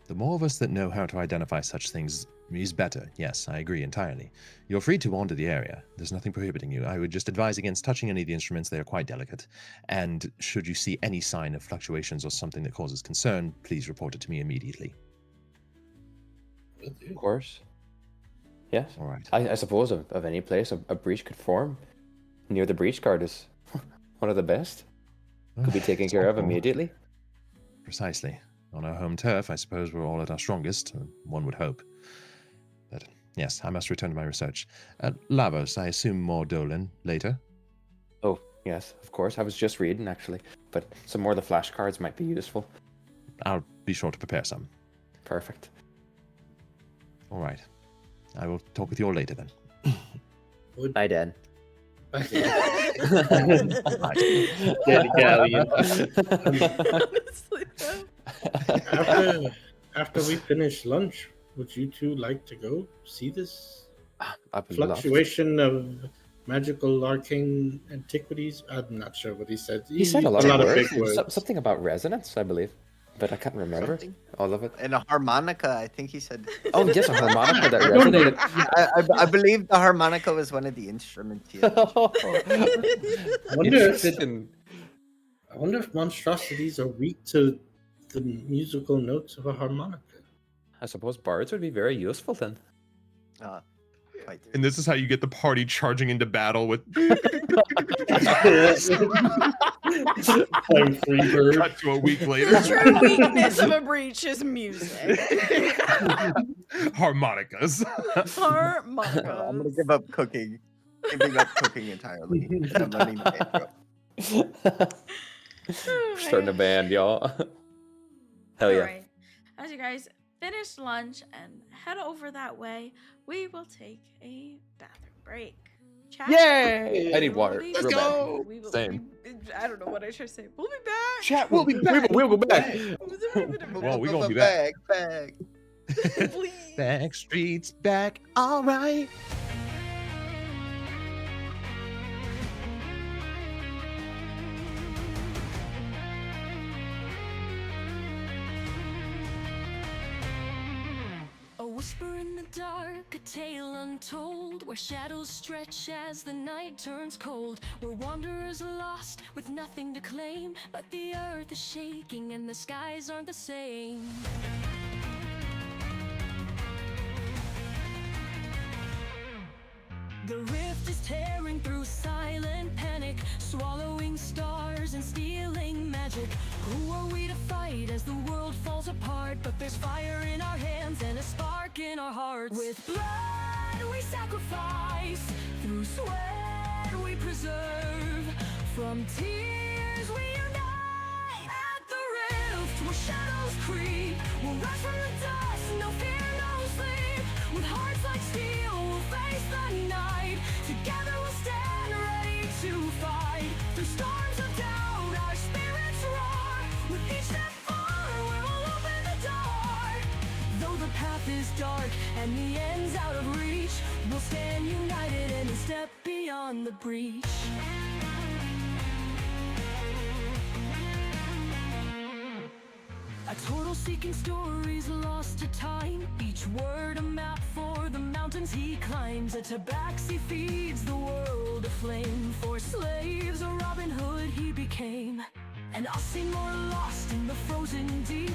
The more of us that know how to identify such things, is better. Yes, I agree entirely. You're free to wander the area. There's nothing prohibiting you. I would just advise against touching any of the instruments. They are quite delicate. And should you see any sign of fluctuations or something that causes concern, please report it to me immediately. Of course. Yes. All right. I suppose of any place a breach could form. Near the breach guard is one of the best. Could be taken care of immediately. Precisely. On our home turf, I suppose we're all at our strongest, one would hope. But yes, I must return to my research. Lavos, I assume more Dolan later? Oh, yes, of course. I was just reading, actually. But some more of the flashcards might be useful. I'll be sure to prepare some. Perfect. All right. I will talk with you all later then. Bye, Dan. Daddy Galleon. Honestly, though. After we finish lunch, would you two like to go see this I would love to. fluctuation of magical arcane antiquities? I'm not sure what he said. He said a lot of of big words. words. Something about resonance, I believe. But I can't remember Something. all of it. And a harmonica, I think he said. Oh, yes, a harmonica that resonated. I believe the harmonica was one of the instruments. He had. I wonder Interesting. if monstrosities are weak to the musical notes of a harmonica. I suppose bards would be very useful then. Quite. And this is how you get the party charging into battle with Playing Freebird. cut to a week The later. true weakness of a breach is music. Harmonicas. Harmonica. I'm gonna give up cooking. Giving up cooking entirely. I'm learning the intro. Starting a band, y'all. Hell yeah. Alright. As you guys finish lunch and head over that way, we will take a bathroom break. Chat. Yay! I need water. We Real will- bad. we will- Same. I don't know what I should say. We'll be back. Chat, we'll be back. We'll go back. Well, we gonna be back. Back. Please. Back streets back. All right. A whisper in the dark, a tale untold, where shadows stretch as the night turns cold, where wanderers are lost with nothing to claim, but the earth is shaking and the skies aren't the same. The rift is tearing through silent panic, swallowing stars and stealing magic. Who are we to fight as the world falls apart? But there's fire in our hands and a spark in our hearts. With blood we sacrifice, through sweat we preserve, from tears we unite. At the rift where shadows creep, we'll rise from the dust, no fear, no sleep. With hearts like steel, we'll face the night. Together we'll stand ready to fight. Through storms of doubt, our spirits roar. With each step forward, we'll open the door. Though the path is dark and the end's out of reach, we'll stand united and step beyond the breach. A turtle seeking stories lost to time, each word a map for the mountains he climbs. A tabaxi feeds the world aflame, for slaves a Robin Hood he became. And us see more lost in the frozen deep,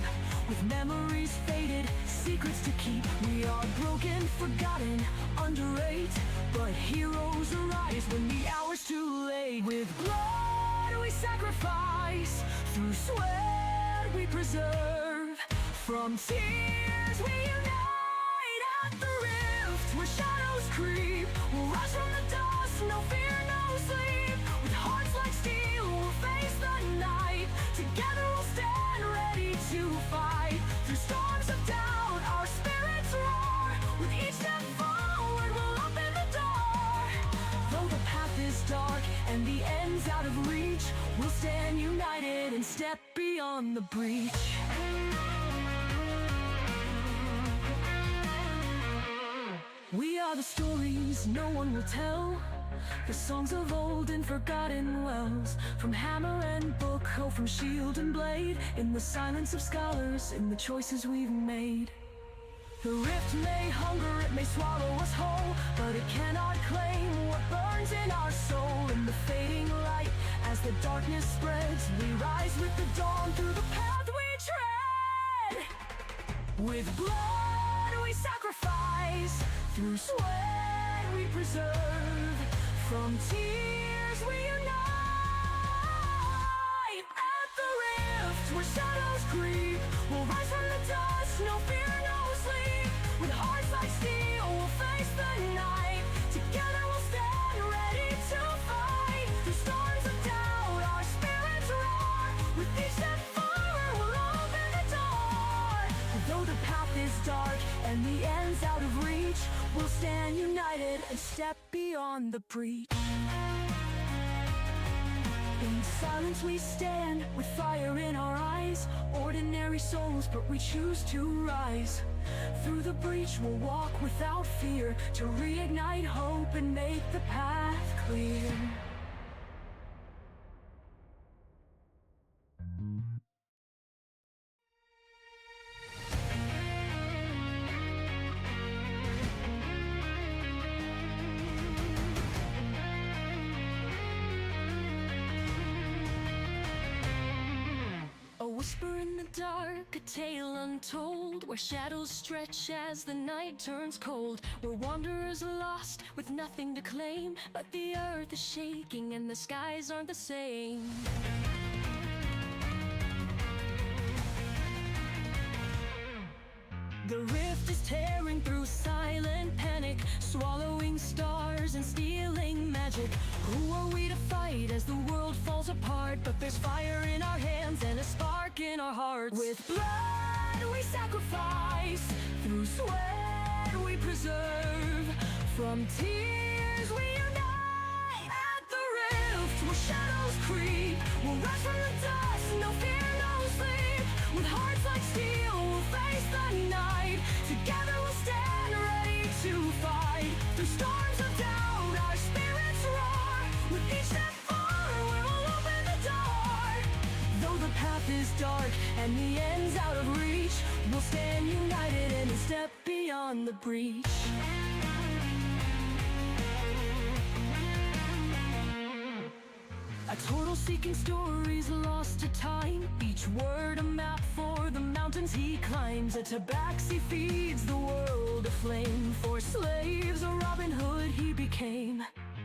with memories faded, secrets to keep. We are broken, forgotten, underrate, but heroes arise when the hour's too late. With blood we sacrifice, through sweat we preserve, from tears we unite. At the rift where shadows creep, we'll rise from the dust, no fear, no sleep. With hearts like steel, we'll face the night. Together we'll stand ready to fight. Through storms of doubt, our spirits roar. With each step forward, we'll open the door. Though the path is dark and the end's out of reach, we'll stand united and step beyond the breach. We are the stories no one will tell, the songs of old and forgotten wells. From hammer and book, oh, from shield and blade, in the silence of scholars, in the choices we've made. The rift may hunger, it may swallow us whole, but it cannot claim what burns in our soul. In the fading light, as the darkness spreads, we rise with the dawn through the path we tread. With blood we sacrifice, through sweat we preserve, from tears we unite. At the rift where shadows creep, we'll rise from the dust, no fear, no sleep. With hearts like steel, we'll face the night. Together we'll stand ready to fight. Through storms of doubt, our spirits roar. With each step forward, we'll open the door. Though the path is dark and the end's out of reach, we'll stand united and step beyond the breach. In silence we stand, with fire in our eyes. Ordinary souls, but we choose to rise. Through the breach we'll walk without fear, to reignite hope and make the path clear. A whisper in the dark, a tale untold, where shadows stretch as the night turns cold. Where wanderers lost with nothing to claim, but the earth is shaking and the skies aren't the same. The rift is tearing through silent panic, swallowing stars and stealing magic. Who are we to fight as the world falls apart? But there's fire in our hands and a spark in our hearts. With blood we sacrifice, through sweat we preserve, from tears we unite. At the rift where shadows creep, we'll rise from the dust, no fear, no sleep. With hearts like steel, we'll face the night. Together we'll stand ready to fight. Through storms of doubt, our spirits roar. With each step forward, we'll open the door. Though the path is dark and the end's out of reach, we'll stand united and step beyond the breach. A total seeking stories lost to time. Each word a map for the mountains he climbs. A tabaxi feeds the world aflame. For slaves, a Robin Hood he became.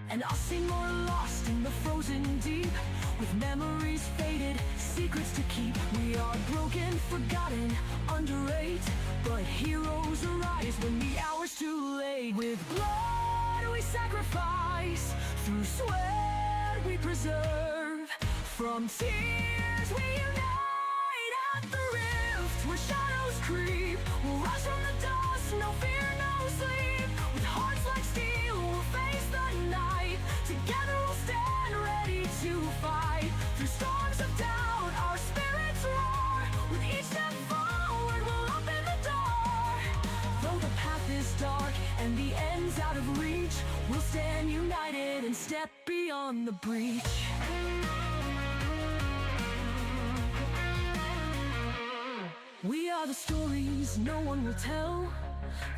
And us more lost in the frozen deep, with memories faded, secrets to keep. We are broken, forgotten, underrate, but heroes arise when the hour's too late. With blood we sacrifice, through sweat we preserve, from tears we unite. At the rift where shadows creep, we'll rise from the dust, no fear, no sleep. With hearts like steel, we'll face the night. Together we'll stand ready to fight. Through storms of doubt, our spirits roar. With each step forward, we'll open the door. Though the path is dark and the end's out of reach, we'll stand united and step beyond the breach. We are the stories no one will tell,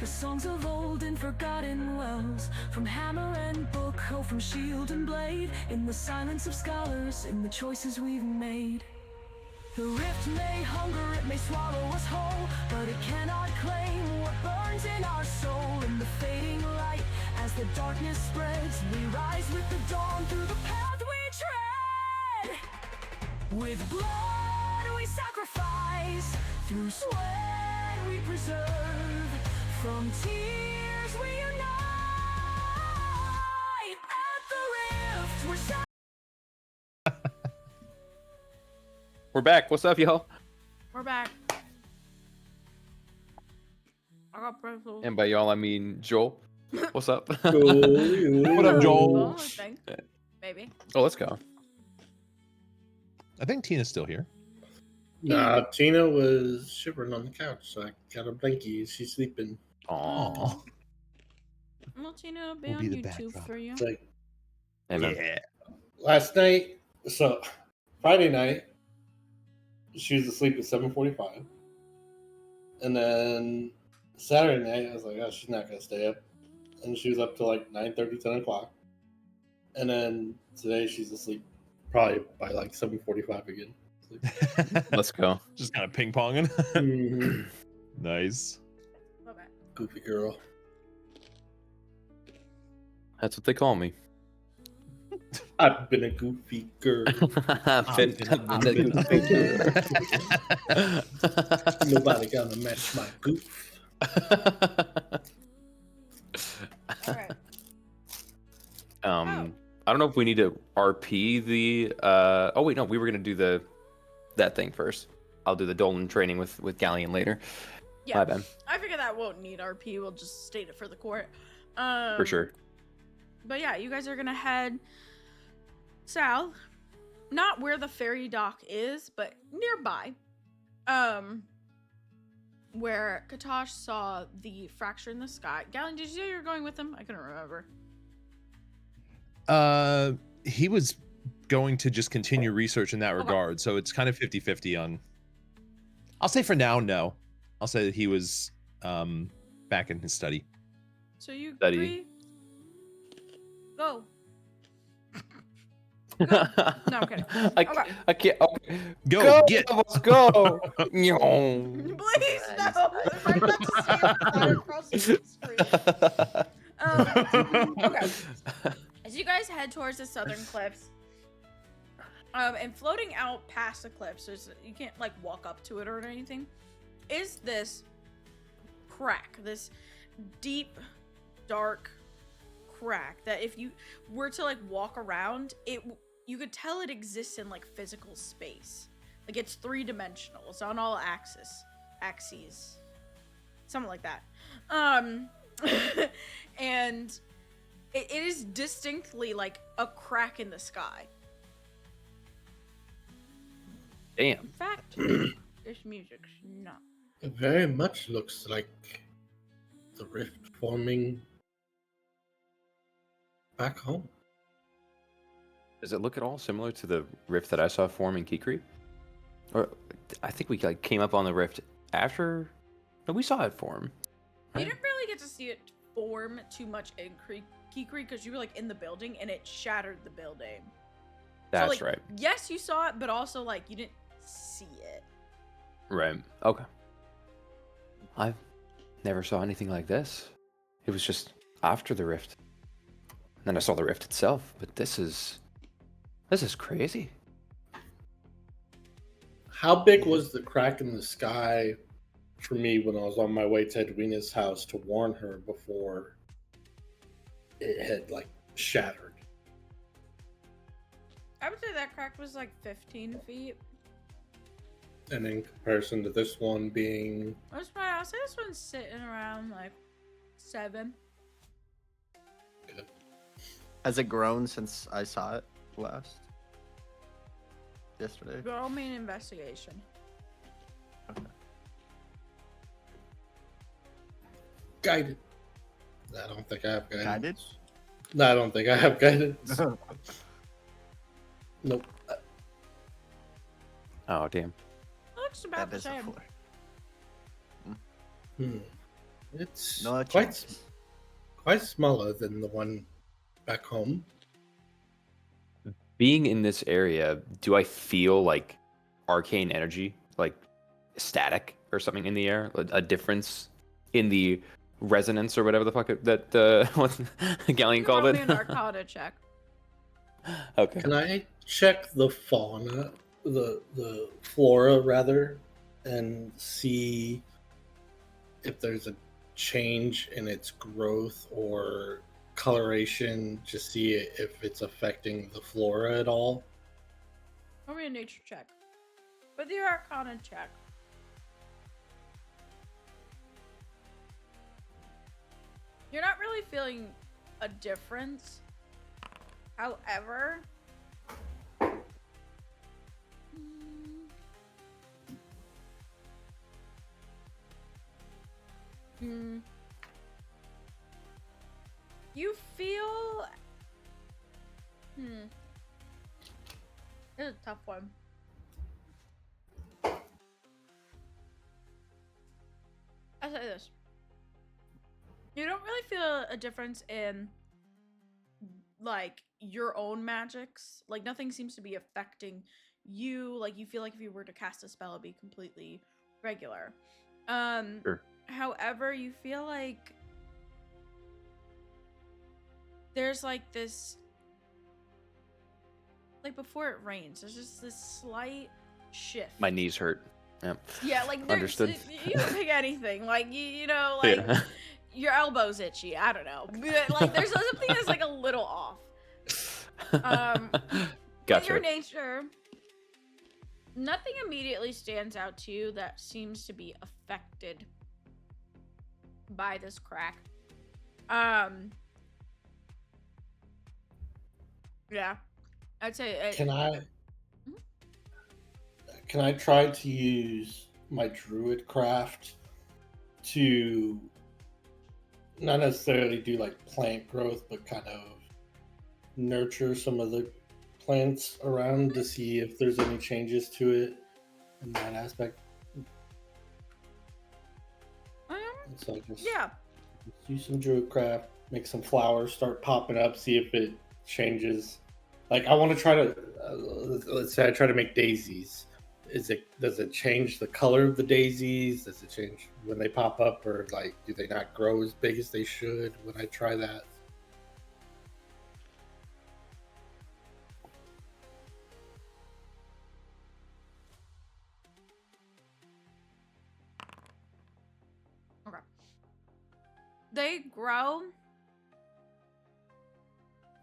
the songs of old and forgotten wells. From hammer and book, oh, from shield and blade, in the silence of scholars, in the choices we've made. The rift may hunger, it may swallow us whole, but it cannot claim what burns in our soul. In the fading light, as the darkness spreads, we rise with the dawn through the path we tread. With blood we sacrifice, through sweat we preserve, from tears we unite. At the rift we're We're back. What's up, y'all? We're back. I got pretzels. And by y'all, I mean Joel. What's up? What up, Joel? I think. Maybe. Oh, let's go. I think Tina's still here. Nah, Tina was shivering on the couch, so I got a blankie. She's sleeping. Aw. Well, Tina will be We'll on be the YouTube backdrop. for you. It's like Amen. Yeah. last night, so Friday night, she was asleep at 7:45, and then Saturday night, I was like, oh, she's not gonna stay up, and she was up till like 9:30, 10 o'clock, and then today she's asleep, probably by like 7:45 again. Let's go. Just kind of ping ponging. Mhm. Nice. Okay. Goofy girl. That's what they call me. I've been a goofy girl. I've been a goofy girl. Nobody gonna match my goof. All right. I don't know if we need to RP the. Oh wait, no, we were gonna do that thing first. I'll do the Dolan training with Galleon later. Yeah. My bad. I figure that won't need RP. We'll just state it for the court. For sure. But yeah, you guys are gonna head south, not where the ferry dock is, but nearby. Where Katosh saw the fracture in the sky. Galen, did you say you were going with him? I couldn't remember. He was going to just continue research in that Okay. regard, so it's kind of 50-50 on. I'll say for now, no. I'll say that he was back in his study. So you Study. agree? Go. No, I'm kidding. I can't. Okay. Go, get. Let's go. Nyong. Please Nice, no. nice. If I'm about to see him fly across the screen. Okay. As you guys head towards the southern cliffs, and floating out past the cliffs, you can't like walk up to it or anything, is this crack, this deep, dark crack that if you were to like walk around, you could tell it exists in like physical space. Like it's 3-dimensional. It's on all axes, something like that. And it is distinctly like a crack in the sky. Damn. In fact, this music's not. It very much looks like the rift forming back home. Does it look at all similar to the rift that I saw form in Kikri? Or I think we like came up on the rift after. No, we saw it form. You didn't really get to see it form too much in Kikri because you were like in the building and it shattered the building. That's like, right. Yes, you saw it, but also like you didn't see it. Right. Okay. I never saw anything like this. It was just after the rift. Then I saw the rift itself, but this is crazy. How big was the crack in the sky for me when I was on my way to Edwina's house to warn her before it had like shattered? I would say that crack was like 15 feet. And in comparison to this one being I'll say this one's sitting around like 7. Has it grown since I saw it last? Yesterday? Roll me an investigation. guided. I don't think I have guidance. Guided? No, I don't think I have guidance. Nope. Oh damn. It looks about That the is a same. 4. It's No quite chance. quite smaller than the one back home. Being in this area, do I feel like arcane energy, like static or something in the air? A difference in the resonance or whatever the fuck that what Galleon called Roll it? me an Arcana check. Okay. Can I check the fauna, the flora rather, and see if there's a change in its growth or coloration, to see if it's affecting the flora at all? Roll me a nature check. With your Arcana check. You're not really feeling a difference. However, you feel this is a tough one. I'll say this. You don't really feel a difference in like your own magics. Like nothing seems to be affecting you. Like you feel like if you were to cast a spell, it'd be completely regular. Sure. However, you feel like there's like this, like before it rains, there's just this slight shift. My knees hurt. Yep. Yeah, like there's, Understood. you can pick anything. Like you know, like Yeah. your elbow's itchy. I don't know. But, like there's something that's like a little off. But Gotcha. your nature, nothing immediately stands out to you that seems to be affected by this crack. Yeah, I'd say. Can I try to use my druid craft to not necessarily do like plant growth, but kind of nurture some of the plants around to see if there's any changes to it in that aspect? So I just Yeah. use some druid craft, make some flowers start popping up, see if it changes. Like I want to try to let's say I try to make daisies. Does it change the color of the daisies? Does it change when they pop up, or like do they not grow as big as they should when I try that? Okay. They grow.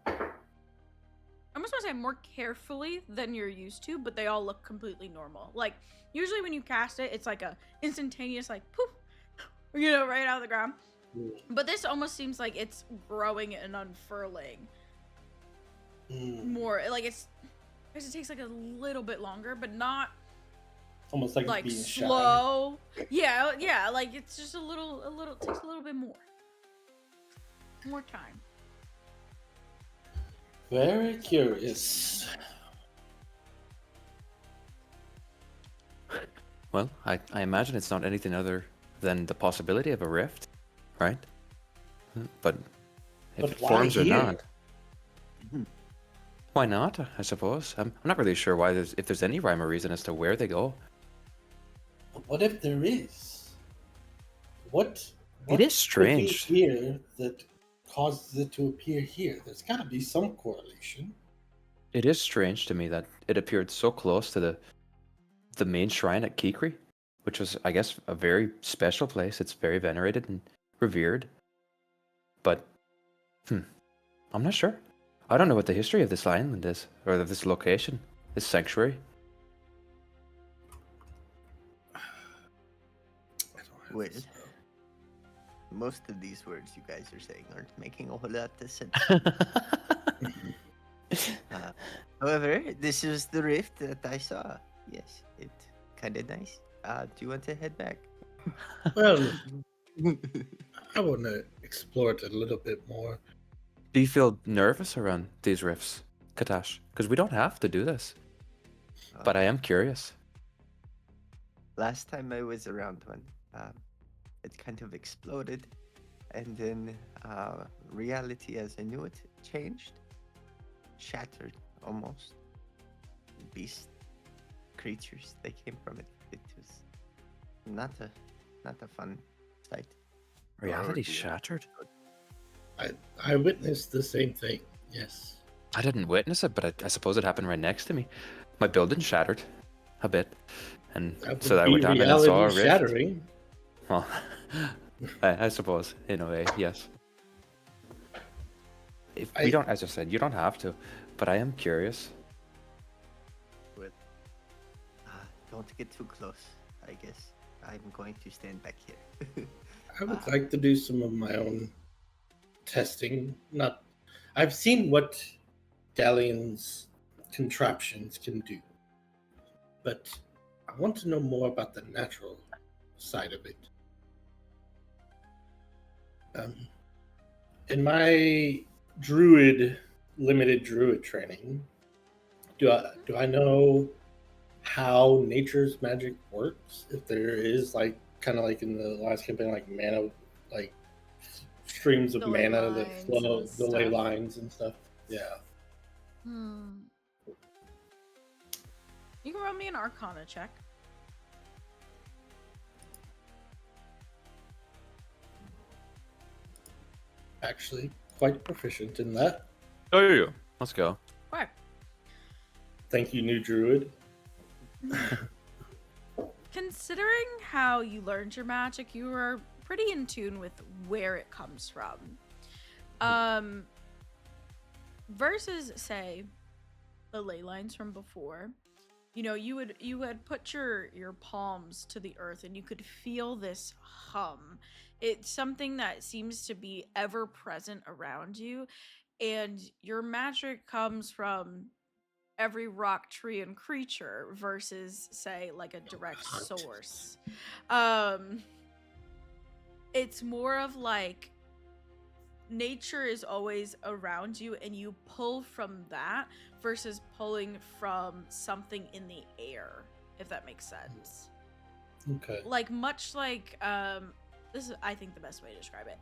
I'm just gonna say more carefully than you're used to, but they all look completely normal. Like usually when you cast it, it's like a instantaneous like poof, you know, right out of the ground. But this almost seems like it's growing and unfurling more. Like it takes like a little bit longer, but not Almost like like being slow. Yeah, like it's just a little. It takes a little bit more time. Very curious. Well, I imagine it's not anything other than the possibility of a rift, right? But if But it why forms or here? not, why not? I suppose I'm not really sure why if there's any rhyme or reason as to where they go. What if there is? What It is could be strange. here that causes it to appear here? There's got to be some correlation. It is strange to me that it appeared so close to the main shrine at Kikri, which was, I guess, a very special place. It's very venerated and revered. But, I'm not sure. I don't know what the history of this island is, or of this location, this sanctuary. I don't have Well, this. most of these words you guys are saying aren't making a whole lot of sense. However, this is the rift that I saw. Yes, it's kind of nice. Do you want to head back? Well, I want to explore it a little bit more. Do you feel nervous around these rifts, Katash? Because we don't have to do this. But I am curious. Last time I was around one, it kind of exploded, and then reality as I knew it changed, shattered almost. Beast creatures that came from it. It was not a fun sight. Reality dear. shattered? I witnessed the same thing. Yes. I didn't witness it, but I suppose it happened right next to me. My building shattered a bit. And That so would I be went down and I saw a reality rift. shattering. Well, I suppose, in a way, yes. If we don't, as I said, you don't have to, but I am curious. Don't get too close, I guess. I'm going to stand back here. I would like to do some of my own testing. I've seen what Dalian's contraptions can do, but I want to know more about the natural side of it. In my limited druid training, do I know how nature's magic works? If there is kind of like in the last campaign, like mana, like streams of The ley mana that lines flow, and the ley stuff. lines and stuff. Yeah. You can roll me an Arcana check. Actually, quite proficient in that. Oh, yeah. Let's go. Okay. Thank you, new druid. Considering how you learned your magic, you are pretty in tune with where it comes from. Versus, say, the ley lines from before. You know, you would put your palms to the earth and you could feel this hum. It's something that seems to be ever present around you, and your magic comes from every rock, tree, and creature versus, say, like a direct source. It's more of like nature is always around you and you pull from that versus pulling from something in the air, if that makes sense. Okay. Like much like this is, I think, the best way to describe it.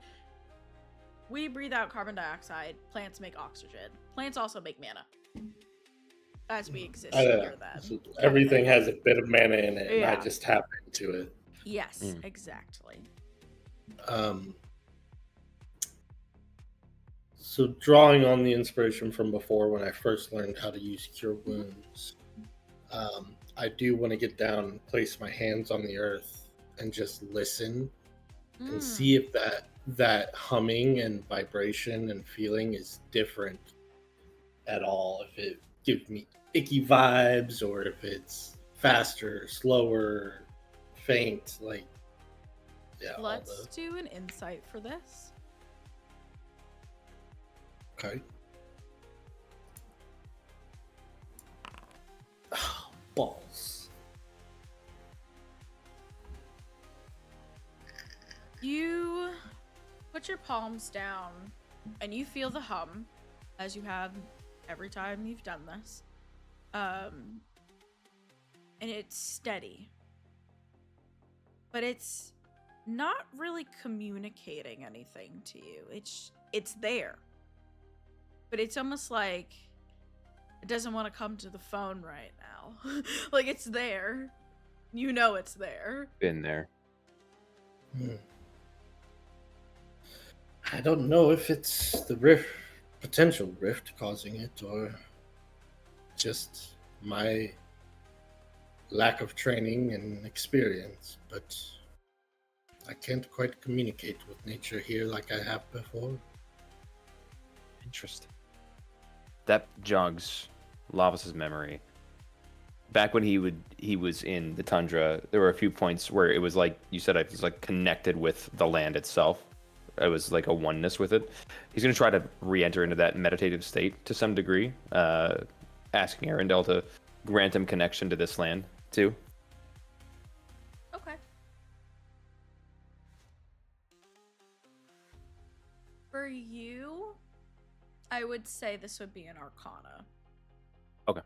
We breathe out carbon dioxide, plants make oxygen. Plants also make mana. As we exist near them. So everything has a bit of mana in it, and I Yeah. just tap into it. Yes, exactly. So drawing on the inspiration from before when I first learned how to use Cure Wounds, I do want to get down and place my hands on the earth and just listen and see if that humming and vibration and feeling is different at all. If it gives me icky vibes or if it's faster, slower, faint, like Let's do an insight for this. Okay. Oh, balls. You put your palms down and you feel the hum, as you have every time you've done this. And it's steady. But it's not really communicating anything to you. It's there. But it's almost like it doesn't want to come to the phone right now. Like, it's there. You know it's there. Been there. I don't know if it's the potential rift causing it or just my lack of training and experience, but I can't quite communicate with nature here like I have before. Interesting. That jogs Lavas's memory. Back when he was in the tundra, there were a few points where it was like you said, it was like connected with the land itself. It was like a oneness with it. He's gonna try to re-enter into that meditative state to some degree, asking Arendelle to grant him connection to this land too. Okay. For you, I would say this would be an Arcana. Okay.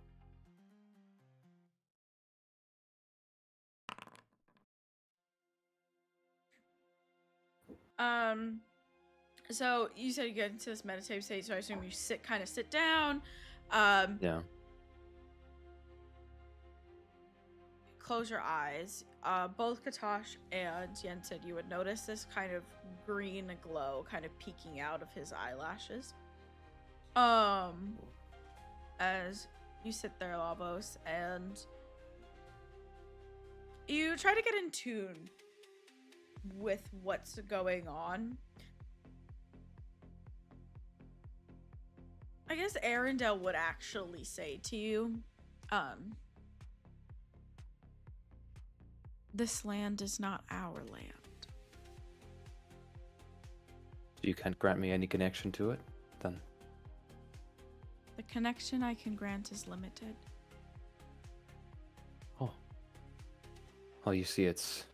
So you said you get into this meditative state, so I assume you sit down. Yeah. Close your eyes. Both Katosh and Jensen, you would notice this kind of green glow kind of peeking out of his eyelashes. As you sit there, Lavos, and you try to get in tune with what's going on. I guess Arendelle would actually say to you, this land is not our land. You can't grant me any connection to it, then. The connection I can grant is limited. Oh. Well, you see, it's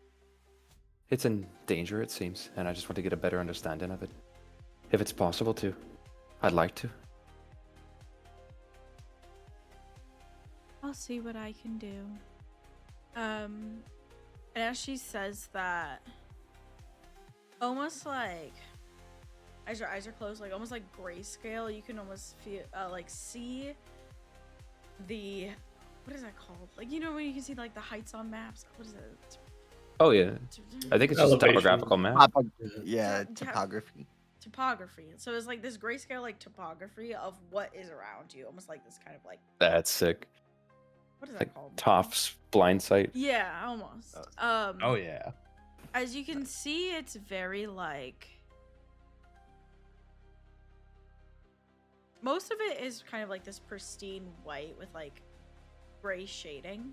in danger, it seems, and I just want to get a better understanding of it. If it's possible to, I'd like to. I'll see what I can do. And as she says that, almost like as your eyes are closed, like almost like grayscale, you can almost feel like see the, what is that called? Like, you know when you can see like the heights on maps? What is it? Oh yeah, I think it's just a Elevation. topographical map. Yeah, Ta- ta- topography. Topography. So it's like this grayscale like topography of what is around you, almost like this kind of like, That's sick. what is that Like called? Toph's blind sight. Yeah, almost. Oh yeah. As you can see, it's very like, most of it is kind of like this pristine white with like gray shading.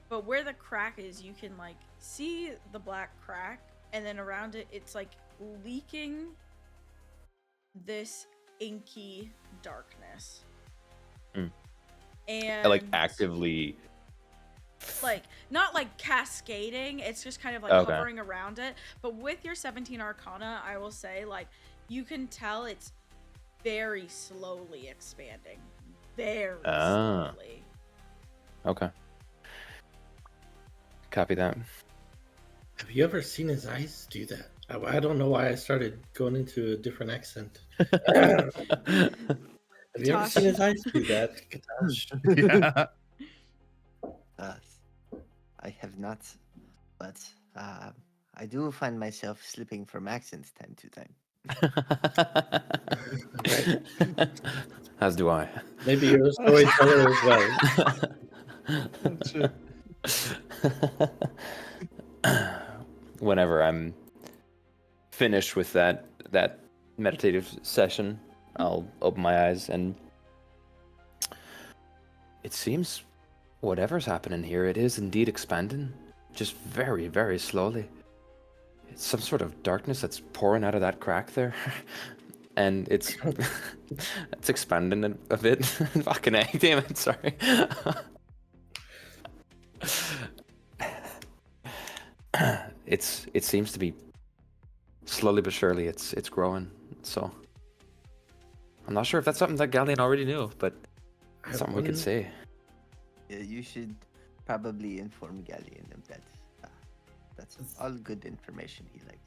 But where the crack is, you can like see the black crack, and then around it, it's like leaking this inky darkness. Mm. And Like actively. like not like cascading, it's just kind of like Okay. hovering around it. But with your 17 arcana, I will say, like, you can tell it's very slowly expanding, very slowly. Okay. Copy that. Have you ever seen his eyes do that? I don't know why I started going into a different accent. Have you ever seen his eyes do that, Katash? Yeah. I have not, but I do find myself slipping from accents time to time. As do I. Maybe you're a storyteller as well. Whenever I'm finished with that meditative session, I'll open my eyes, and it seems whatever's happening here, it is indeed expanding, just very, very slowly. It's some sort of darkness that's pouring out of that crack there, and it's it's expanding a bit. Fucking A, damn it, sorry. It seems to be slowly but surely it's growing. So I'm not sure if that's something that Galleon already knew, but it's something we could say. Yeah, you should probably inform Galleon of that. That's all good information he likes.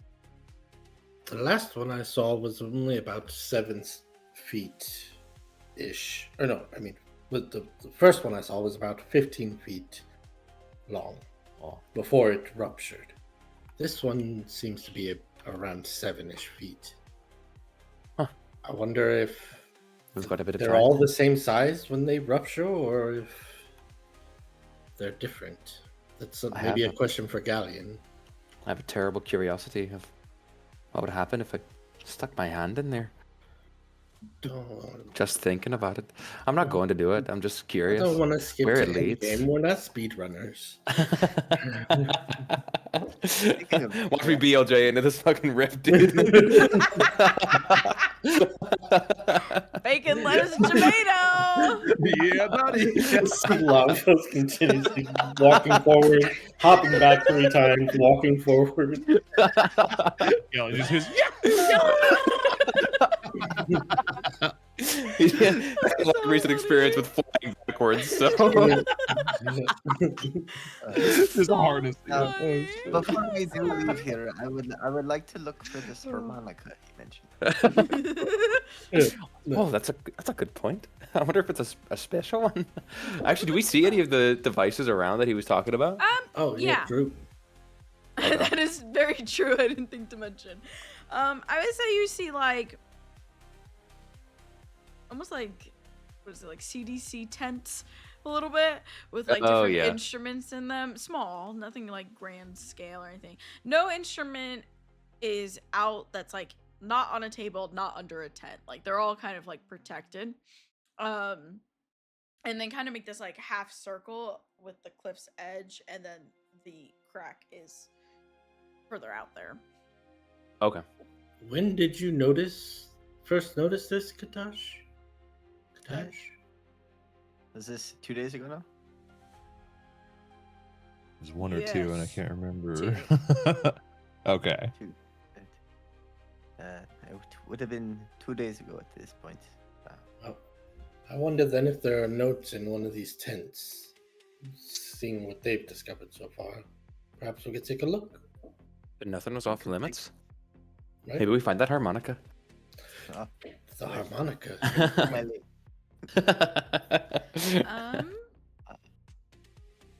The last one I saw was only about 7 feet ish. Or no, I mean, the first one I saw was about 15 feet long before it ruptured. This one seems to be around 7-ish feet. Huh. I wonder if We've got a bit of they're time. all the same size when they rupture, or if they're different. That's maybe a question for Galleon. I have a terrible curiosity of what would happen if I stuck my hand in there. Don't, Just thinking about it. I'm not going to do it. I'm just I curious. don't want to skip where to it any leads. game. We're not speedrunners. Watch me BLJ into this fucking rift, dude. Bacon, lettuce, and tomato. Yeah, buddy. Love us continuously walking forward, hopping back 3 times, walking forward. Yo, just hears, Yeah, a lot of recent experience with flying backwards, so just harness. Funny. Before we do leave here, I would like to look for this harmonica he mentioned. oh, that's a good point. I wonder if it's a special one. Actually, do we see any of the devices around that he was talking about? Oh, yeah, Yeah. Drew. That is very true. I didn't think to mention. I would say you see like almost like, what is it, like CDC tents a little bit with like Oh, different yeah. instruments in them. Small, nothing like grand scale or anything. No instrument is out that's like not on a table, not under a tent. Like they're all kind of like protected. And then kind of make this like half circle with the cliff's edge, and then the crack is further out there. Okay. When did you first notice this, Katash? Katash? Was this 2 days ago now? It was 1 or 2, and I Yes. can't remember. 2. Okay. 2. It would have been 2 days ago at this point. I wonder then if there are notes in one of these tents, seeing what they've discovered so far. Perhaps we could take a look. But nothing was off limits. Maybe we find that harmonica. The harmonica. My leg.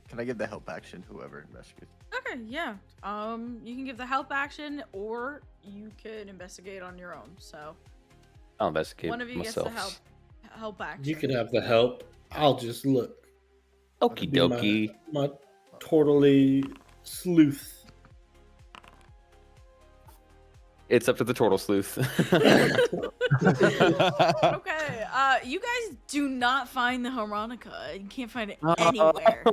Can I give the help action? Whoever investigates. Okay, yeah. You can give the help action, or you can investigate on your own. So I'll investigate one of you myself. gets the help action. You can have the help. I'll just look. Okie Be dokie. My totally sleuth. It's up to the turtle sleuth. Okay, you guys do not find the harmonica. You can't find it anywhere.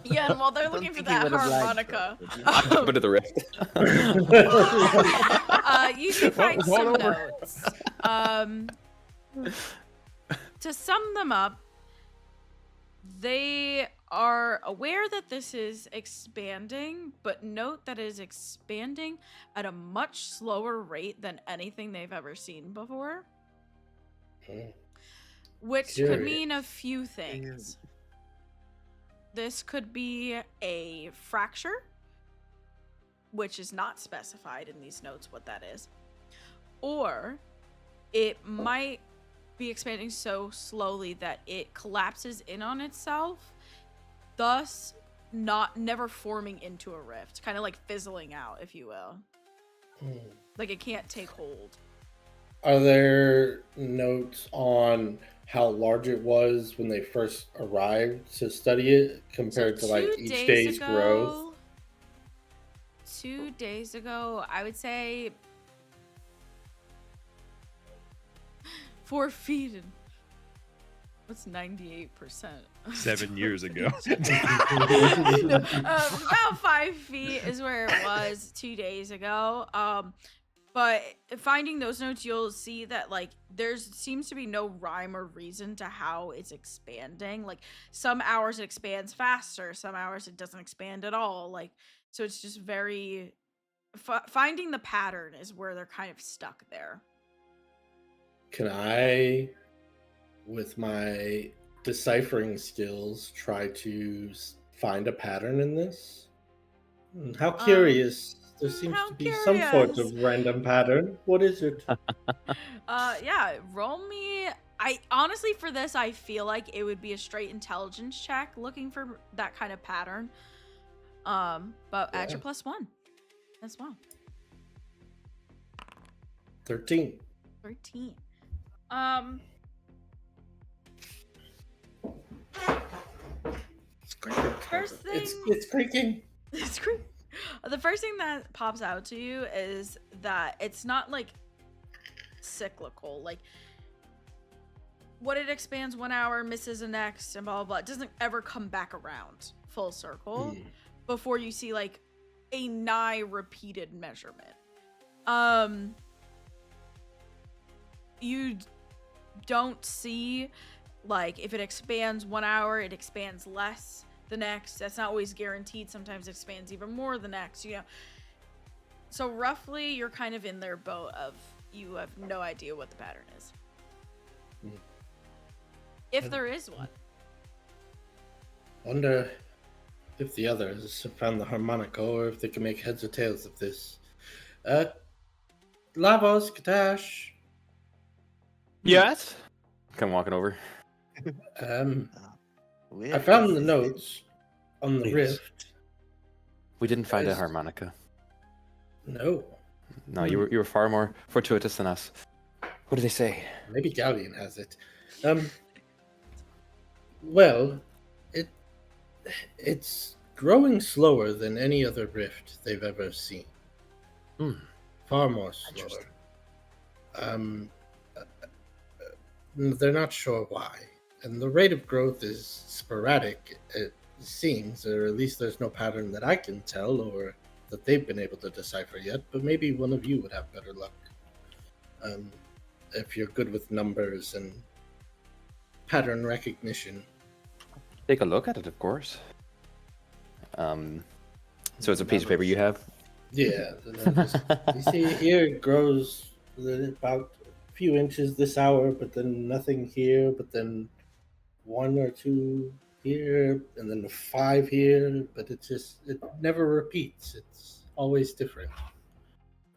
Yeah, and while they're looking for that harmonica, I'm jumping to the rift. you can find some notes. To sum them up, they are aware that this is expanding, but note that it is expanding at a much slower rate than anything they've ever seen before. Which could mean a few things. This could be a fracture, which is not specified in these notes what that is. Or it might be expanding so slowly that it collapses in on itself, thus never forming into a rift, kind of like fizzling out, if you will. Like it can't take hold. Are there notes on how large it was when they first arrived to study it compared to like each day's growth? 2 days ago, I would say 4 feet and what's 98%? 7 years ago. About 5 feet is where it was 2 days ago. But finding those notes, you'll see that like there seems to be no rhyme or reason to how it's expanding. Like some hours it expands faster, some hours it doesn't expand at all. Like so, it's just very finding the pattern is where they're kind of stuck there. Can I, with my deciphering skills, try to find a pattern in this? How curious. There seems to be some sort of random pattern. What is it? Yeah, roll me. I honestly, for this, I feel like it would be a straight intelligence check looking for that kind of pattern. But add your +1 as well. 13. 13. It's creaking. First thing, It's creaking. it's great. The first thing that pops out to you is that it's not like cyclical. Like what it expands 1 hour, misses the next, and blah blah blah. It doesn't ever come back around full circle before you see like a nigh repeated measurement. You don't see like if it expands 1 hour, it expands less the next. That's not always guaranteed. Sometimes it expands even more the next, you know. So roughly you're kind of in their boat of you have no idea what the pattern is. If there is one. Wonder if the others have found the harmonica or if they can make heads or tails of this. Lavos, Katash. Yes? Come walking over. I found the notes on the rift. We didn't find a harmonica. No. No, you were far more fortuitous than us. What do they say? Maybe Galleon has it. Well, it's growing slower than any other rift they've ever seen. Far more slower. They're not sure why. And the rate of growth is sporadic, it seems, or at least there's no pattern that I can tell or that they've been able to decipher yet, but maybe one of you would have better luck. If you're good with numbers and pattern recognition. Take a look at it, of course. So it's a piece of paper you have? Yeah. You see here it grows about a few inches this hour, but then nothing here, but then 1 or 2 here, and then 5 here, but it never repeats. It's always different.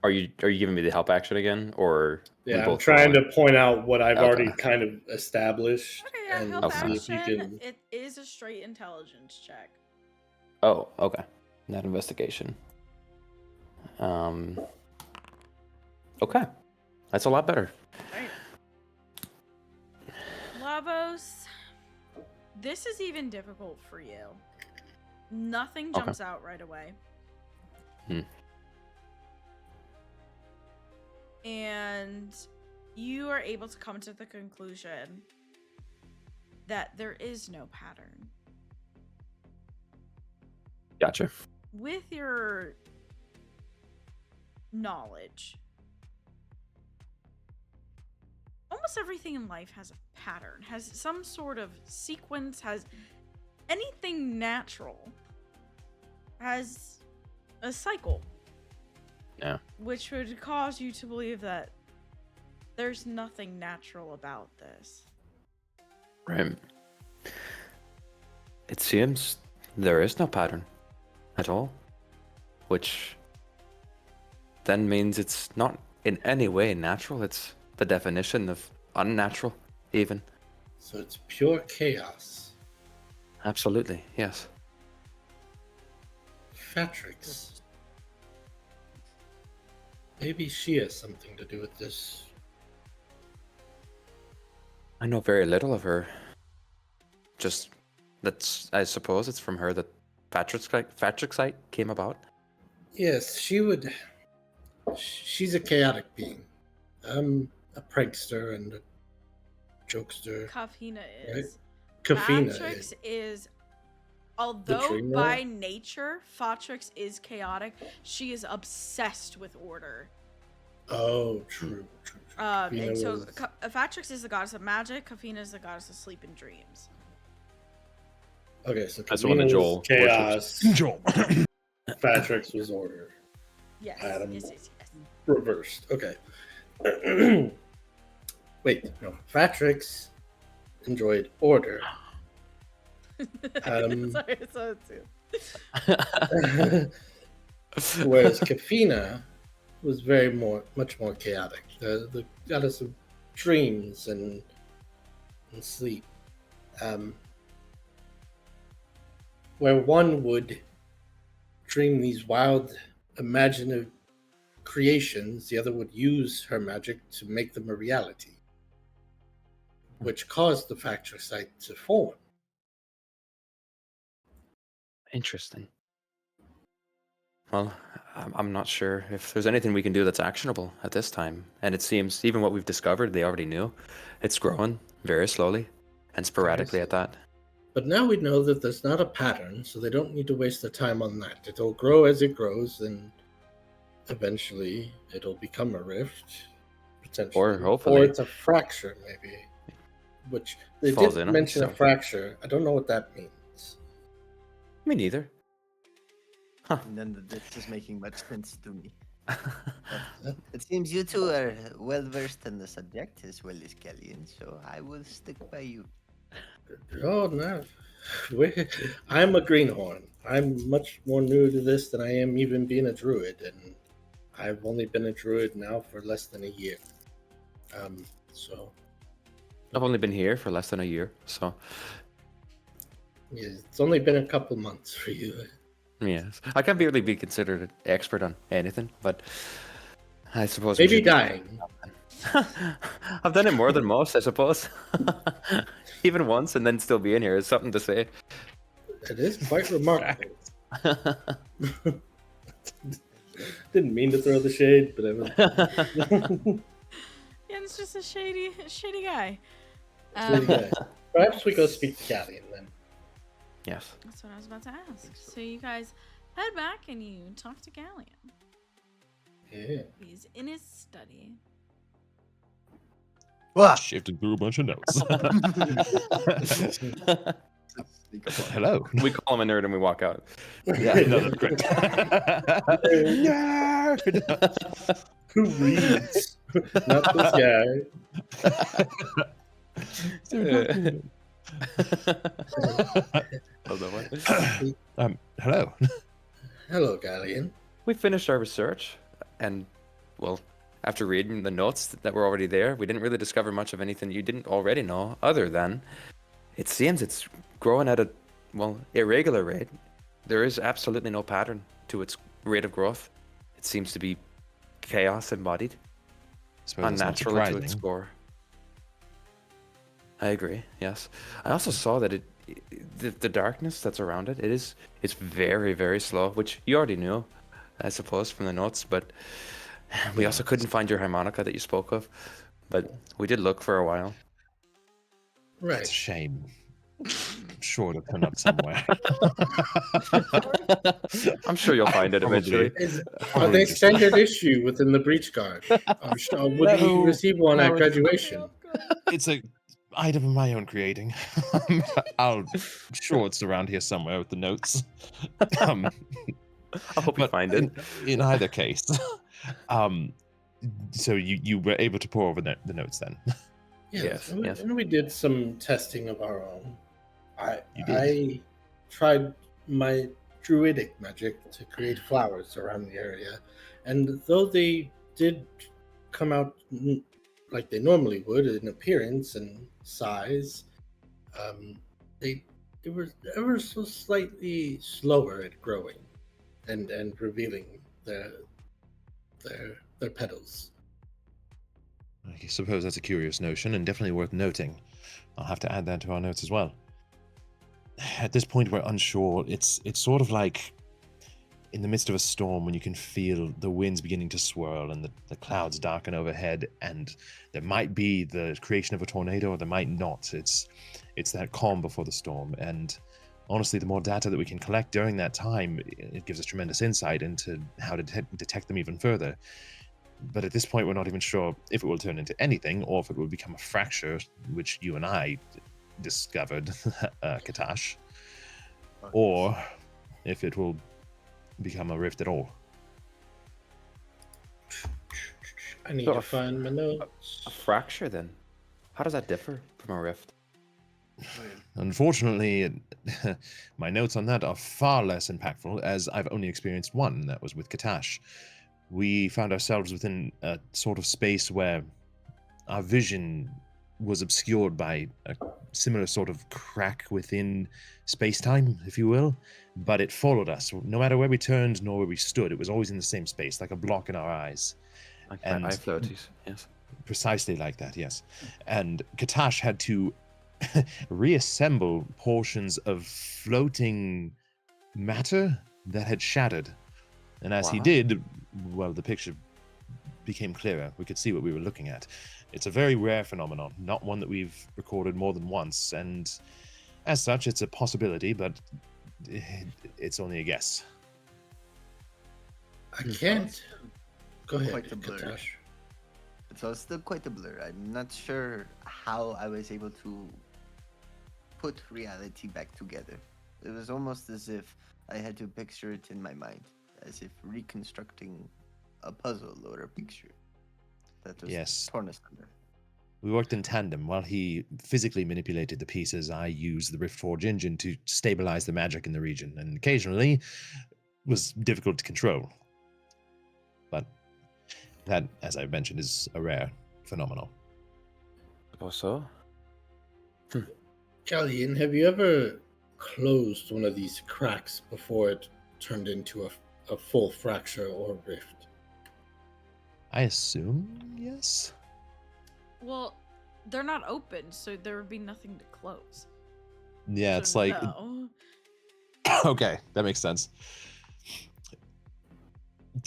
Are you giving me the help action again, or we Yeah, I'm both trying roll to point out what I've Okay. already kind of established Okay, yeah, and help Okay. see if you action. can. It is a straight intelligence check. Oh, okay. Not investigation. Okay, that's a lot better. Right. Lavos, this is even difficult for you. Nothing Okay. jumps out right away. Hmm. And you are able to come to the conclusion that there is no pattern. Gotcha. With your knowledge, almost everything in life has a pattern, has some sort of sequence, has anything natural, has a cycle. Yeah. Which would cause you to believe that there's nothing natural about this. Right. It seems there is no pattern at all, which then means it's not in any way natural. It's the definition of unnatural, even. So it's pure chaos. Absolutely, yes. Fatrix. Maybe she has something to do with this. I know very little of her. Just I suppose it's from her that Fatrixite came about. Yes, she's a chaotic being. I'm a prankster and a jokester. Kafina Right. is. Kafina Fatrix is. is, although dreamer? by nature Fatrix is chaotic, she is obsessed with order. Oh, true. Kafina And so was- Fatrix is the goddess of magic. Kafina is the goddess of sleep and dreams. Okay, so That's the one that Kafina Joel was chaos. Joel. Fatrix was order. Yes. Adam. Yes. Reversed. Okay. Wait, no. Fatrix enjoyed order. Sorry, so too. Whereas Kafina was much more chaotic. The goddess of dreams and sleep. Where one would dream these wild, imaginative creations, the other would use her magic to make them a reality, which caused the Factricite to form. Interesting. Well, I'm not sure if there's anything we can do that's actionable at this time. And it seems even what we've discovered, they already knew. It's growing very slowly and sporadically at that. But now we know that there's not a pattern, so they don't need to waste their time on that. It'll grow as it grows, and eventually it'll become a rift, potentially. Or hopefully. Or it's a fracture, maybe. Which they Falls did in on mention a itself. fracture. I don't know what that means. Me neither. None of this is making much sense to me. It seems you two are well versed in the subject as well as Kellyan, so I will stick by you. Oh, no. I'm a greenhorn. I'm much more new to this than I am even being a druid, and I've only been a druid now for less than a year. So I've only been here for less than a year, so yeah, it's only been a couple months for you. yes. I can't really be considered an expert on anything, but I suppose we Maybe should- dying. I've done it more than most, I suppose. Even once and then still being here is something to say. It is quite remarkable. Didn't mean to throw the shade, but I was. Yeah, it's just a shady guy. Okay. Perhaps we go speak to Callie then. Yes. That's what I was about to ask. So you guys head back and you talk to Galleon. Yeah. He's in his study. Shifted through a bunch of notes. Hello. We call him a nerd and we walk out. Yeah, no, that's great. Nerd! Who reads? Not this guy. Hello. Hello, Galleon. We finished our research and well, after reading the notes that were already there, we didn't really discover much of anything you didn't already know, other than it seems it's growing at a, well, irregular rate. There is absolutely no pattern to its rate of growth. It seems to be chaos embodied, Suppose that's not unnatural to its surprising. core. I agree. Yes, I also saw that the darkness that's around it, it's very, very slow, which you already knew, I suppose, from the notes. But we also couldn't find your harmonica that you spoke of, but we did look for a while. It's a Right. shame. I'm sure it'll turn up somewhere. I'm sure you'll find it eventually. Are Probably they just- standard issue within the breach guard? Would he No, receive one at no, graduation? It's a item of my own creating. I'm sure it's around here somewhere with the notes. Um, I hope you but find it. in either case, so you were able to pour over the notes then. Yes, yes. And we did some testing of our own. You did. I tried my druidic magic to create flowers around the area, and though they did come out like they normally would in appearance and size, they were ever so slightly slower at growing and revealing their petals. I suppose that's a curious notion and definitely worth noting. I'll have to add that to our notes as well. At this point, we're unsure. It's sort of like in the midst of a storm when you can feel the winds beginning to swirl and the clouds darken overhead, and there might be the creation of a tornado or there might not. It's that calm before the storm. And honestly, the more data that we can collect during that time, it gives us tremendous insight into how to detect them even further. But at this point, we're not even sure if it will turn into anything or if it will become a fracture, which you and I discovered, Katash, or if it will become a rift at all. I need So to a- find my notes. A fracture, then? How does that differ from a rift? Unfortunately, my notes on that are far less impactful, as I've only experienced one, and that was with Katash. We found ourselves within a sort of space where our vision was obscured by a similar sort of crack within space-time, if you will, but it followed us. No matter where we turned nor where we stood, it was always in the same space, like a block in our eyes. Like And- eye floaties, yes. Precisely like that, yes. And Katash had to reassemble portions of floating matter that had shattered. And as he Wow. did, well, the picture became clearer. We could see what we were looking at. It's a very rare phenomenon, not one that we've recorded more than once, and as such, it's a possibility, but it's only a guess. I can't. Go ahead, Quite a blur. Katash. So it's still quite a blur. I'm not sure how I was able to put reality back together. It was almost as if I had to picture it in my mind, as if reconstructing a puzzle or a picture that was Yes. torn asunder. We worked in tandem. While he physically manipulated the pieces, I used the Riftforge engine to stabilize the magic in the region, and occasionally was difficult to control. But that, as I mentioned, is a rare phenomenon. Suppose so. Galleon, have you ever closed one of these cracks before it turned into a full fracture or rift? I assume, yes? Well, they're not open, so there would be nothing to close. Yeah, So it's like, no. okay, that makes sense.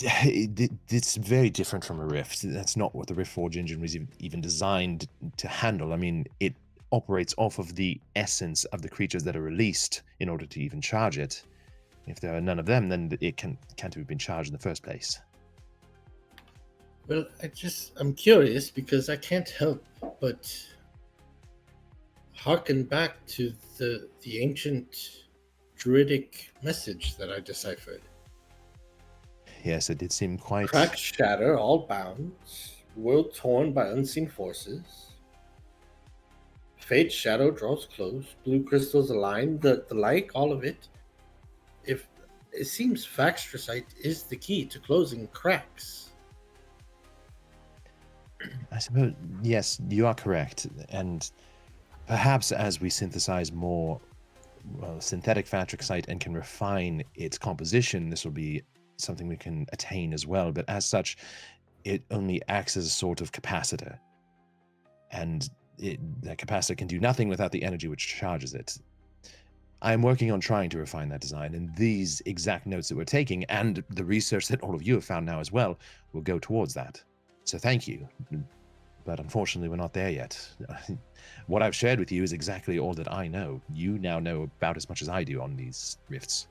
It's very different from a rift. That's not what the Riftforge engine was even designed to handle. I mean, it operates off of the essence of the creatures that are released in order to even charge it. If there are none of them, then it can't have been charged in the first place. Well, I'm curious because I can't help but harken back to the ancient druidic message that I deciphered. Yes, it did seem quite... Cracks shatter, all bound, world torn by unseen forces. Fate's shadow draws close, blue crystals align, the like, all of it. If it seems Faxtricite is the key to closing cracks. I suppose, yes, you are correct. And perhaps as we synthesize more synthetic fatrixite and can refine its composition, this will be something we can attain as well. But as such, it only acts as a sort of capacitor. And that capacitor can do nothing without the energy which charges it. I am working on trying to refine that design, and these exact notes that we're taking and the research that all of you have found now as well will go towards that. So thank you. But unfortunately, we're not there yet. What I've shared with you is exactly all that I know. You now know about as much as I do on these rifts.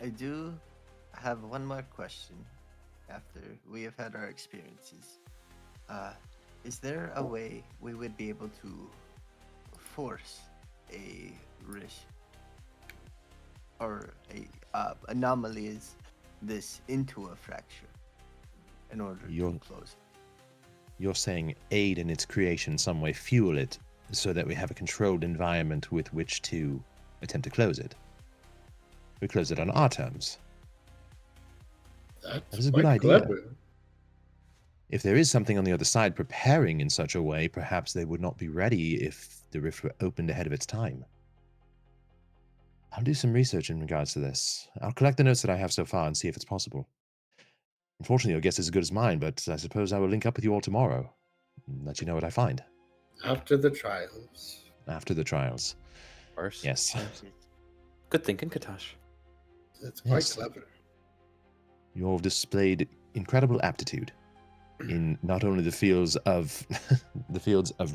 I do have one more question after we have had our experiences. Is there a way we would be able to force a risk or a anomaly is this into a fracture in order to close it? You're saying aid in its creation some way, fuel it, so that we have a controlled environment with which to attempt to close it. We close it on our terms. That is a good idea. Clever. If there is something on the other side preparing in such a way, perhaps they would not be ready if the rift were opened ahead of its time. I'll do some research in regards to this. I'll collect the notes that I have so far and see if it's possible. Unfortunately, your guess is as good as mine, but I suppose I will link up with you all tomorrow and let you know what I find. After the trials. After the trials. Of course. Yes. Good thinking, Katash. That's quite clever. You've displayed incredible aptitude in not only the fields of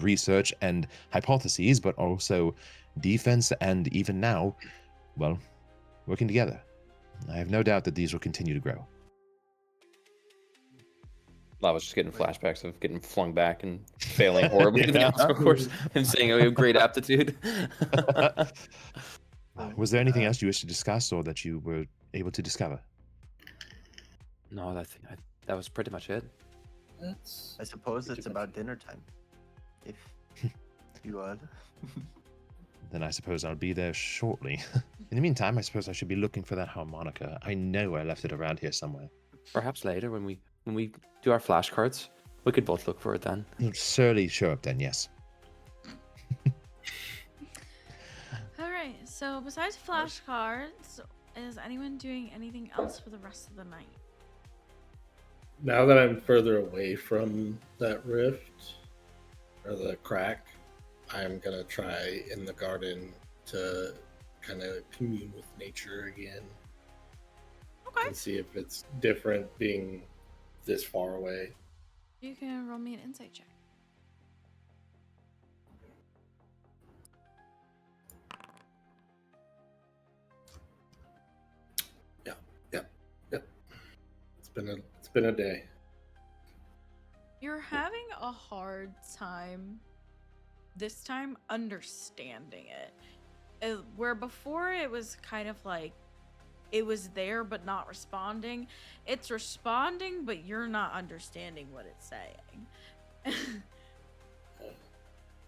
research and hypotheses, but also defense and even now, well, working together. I have no doubt that these will continue to grow. I was just getting flashbacks of getting flung back and failing horribly in the obstacle course and saying, "Oh, you have great aptitude." Was there anything else you wish to discuss or that you were able to discover? No, that was pretty much it. I suppose it's about dinner time. If you are. Then I suppose I'll be there shortly. In the meantime, I suppose I should be looking for that harmonica. I know I left it around here somewhere. Perhaps later when we do our flashcards, we could both look for it then. It'll surely show up then, yes. Alright, so besides flashcards, is anyone doing anything else for the rest of the night? Now that I'm further away from that rift or the crack, I'm gonna try in the garden to kind of commune with nature again. Okay. And see if it's different being this far away. You can roll me an insight check. Yep. It's been a day. You're having a hard time this time understanding it. Where before it was kind of like it was there but not responding. It's responding, but you're not understanding what it's saying.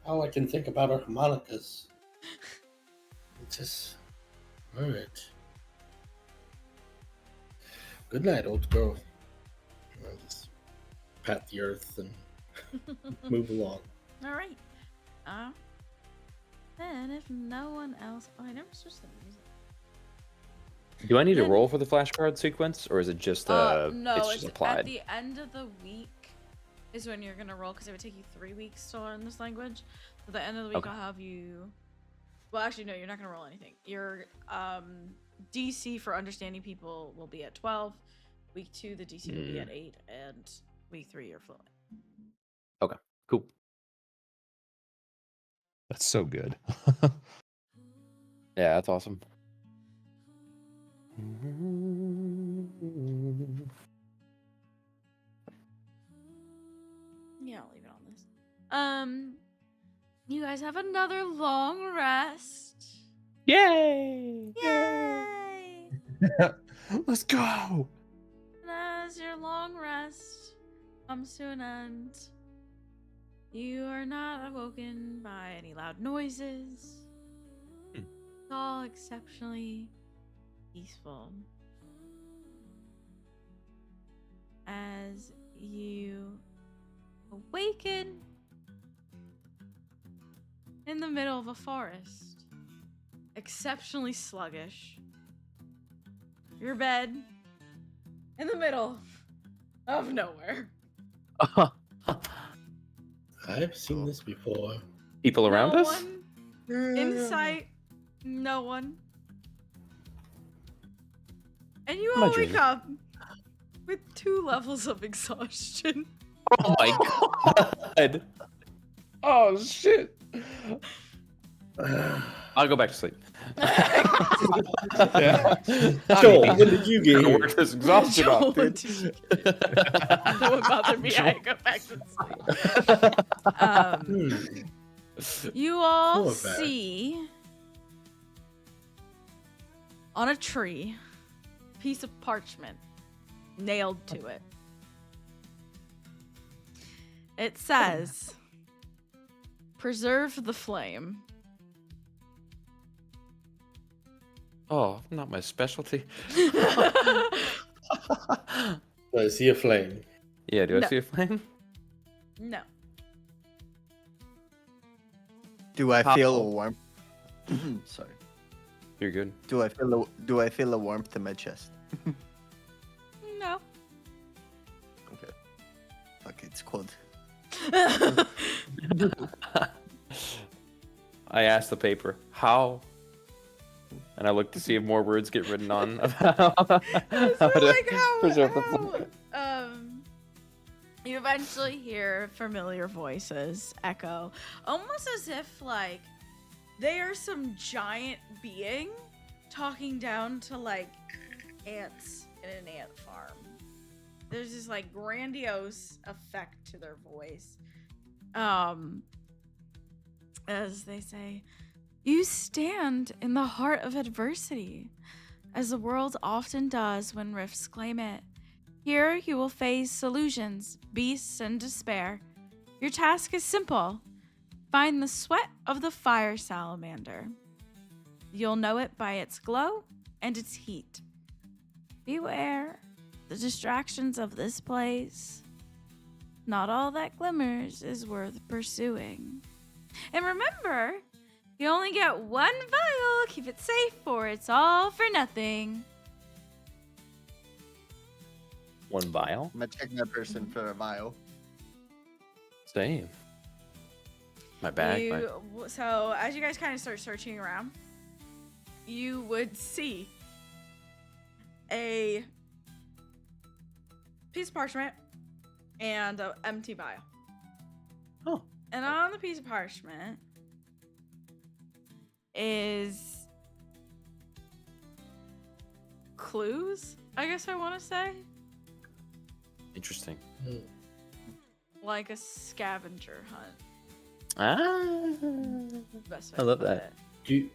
All I can think about are harmonicas. It's just... Alright. Good night, old girl. I'll just pat the earth and move along. Alright. Then if no one else... Oh, I never switched the music. Do I need to roll for the flashcard sequence, or is it just no, it's just applied? At the end of the week is when you're gonna roll, because it would take you 3 weeks to learn this language. So at the end of the week, Okay. I'll have you. Well, actually, no, you're not gonna roll anything. Your DC for understanding people will be at 12. Week 2, the DC will be at 8, and week 3, you're fluent. Okay, cool. That's so good. Yeah, that's awesome. Yeah, I'll leave it on this. You guys have another long rest. Yay! Yay! Let's go! And as your long rest comes to an end, you are not awoken by any loud noises. It's all exceptionally peaceful. As you the middle of a forest, exceptionally sluggish. Your bed in the middle of nowhere. I've seen this before. People around No us? one in sight. No one. And you Am I all wake dreaming? up with 2 levels of exhaustion. Oh my god. Oh shit. I'll go back to sleep. Joel, when did you get Gotta here? work this exhaustion Joel, off, when dude. did you get No one bothered me. I go back to sleep. You all Poor Bear. see on a tree a piece of parchment nailed to it. It says, "Preserve the flame." Oh, not my specialty. I see a flame. Yeah, do I No. see a flame? No. Do I Pop feel a hole. warmth? Sorry. You're good. Do I feel a warmth in my chest? No. Okay. Fuck, it's cold. I asked the paper, how? And I look to see if more words get written on about So like preserve the flame. You eventually hear familiar voices echo, almost as if like they are some giant being talking down to like ants in an ant farm. There's this like grandiose effect to their voice. As they say, "You stand in the heart of adversity, as the world often does when rifts claim it. Here you will face illusions, beasts, and despair. Your task is simple. Find the sweat of the fire salamander. You'll know it by its glow and its heat. Beware the distractions of this place. Not all that glimmers is worth pursuing. And remember, you only get 1 vial. Keep it safe, or it's all for nothing." One vial? I'm gonna check that person for a vial. Same. My bag. So as you guys kind of start searching around, you would see a piece of parchment and an empty vial. Oh. And on the piece of parchment is clues, I guess I want to say. Interesting. Like a scavenger hunt. Best way I to love put that. it.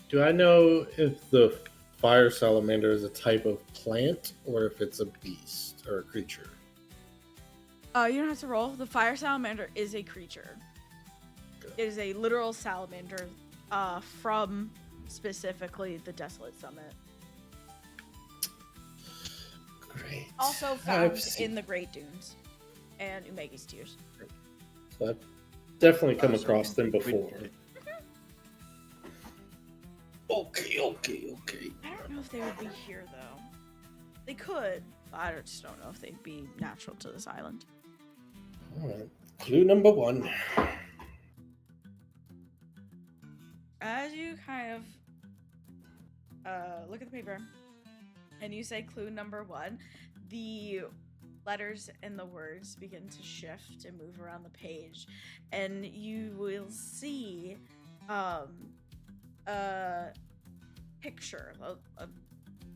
Do I know if the fire salamander is a type of plant or if it's a beast or a creature? You don't have to roll. The fire salamander is a creature. It is a literal salamander from specifically the Desolate Summit. Great. Also I've found seen- in the Great Dunes and Umegi's Tears. So I've definitely come Oh, so across them we- before. Okay. I don't know if they would be here though. They could, but I just don't know if they'd be natural to this island. All right. Clue number 1. As you kind of look at the paper and you say clue number 1, the letters and the words begin to shift and move around the page, and you will see a picture.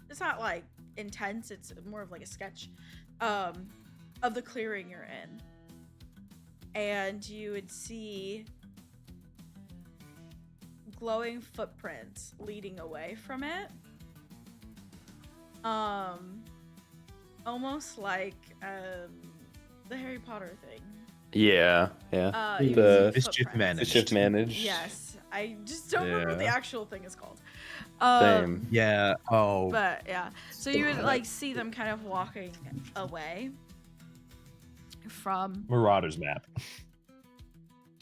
It's not like intense, it's more of like a sketch of the clearing you're in. And you would see glowing footprints leading away from it. Almost like the Harry Potter thing. Yeah. You The can see mischief footprints. managed. Shift manage. Yes, I just don't remember what the Yeah. actual thing is called. Same. Yeah. Oh. But yeah, so you would like see them kind of walking away from Marauders map.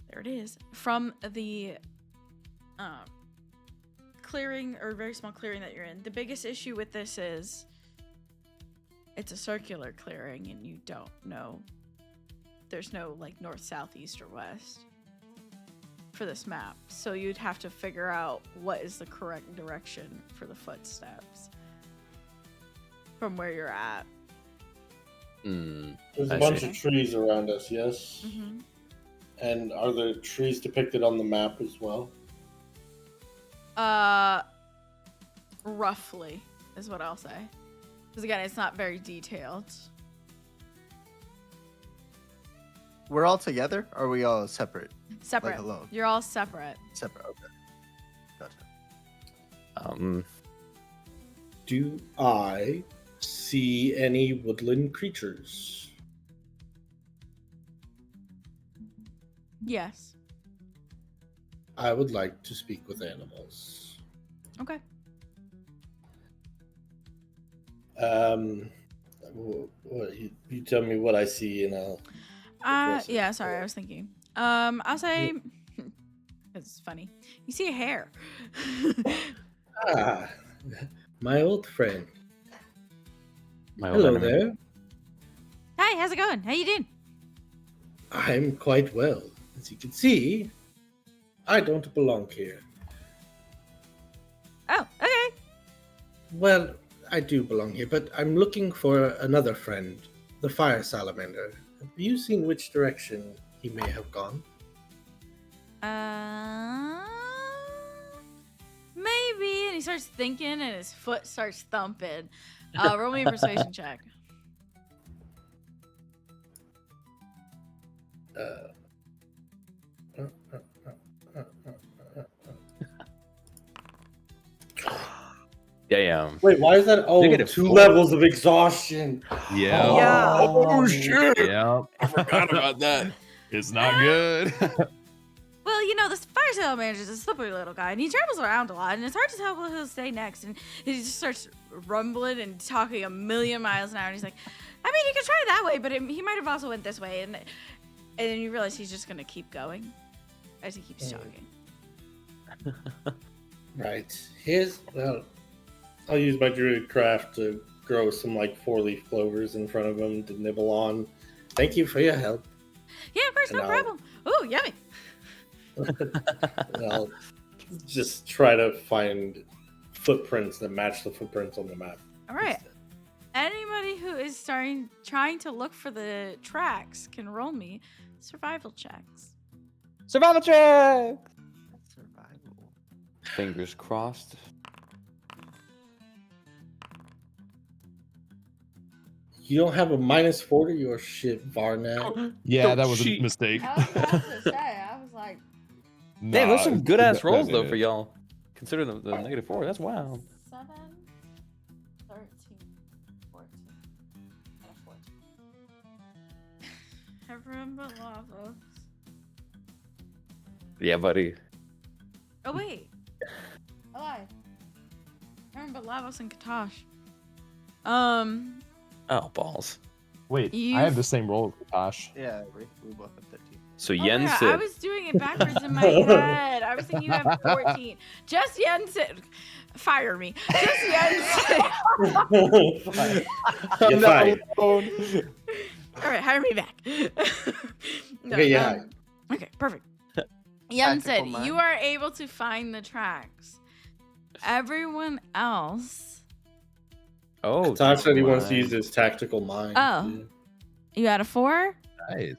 there it is from the clearing or very small clearing that you're in. The biggest issue with this is it's a circular clearing and you don't know. There's no like north, south, east, or west for this map. So you'd have to figure out what is the correct direction for the footsteps from where you're at. There's a I bunch see. of trees around us, yes? Mm-hmm. And are the trees depicted on the map as well? Roughly is what I'll say. Because again, it's not very detailed. We're all together, or are we all separate? Separate. alone? You're all separate. Separate. Okay. Gotcha. Do I see any woodland creatures? Yes. I would like to speak with animals. Okay. What you tell me what I see and I'll address it. Yeah, sorry, I was thinking. I'll say it's funny. You see a hair. Ah, my old friend. My old Hello enemy. there. Hi, how's it going? How you doing? I'm quite well. As you can see, I don't belong here. Oh, okay. Well, I do belong here, but I'm looking for another friend, the fire salamander. Have you seen which direction he may have gone? Maybe. And he starts thinking, and his foot starts thumping. Roll me a persuasion check. Yeah. Wait, why is that? Oh, Negative 2 4. levels of exhaustion. Yeah. Yeah. Oh shit. Yeah. I forgot about that. It's not good. Well, you know, this fire salamander is a slippery little guy, and he travels around a lot, and it's hard to tell where he'll stay next. And he just starts rumbling and talking a million miles an hour. And he's like, I mean, you could try that way, but he might have also went this way. And then you realize he's just going to keep going as he keeps talking. Right. I'll use my druid craft to grow some like 4-leaf clovers in front of him to nibble on. Thank you for your help. Yeah, of course, no And problem. Ooh, yummy. And I'll just try to find footprints that match the footprints on the map. All right. Anybody who is trying to look for the tracks can roll me survival checks. Survival check! Survival. Fingers crossed. You don't have a -4 to your shit, Varnak. Yeah, Don't that was a cheat. mistake. I was about to say, I was like, Damn, those are some good ass rolls though that- for y'all. Considering the -4, that's wild. 7, 13, 14, and a 14. Everyone but Lavos. Yeah, buddy. Oh, wait. I lied. Everyone but Lavos and Katosh. Oh, balls. Wait, You- I have the same roll as Tosh. Yeah, we both have 13. So Oh, Yen yeah, I said, was doing it backwards in my head. I was thinking you have 14. Just Yen said, fire me. Just Yen said. You're fired. All right, hire me back. No, Okay, yeah. Okay, perfect. Yen said, Tactical mind. you are able to find the tracks. Everyone else, "Oh, Tosh said he wants to my." use his tactical mind. Oh. you had a 4? Nice.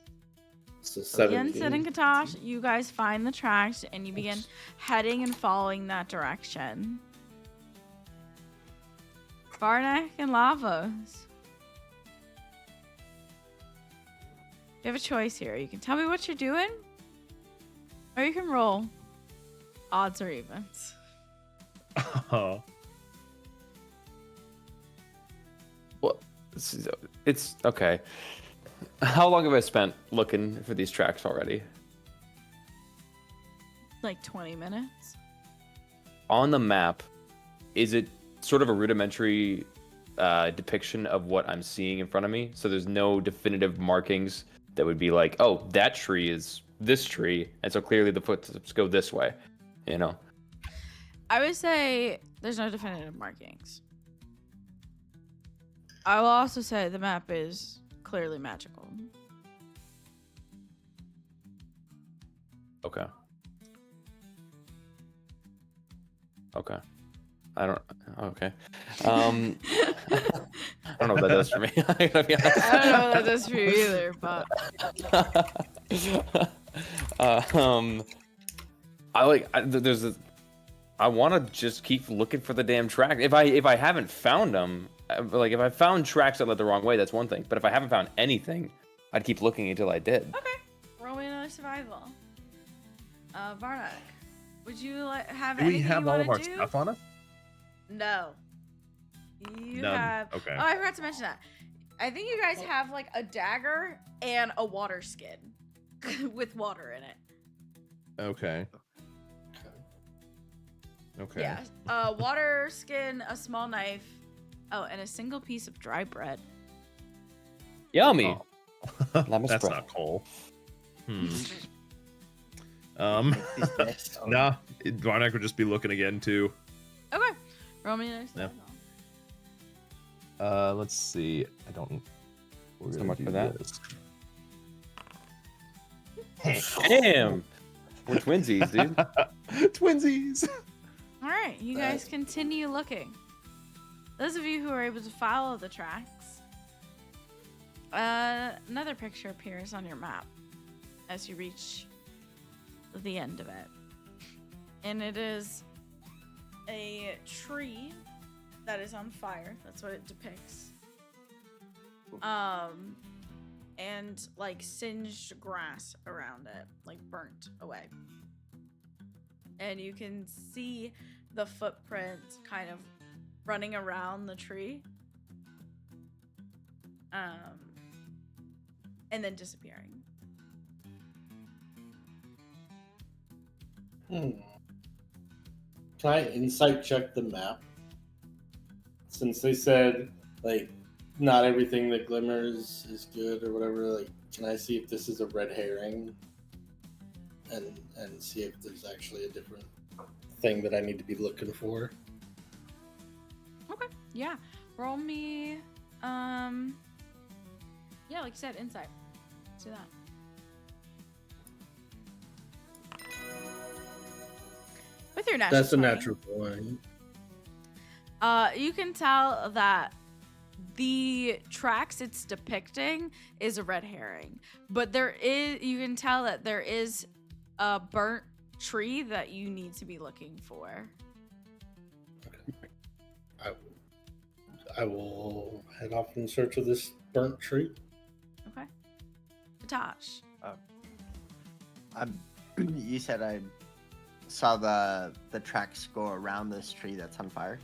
So Yen 17. said and Katosh, you guys find the tracks and you begin heading and following that direction. Varnak and Lavos. You have a choice here. You can tell me what you're doing, or you can roll odds or evens. Oh. Well, it's okay. How long have I spent looking for these tracks already? Like 20 minutes. On the map, is it sort of a rudimentary depiction of what I'm seeing in front of me? So there's no definitive markings that would be like, oh, that tree is this tree, and so clearly the footsteps go this way. You know. I would say there's no definitive markings. I will also say the map is clearly magical. Okay. Okay. I don't. Okay. I don't know what that does for me. I gotta be honest. I don't know what that does for you either, but There's a. I want to just keep looking for the damn track. If I haven't found them, like if I found tracks that led the wrong way, that's one thing. But if I haven't found anything, I'd keep looking until I did. okay. Roll me another survival. Varnak, would you have Do anything we have you all want of our to do? stuff on us? No. You None. have. Okay. Oh, I forgot to mention that. I think you guys have like a dagger and a water skin with water in it. Okay. Okay. Yeah. Water skin, a small knife. Oh, and a single piece of dry bread. Yummy. That's spread. not coal. This nest on- Nah, Varnak would just be looking again too. Okay. Roll me another Yeah. survival. Let's see. I don't. We're So gonna much do for that. this. Damn. We're twinsies, dude. Twinsies. All right, you guys continue looking. Those of you who are able to follow the tracks, another picture appears on your map as you reach the end of it. And it is a tree that is on fire. That's what it depicts. And like singed grass around it, like burnt away. And you can see the footprint kind of running around the tree. And then disappearing. Can I insight check the map? Since they said, like, not everything that glimmers is good or whatever, like, can I see if this is a red herring? And see if there's actually a different thing that I need to be looking for? Okay. Yeah. Roll me yeah, like you said, insight. Let's do that. With your natural That's a 20, natural one. you can tell that the tracks it's depicting is a red herring, but you can tell that there is a burnt tree that you need to be looking for. I will head off in search of this burnt tree. Okay. Tosh. You said I saw the tracks go around this tree that's on fire.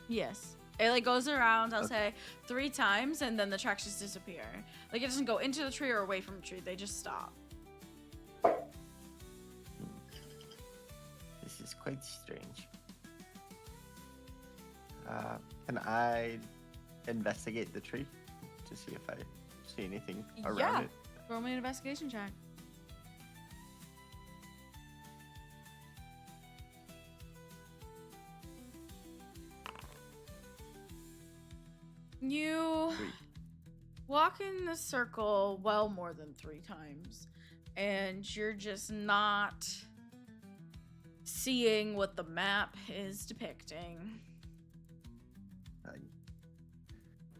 Yes. It like goes around, I'll say 3 times, and then the tracks just disappear. Like it doesn't go into the tree or away from the tree, they just stop. This is quite strange. Can I investigate the tree to see if I see anything around Yeah. it? Roll me an investigation check. You walk in the circle well more than 3 times, and you're just not seeing what the map is depicting.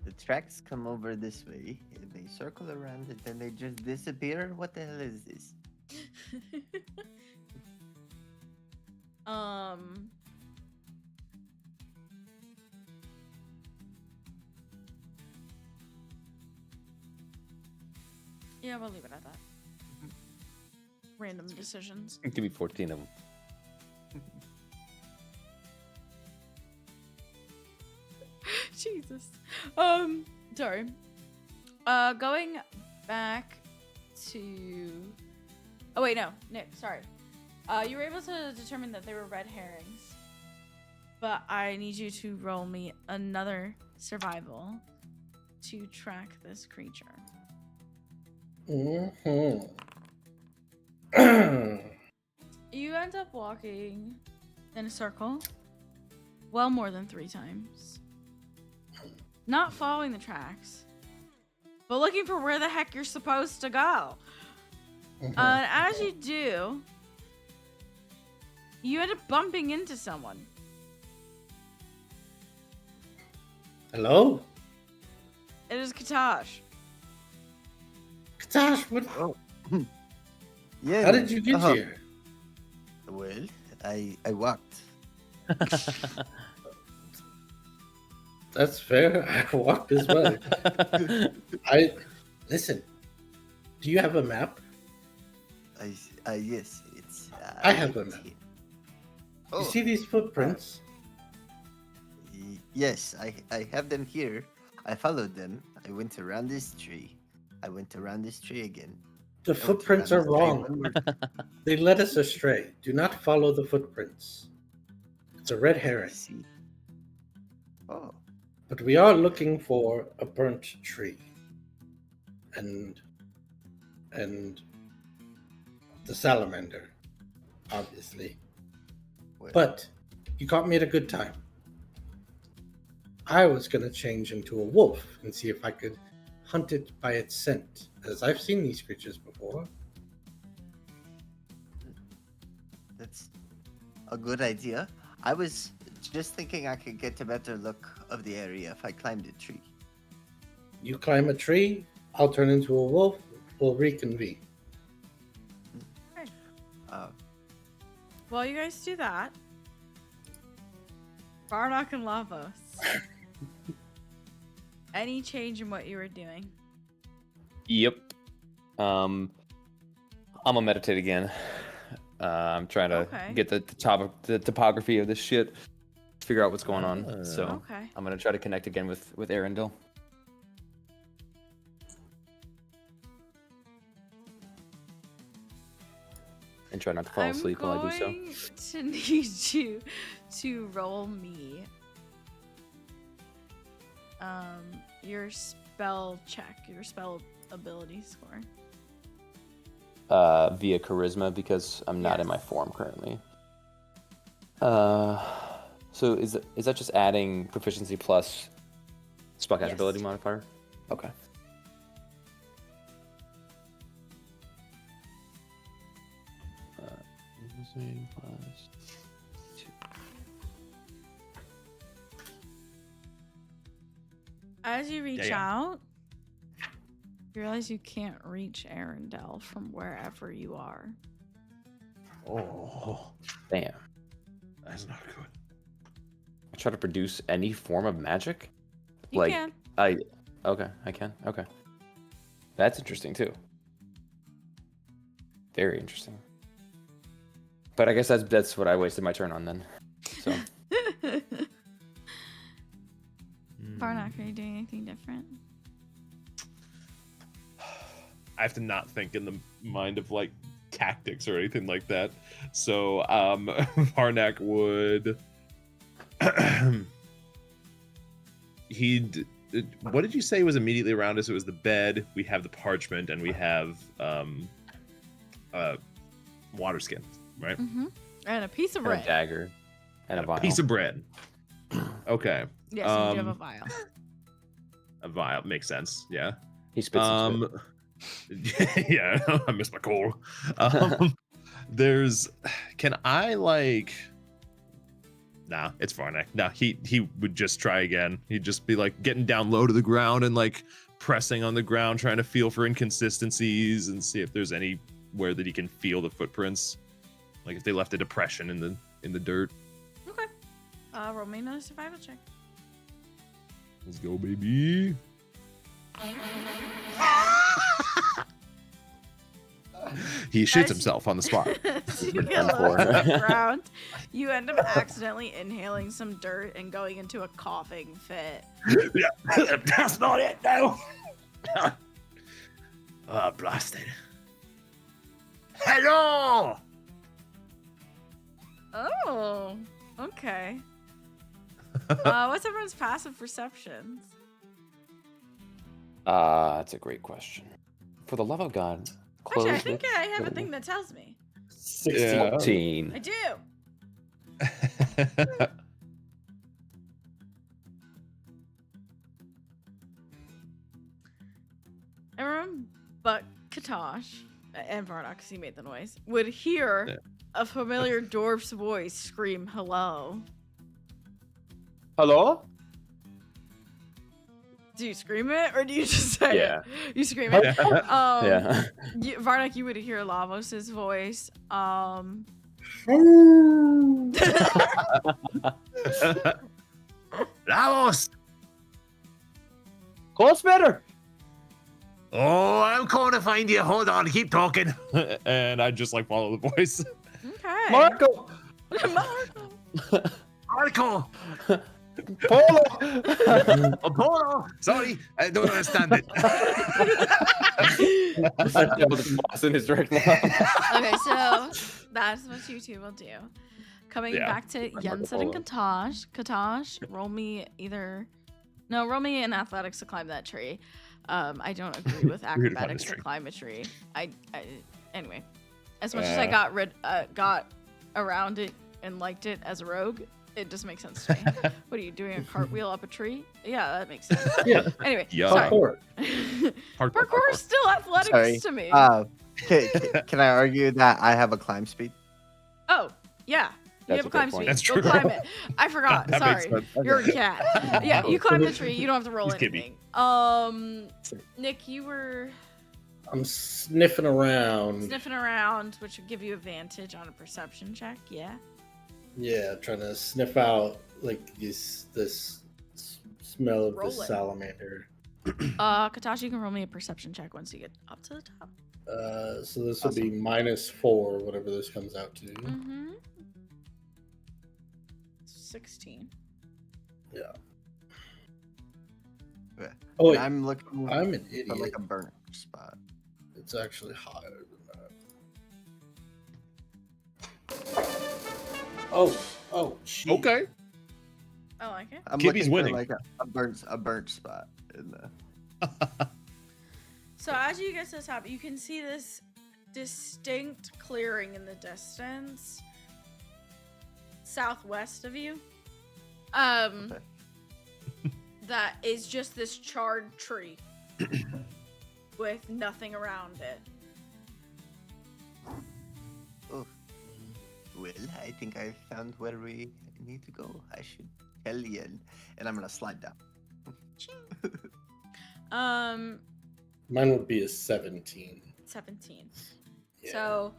The tracks come over this way, and they circle around it, and they just disappear. What the hell is this? Yeah, we'll leave it at that. Random decisions. Give me 14 of them. Jesus. Sorry. Going back to. Oh wait, no, Nick. Sorry. You were able to determine that they were red herrings, but I need you to roll me another survival to track this creature. Mm-hmm. You end up walking in a circle. Well, more than 3 times. Not following the tracks, but looking for where the heck you're supposed to go. As you do, you end up bumping into someone. Hello? It is Katash. Katash, what? Oh. Yeah. How did you get here? Well, I walked. That's fair. I walked as well. Listen. Do you have a map? Yes, it's. I have a map. here. You Oh, see these footprints? yes, I have them here. I followed them. I went around this tree. I went around this tree again. The I went footprints around are this tree wrong. one more They led us astray. Do not follow the footprints. It's a red I herring. see. Oh, But we are looking for a burnt tree. And the salamander, obviously. well, But you caught me at a good time. I was gonna change into a wolf and see if I could hunt it by its scent, as I've seen these creatures before. that's a good idea. I was just thinking I could get a better look of the area if I climbed a tree. You climb a tree, I'll turn into a wolf, we'll reconvene. While you guys do that, Barnock and Lavos. Any change in what you were doing? Yep. I'm gonna meditate again. I'm trying to Okay. get the topography of this shit, figure out what's going on. So Okay. I'm gonna try to connect again with Arundel. And try not to fall asleep while I do so. I'm going to need you to roll me your spell check, your spell ability score. Via charisma because I'm not in my Yes. form currently. So is that just adding proficiency plus spellcaster Yes. ability modifier? Okay. As you reach Yeah. out, you realize you can't reach Arundel from wherever you are. Oh, Damn. that's not good. I try to produce any form of magic. You Like, can. Okay, I can. Okay. That's interesting too. Very interesting. But I guess that's what I wasted my turn on then. So Barnock, are you doing anything different? I have to not think in the mind of like tactics or anything like that. So Varnak would he'd what did you say was immediately around us? It was the bed, we have the parchment, and we have water skin, right? Mm-hmm. And a piece of and a bread. dagger and a vial. Piece of bread. Okay. Yes, and you have a vial. A vial makes sense. Yeah. He spits into it. Yeah, I missed my call. Can I like? Nah, it's Varnak. Nah, he would just try again. He'd just be like getting down low to the ground and like pressing on the ground, trying to feel for inconsistencies and see if there's anywhere that he can feel the footprints, like if they left a depression in the dirt. Okay. Roll me another survival check. Let's go, baby. He shits As- himself on the spot. As you get low to the ground, you end up accidentally inhaling some dirt and going into a coughing fit. Yeah, that's not it, no. Oh, blasted. Hello! Oh, okay. What's everyone's passive perceptions? That's a great question. For the love of God, Actually, I close think with I have a ability. thing that tells me. 16. Yeah. 14. I do. Everyone but Katosh and Varnock, because he made the noise, would hear Yeah. a familiar dwarf's voice scream hello. Hello? Do you scream it or do you just say Yeah. it? You scream it. Yeah. Varnock, you would hear Lavos' voice. Lavos! Close better. Oh, I'm going to find you. Hold on, keep talking. And I just like follow the voice. Okay. Marco. Marco. Marco! Polo. Apollo! Sorry, I don't understand it. in his direct line. Okay, so that's what you two will do. Coming Yeah. back to Marco Yensid and Polo. Katosh. Katosh, roll me an athletics to climb that tree. I don't agree with We're gonna climb acrobatics this to tree. climb a tree. Anyway, as much as I got around it and liked it as a rogue, it just makes sense to me. What are you doing, a cartwheel up a tree? Yeah, that makes sense. Yeah. Anyway, Yeah. sorry. Parkour. Parkour is still athletics Sorry. to me. Can I argue that I have a climb speed? Oh, yeah. You That's have a a climb great point. speed. That's Go true. climb it. I forgot. That makes Sorry. sense. You're a cat. Yeah, you climb the tree. You don't have to roll He's anything. Nick, you were I'm sniffing around. sniffing around, which would give you advantage on a perception check. Yeah. Yeah, trying to sniff out like this smell of Roll this it. salamander. Katashi, you can roll me a perception check once you get up to the top. So this will be -4, whatever this comes out to. Mm-hmm. 16. Yeah. Yeah. Oh, wait, I'm looking I'm an for idiot. like a burnt spot. It's actually higher than that. Oh, shit. Okay. I like it. I'm Kibby's looking for winning. like a burnt spot in the. So as you get to the top, you can see this distinct clearing in the distance, southwest of you. Okay. That is just this charred tree with nothing around it. Oh. Well, I think I found where we need to go. I should tell Yen, and I'm gonna slide down. Mine would be a 17. 17. Yeah. So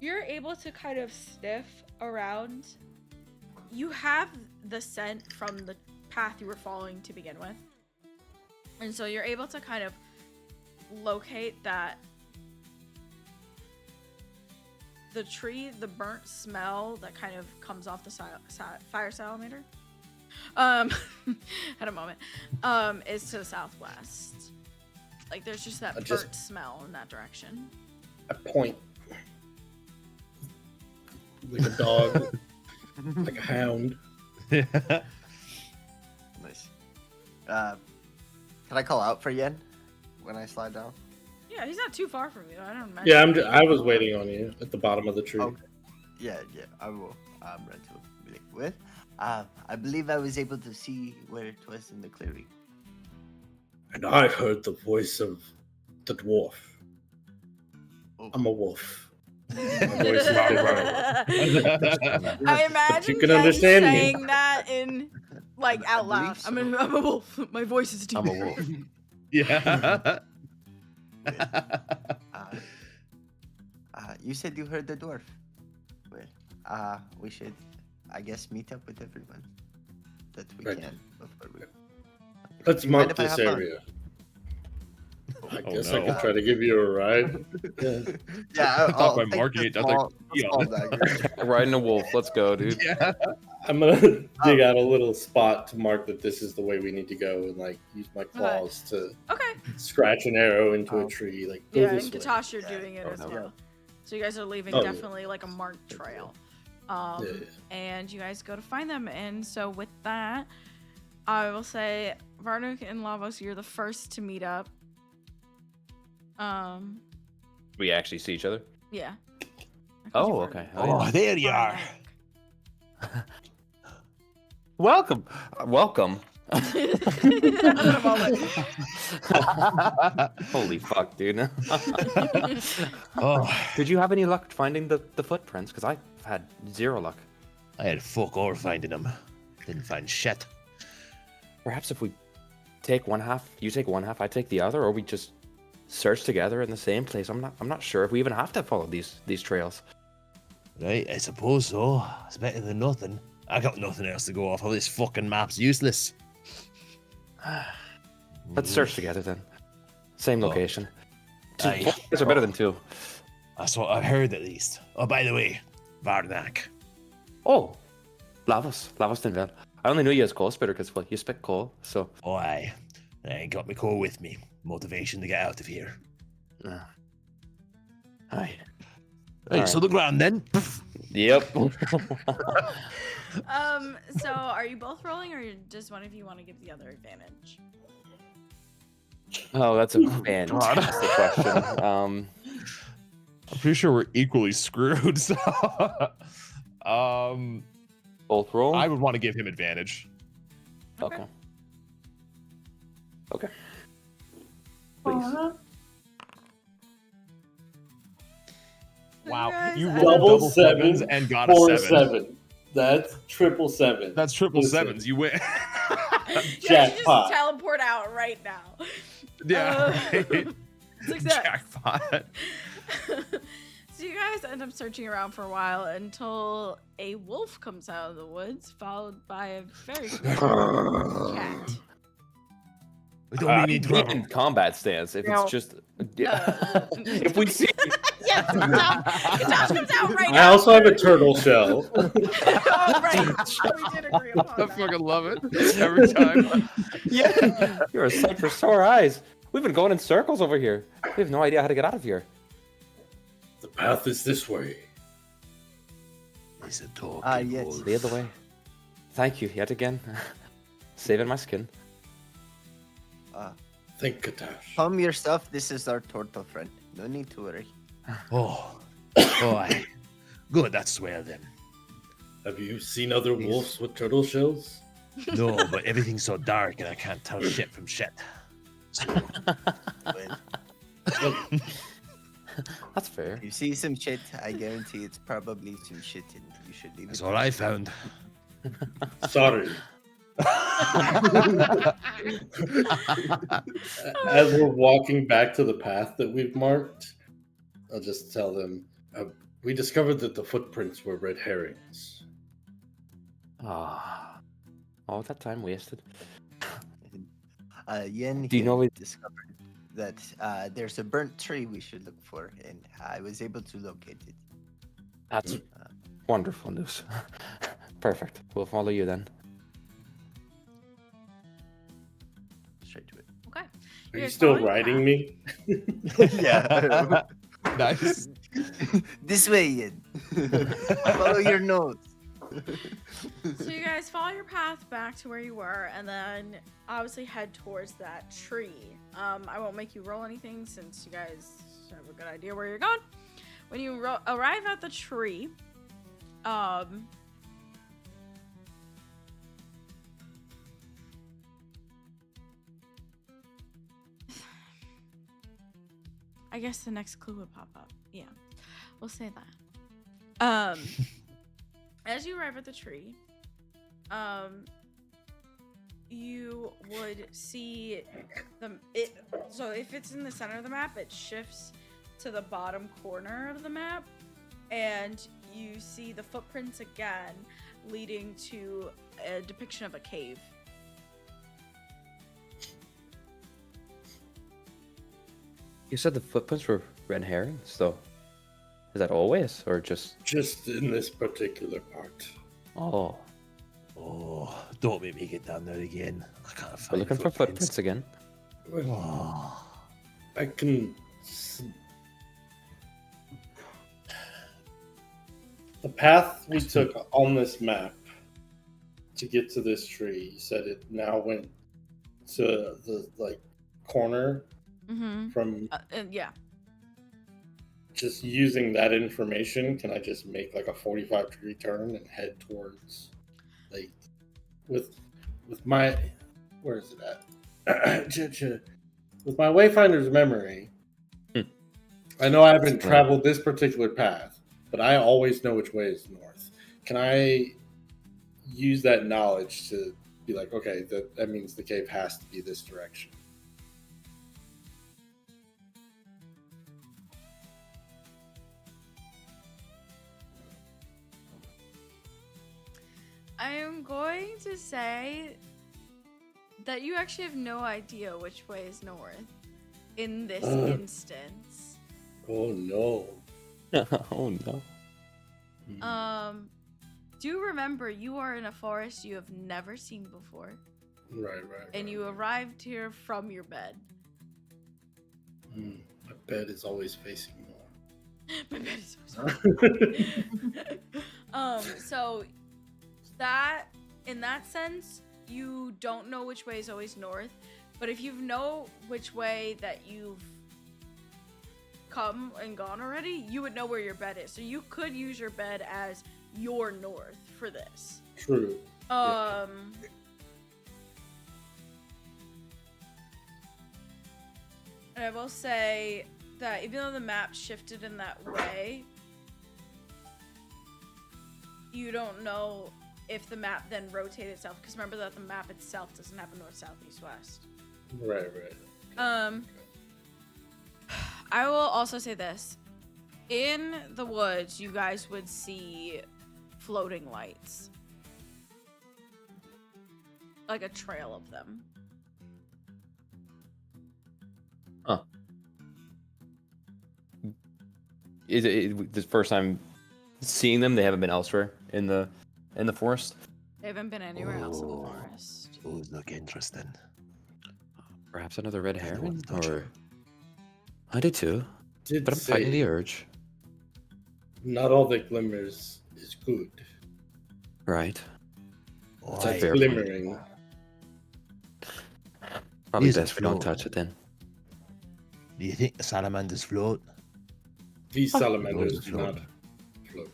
you're able to kind of sniff around. You have the scent from the path you were following to begin with. And so you're able to kind of locate that the tree, the burnt smell that kind of comes off the fire salamander, at a moment, is to the southwest. Like there's just that I just- burnt smell in that direction. I point like a dog, like a hound. Nice. Can I call out for Yen when I slide down? Yeah, he's not too far from you. I don't imagine. Yeah, I was waiting on you at the bottom of the tree. Okay. Yeah, I will run to Blake with. I believe I was able to see where it was in the clearing. And I heard the voice of the dwarf. Oh. I'm a wolf. My voice is different. I imagine you can Yen understand me. saying that in like I out loud. believe I'm a wolf. My voice is deep. I'm a wolf. Yeah. You said you heard the dwarf. Well, we should, I guess, meet up with everyone that we Right. can before we. Let's You mind mark if I this hop on? area. I Oh, guess no. I could try to give you a ride. Yeah. Yeah, I thought by marking it, that's like, small dagger. Riding a wolf. Let's go, dude. Yeah. I'm gonna dig out a little spot to mark that this is the way we need to go, and like use my claws to Okay. scratch an arrow into Oh. a tree. Like go Yeah, and this way. Katosh, you're doing it Oh, as no. well. So you guys are leaving Oh, yeah. definitely like a marked trail. Yeah, yeah. And you guys go to find them. And so with that, I will say Varnuk and Lavos, you're the first to meet up. We actually see each other. Yeah. Oh, okay. Oh, there you are. Welcome. Welcome. Holy fuck, dude. Oh, Did you have any luck finding the footprints? Because I've had zero luck. I had fuck all finding them. Didn't find shit. Perhaps if we take one half, you take one half, I take the other, or we just search together in the same place. I'm not sure if we even have to follow these trails. Right, I suppose so. It's better than nothing. I got nothing else to go off of. This fucking map's useless. Let's search together then. Same Oh. location. Aye. Four places are better than two. That's what I've heard at least. Oh, by the way, Varnak. Oh, Lavos Tinvel. I only knew you as coal spitter because, well, you spit coal, so... Oh, aye. I got my core with me. Motivation to get out of here. Aye. Right, so the ground then. Yep. So are you both rolling, or does one of you want to give the other advantage? Oh, that's a fantastic question. I'm pretty sure we're equally screwed. So, Both roll? I would want to give him advantage. Okay. Okay. Please. Wow, guys, you I- rolled Double double sevens seven, and got a 4 7. 7. That's triple 7. That's triple Listen. sevens. You win. You guys should Jackpot. just teleport out right now. Yeah. right. Success. Jackpot. So you guys end up searching around for a while until a wolf comes out of the woods, followed by a very small cat. We don't need Be trouble. in combat stance if No. it's just... if we see... Yes, Katash comes out right I now. also have a turtle shell. Oh, right. We did agree I upon that. fucking love it every time. Yeah, you're a sight for sore eyes. We've been going in circles over here. We have no idea how to get out of here. The path is this way. It's a talking yes. wolf. Lead the way. Thank you yet again. Saving my skin. Think, Katash. Calm yourself. This is our turtle friend. No need to worry. Oh, aye. Good, that's well then. Have you seen other wolves with turtle shells? No, but everything's so dark and I can't tell shit from shit. So, well, That's fair. you see some shit, I guarantee it's probably some shit, and you should leave that's it. all I found. Sorry. As we're walking back to the path that we've marked, I'll just tell them we discovered that the footprints were red herrings. Ah. All that time wasted. Yen Do you here know we- discovered that there's a burnt tree we should look for, and I was able to locate it. That's wonderful news. Perfect. We'll follow you then. Straight to it. Okay. Are you guys still following the riding path? me? Yeah. Nice. This way, Yen. Follow your nose. So you guys follow your path back to where you were, and then obviously head towards that tree. I won't make you roll anything since you guys have a good idea where you're going. When you arrive at the tree, I guess the next clue would pop up. Yeah, we'll say that. As you arrive at the tree, you would see so if it's in the center of the map, it shifts to the bottom corner of the map, and you see the footprints again, leading to a depiction of a cave. You said the footprints were red herrings, though. Is that always, or just... Just in this particular part. Oh, Oh, don't make me get down there again. I can't we're find looking for footprints again. Oh, I can. The path we took on this map to get to this tree, you said it now went to the corner Mm-hmm. from. Yeah. just using that information, can I just make like a 45-degree turn and head towards, like, with my, where is it at? With my Wayfinder's memory, I know I haven't traveled this particular path, but I always know which way is north. Can I use that knowledge to be like, okay, that means the cave has to be this direction? I am going to say that you actually have no idea which way is north in this instance. Oh no. Oh no. Do remember you are in a forest you have never seen before, Right. and you arrived here from your bed. My bed is always facing north. My bed is so that in that sense, you don't know which way is always north, but if you know which way that you've come and gone already, you would know where your bed is. So you could use your bed as your north for this. True. And I will say that even though the map shifted in that way, you don't know if the map then rotated itself, because remember that the map itself doesn't have a north, south, east, west. Right. I will also say this. In the woods, you guys would see floating lights. Like a trail of them. Huh. Is it the first time seeing them? They haven't been elsewhere in the forest? They haven't been anywhere else in the forest. Those look interesting. Perhaps another red I don't herring? want to touch Or I do too. Did But I'm say fighting the urge. not all that glimmers is good. Right. It's Why? like fair glimmering. Probably Is it best we don't floating? touch it then. Do you think the salamanders float? These salamanders those do float. not float.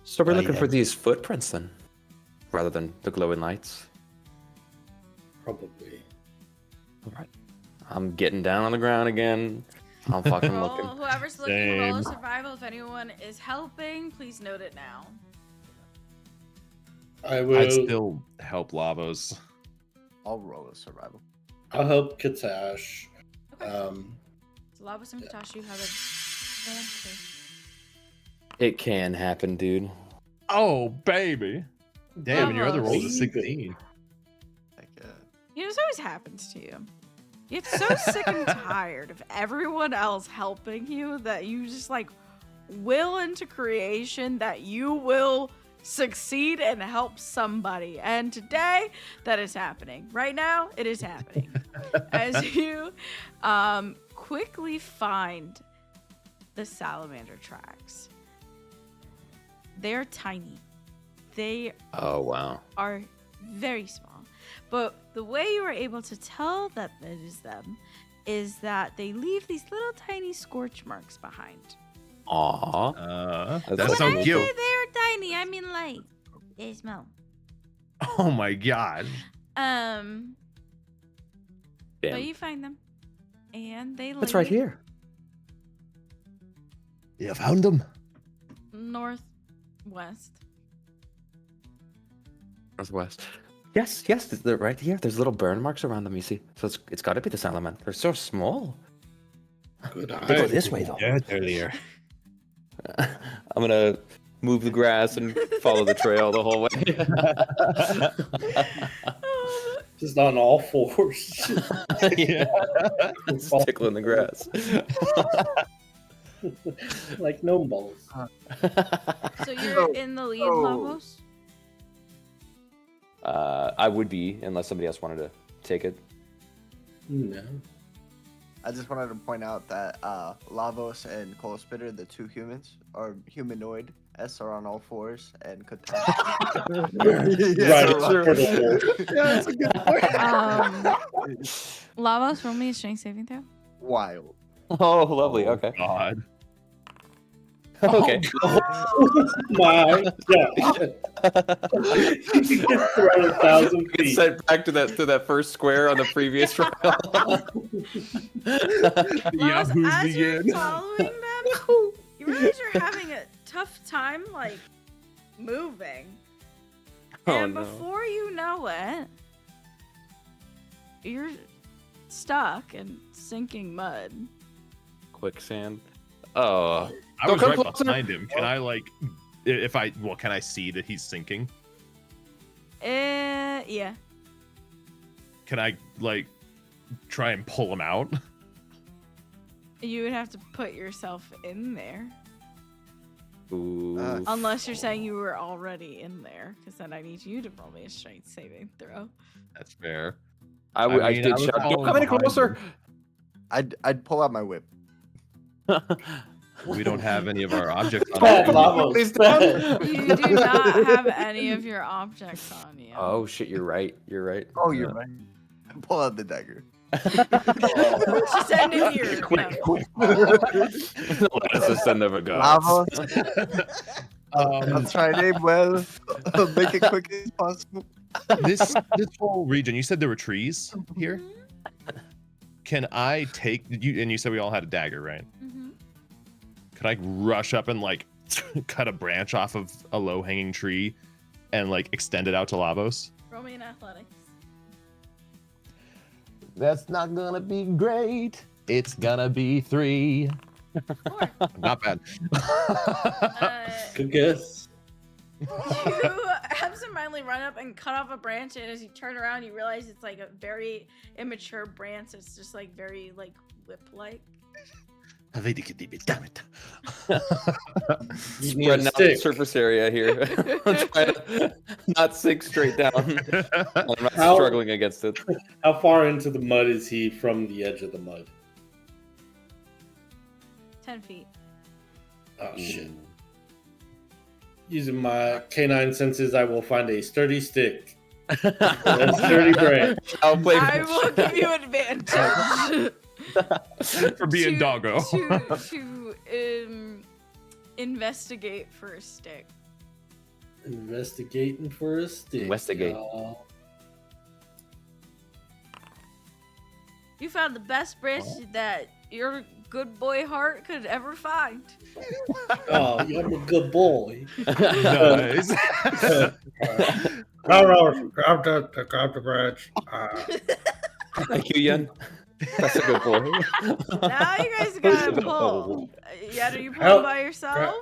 So we're Why looking for then? these footprints then, rather than the glowing lights. Probably. All right. I'm getting down on the ground again. I'm fucking looking. Whoever's looking, roll a Same. survival. If anyone is helping, please note it now. I will. I'd still help Lavos. I'll roll a survival. I'll help Katash. So Lavos and Katashi have a It can happen, dude. Oh, baby. Damn, and your other roll is a Lavos. 16. Like, You know, this always happens to you. You get so sick and tired of everyone else helping you that you just like will into creation that you will succeed and help somebody. And today, that is happening. Right now, it is happening. As you quickly find the salamander tracks. They're tiny. They Oh, wow. are very small. But the way you are able to tell that it is them is that they leave these little tiny scorch marks behind. Aw. That's when so I cute. say they're tiny, I mean like they smell. Oh my god. But Damn. you find them, and they It's lay right here. you found them? northwest. Northwest. Yes, they're right here. There's little burn marks around them, you see. So it's got to be the salamander. They're so small. Good They go eye. this way though. Yeah, earlier. I'm going to move the grass and follow the trail the whole way. Just on all fours. Yeah. Just tickling the grass. Like gnome balls. So you're in the lead, Lavos? I would be, unless somebody else wanted to take it. No. I just wanted to point out that Lavos and Coal Spitter, the two humans, are humanoid. S are on all fours, and Katash. Right. Yeah, that's a good point. Lavos, roll me a strength saving throw. Wild. Oh, lovely. Oh, Okay. God. Okay. My God. You can throw 1,000 Get feet. sent back to that first square on the previous trial. The Lavos, Yahoos as you're begin. following them, you realize you're having a tough time, like, moving. Oh, And no. before you know it, you're stuck in sinking mud. Quicksand. Oh. I Don't was come right closer. behind him. Can I like, if I, well, can I see that he's sinking? Yeah. Can I like try and pull him out? You would have to put yourself in there. Ooh. Unless you're saying you were already in there, because then I need you to roll me a strength saving throw. That's fair. I mean, did I was shout, don't following come any behind closer. I'd pull out my whip. We don't have any of our objects on Bad, us. Lavos, Please bad. You do not have any of your objects on you. Oh shit, you're right. You're right. Oh, you're right. Pull out the dagger. Just end it here. That's the son of a god. Lavos, I'll try and aim well. I'll make it quick as possible. This whole region, you said there were trees here? Can I take you? And you said we all had a dagger, right? Mm-hmm. Could I rush up and like cut a branch off of a low-hanging tree and like extend it out to Lavos? Roll me in athletics. That's not gonna be great. It's gonna be 3. 4. Not bad. Good guess. You absentmindedly run up and cut off a branch, and as you turn around, you realize it's like a very immature branch. It's just like very like whip-like. Damn it. You need a Spreading out the stick. surface area here. I'm trying to not sink straight down. I'm not How- struggling against it. How far into the mud is he from the edge of the mud? 10 feet. Oh shit. Using my canine senses, I will find a sturdy stick. A sturdy branch. I'll play. I will give you advantage. For being to- doggo. to investigate for a stick. Investigating for a stick. Investigate. y'all. You found the best branch that your good boy heart could ever find. Oh, you're a good boy. Nice. Grab the branch. Thank you, Yen. That's a good boy. Now you guys gotta pull. Yet, are you pulling Help. by yourself?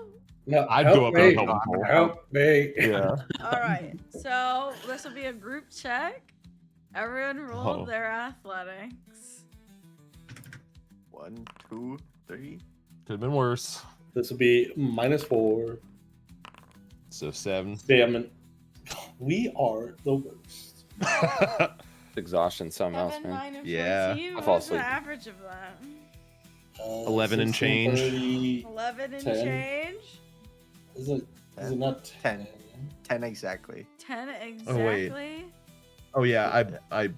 No, I'd help go up me. and help him pull. Help me. Yeah. All right. So this will be a group check. Everyone roll Oh. their athletics. 1, 2, 3. Could have been worse. This will be -4. So 7. Damn it. We are the worst. Exhaustion, something else, 7, man. 9, and Yeah. 14. I'll fall What's the asleep. average of that? 11 and 16, change. 30. 11 and 10. change. Is it not 10. 10 exactly. 10 exactly. Oh, wait. Oh yeah, I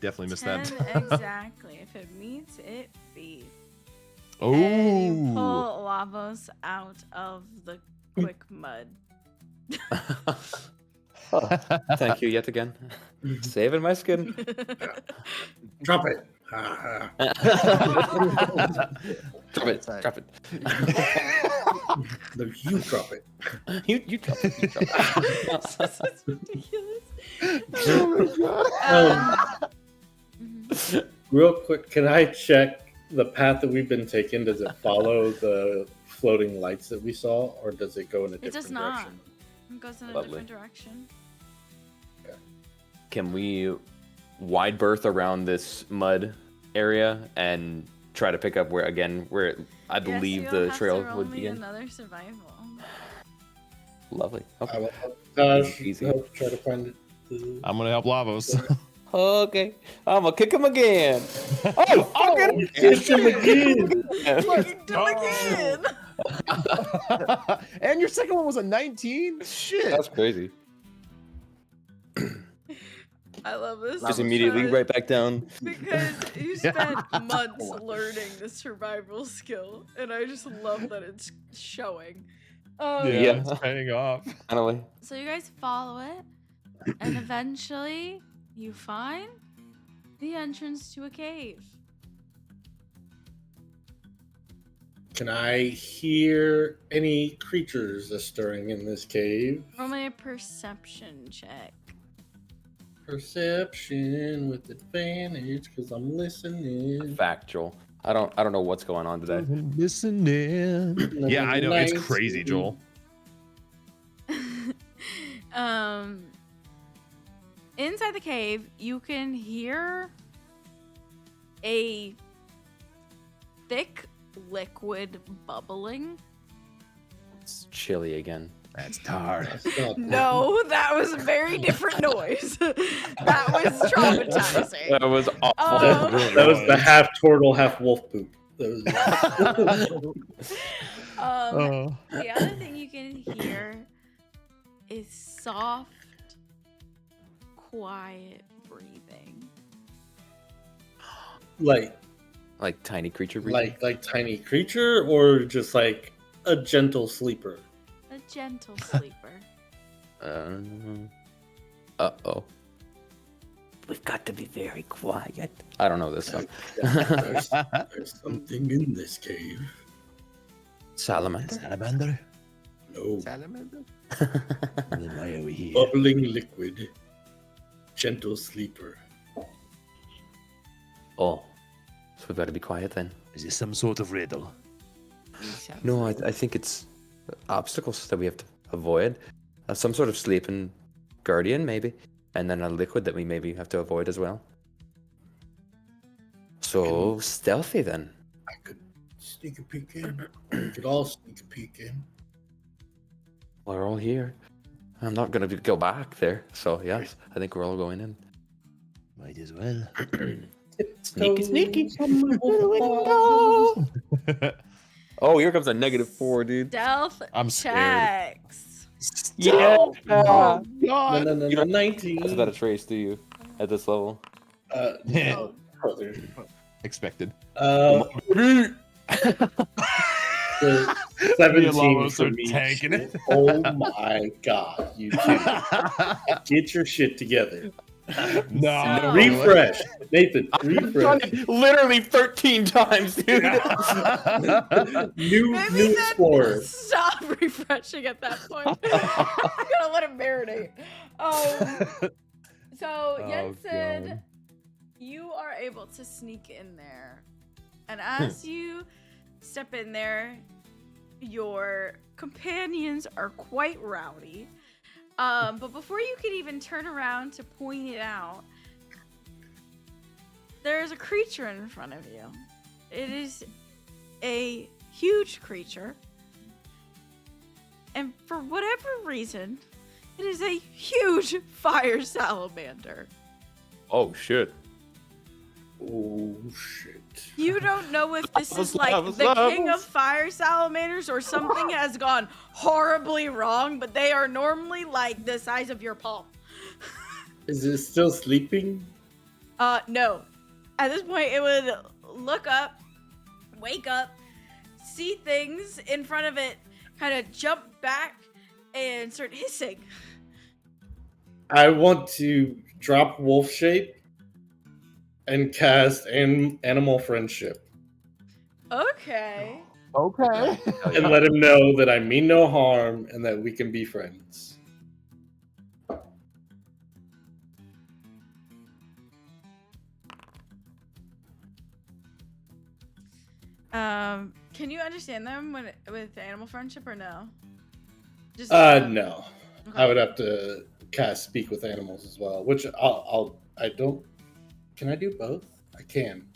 definitely missed 10 that. exactly. If it meets, it beats. Oh. And you pull Lavos out of the quick mud. Thank you yet again. Saving my skin. Drop it. Drop it. Sorry. Drop it. No, you drop it. You drop it. You drop it. This is ridiculous. Real quick, can I check the path that we've been taking? Does it follow the floating lights that we saw, or does it go in a It different does not. direction? It goes in a Lovely. different direction. Can we wide berth around this mud area and try to pick up where I believe Yes, the you'll have trail to roll would me begin? Another survival. Lovely. I Okay. will Josh, Easy. help try to find it. I'm gonna help Lavos. Okay. I'm gonna kick him again. Oh, fucking You kicked him again. Fucking do it again! And your second one was a 19? Shit. That's crazy. I love this. Just immediately because- right back down. Because you spent months learning the survival skill, and I just love that it's showing. Yeah. It's paying off. Finally. So you guys follow it, and eventually you find the entrance to a cave. Can I hear any creatures stirring in this cave? Roll me a perception check. Perception with advantage, because I'm listening. Factual. I don't know what's going on today. Listening. Yeah, I know. It's 19. crazy, Joel. Inside the cave, you can hear a thick liquid bubbling. It's chilly again. That's tar. That's not- No, that was a very different noise. That was traumatizing. That was awful. That was the half turtle, half wolf poop. That was... Oh. The other thing you can hear is soft, quiet breathing. like tiny creature breathing. like tiny creature, or just like a gentle sleeper. A gentle sleeper. Uh-oh. We've got to be very quiet. I don't know this song. There's something in this cave. Salamander. Salamander? No, Salamander? Then why are we here? bubbling liquid, gentle sleeper. Oh. So we've got to be quiet then. Is this some sort of riddle? No, I think it's obstacles that we have to avoid. Some sort of sleeping guardian, maybe. And then a liquid that we maybe have to avoid as well. So stealthy then. I could sneak a peek in. We could all sneak a peek in. We're all here. I'm not going to go back there. So yes, I think we're all going in. Might as well. Sneaky. Oh, here comes a -4, dude. Stealth I'm scared. checks. Yeah. No, 19. That's about a trace, do you? At this level. Yeah. Brother. Expected. The The 17 llamas for are me. tanking it. Oh my god, you two. Get your shit together. No. So- Refresh. Nathan, refresh. Literally 13 times, dude. New Maybe then explorer. stop refreshing at that point. I'm gonna let it marinate. So Jensen, God. you are able to sneak in there, and as you step in there, your companions are quite rowdy. But before you can even turn around to point it out, there's a creature in front of you. It is a huge creature. And for whatever reason, it is a huge fire salamander. Oh, shit. Oh shit. You don't know if this is like Levels, the king levels. of fire salamanders or something has gone horribly wrong, but they are normally like the size of your palm. Is it still sleeping? No. At this point, it would look up, wake up, see things in front of it, kind of jump back, and start hissing. I want to drop wolf shape and cast animal friendship Okay. Okay. and let him know that I mean no harm and that we can be friends. Can you understand them with animal friendship or no? Just No. okay. I would have to cast speak with animals as well, which I don't. Can I do both? I can.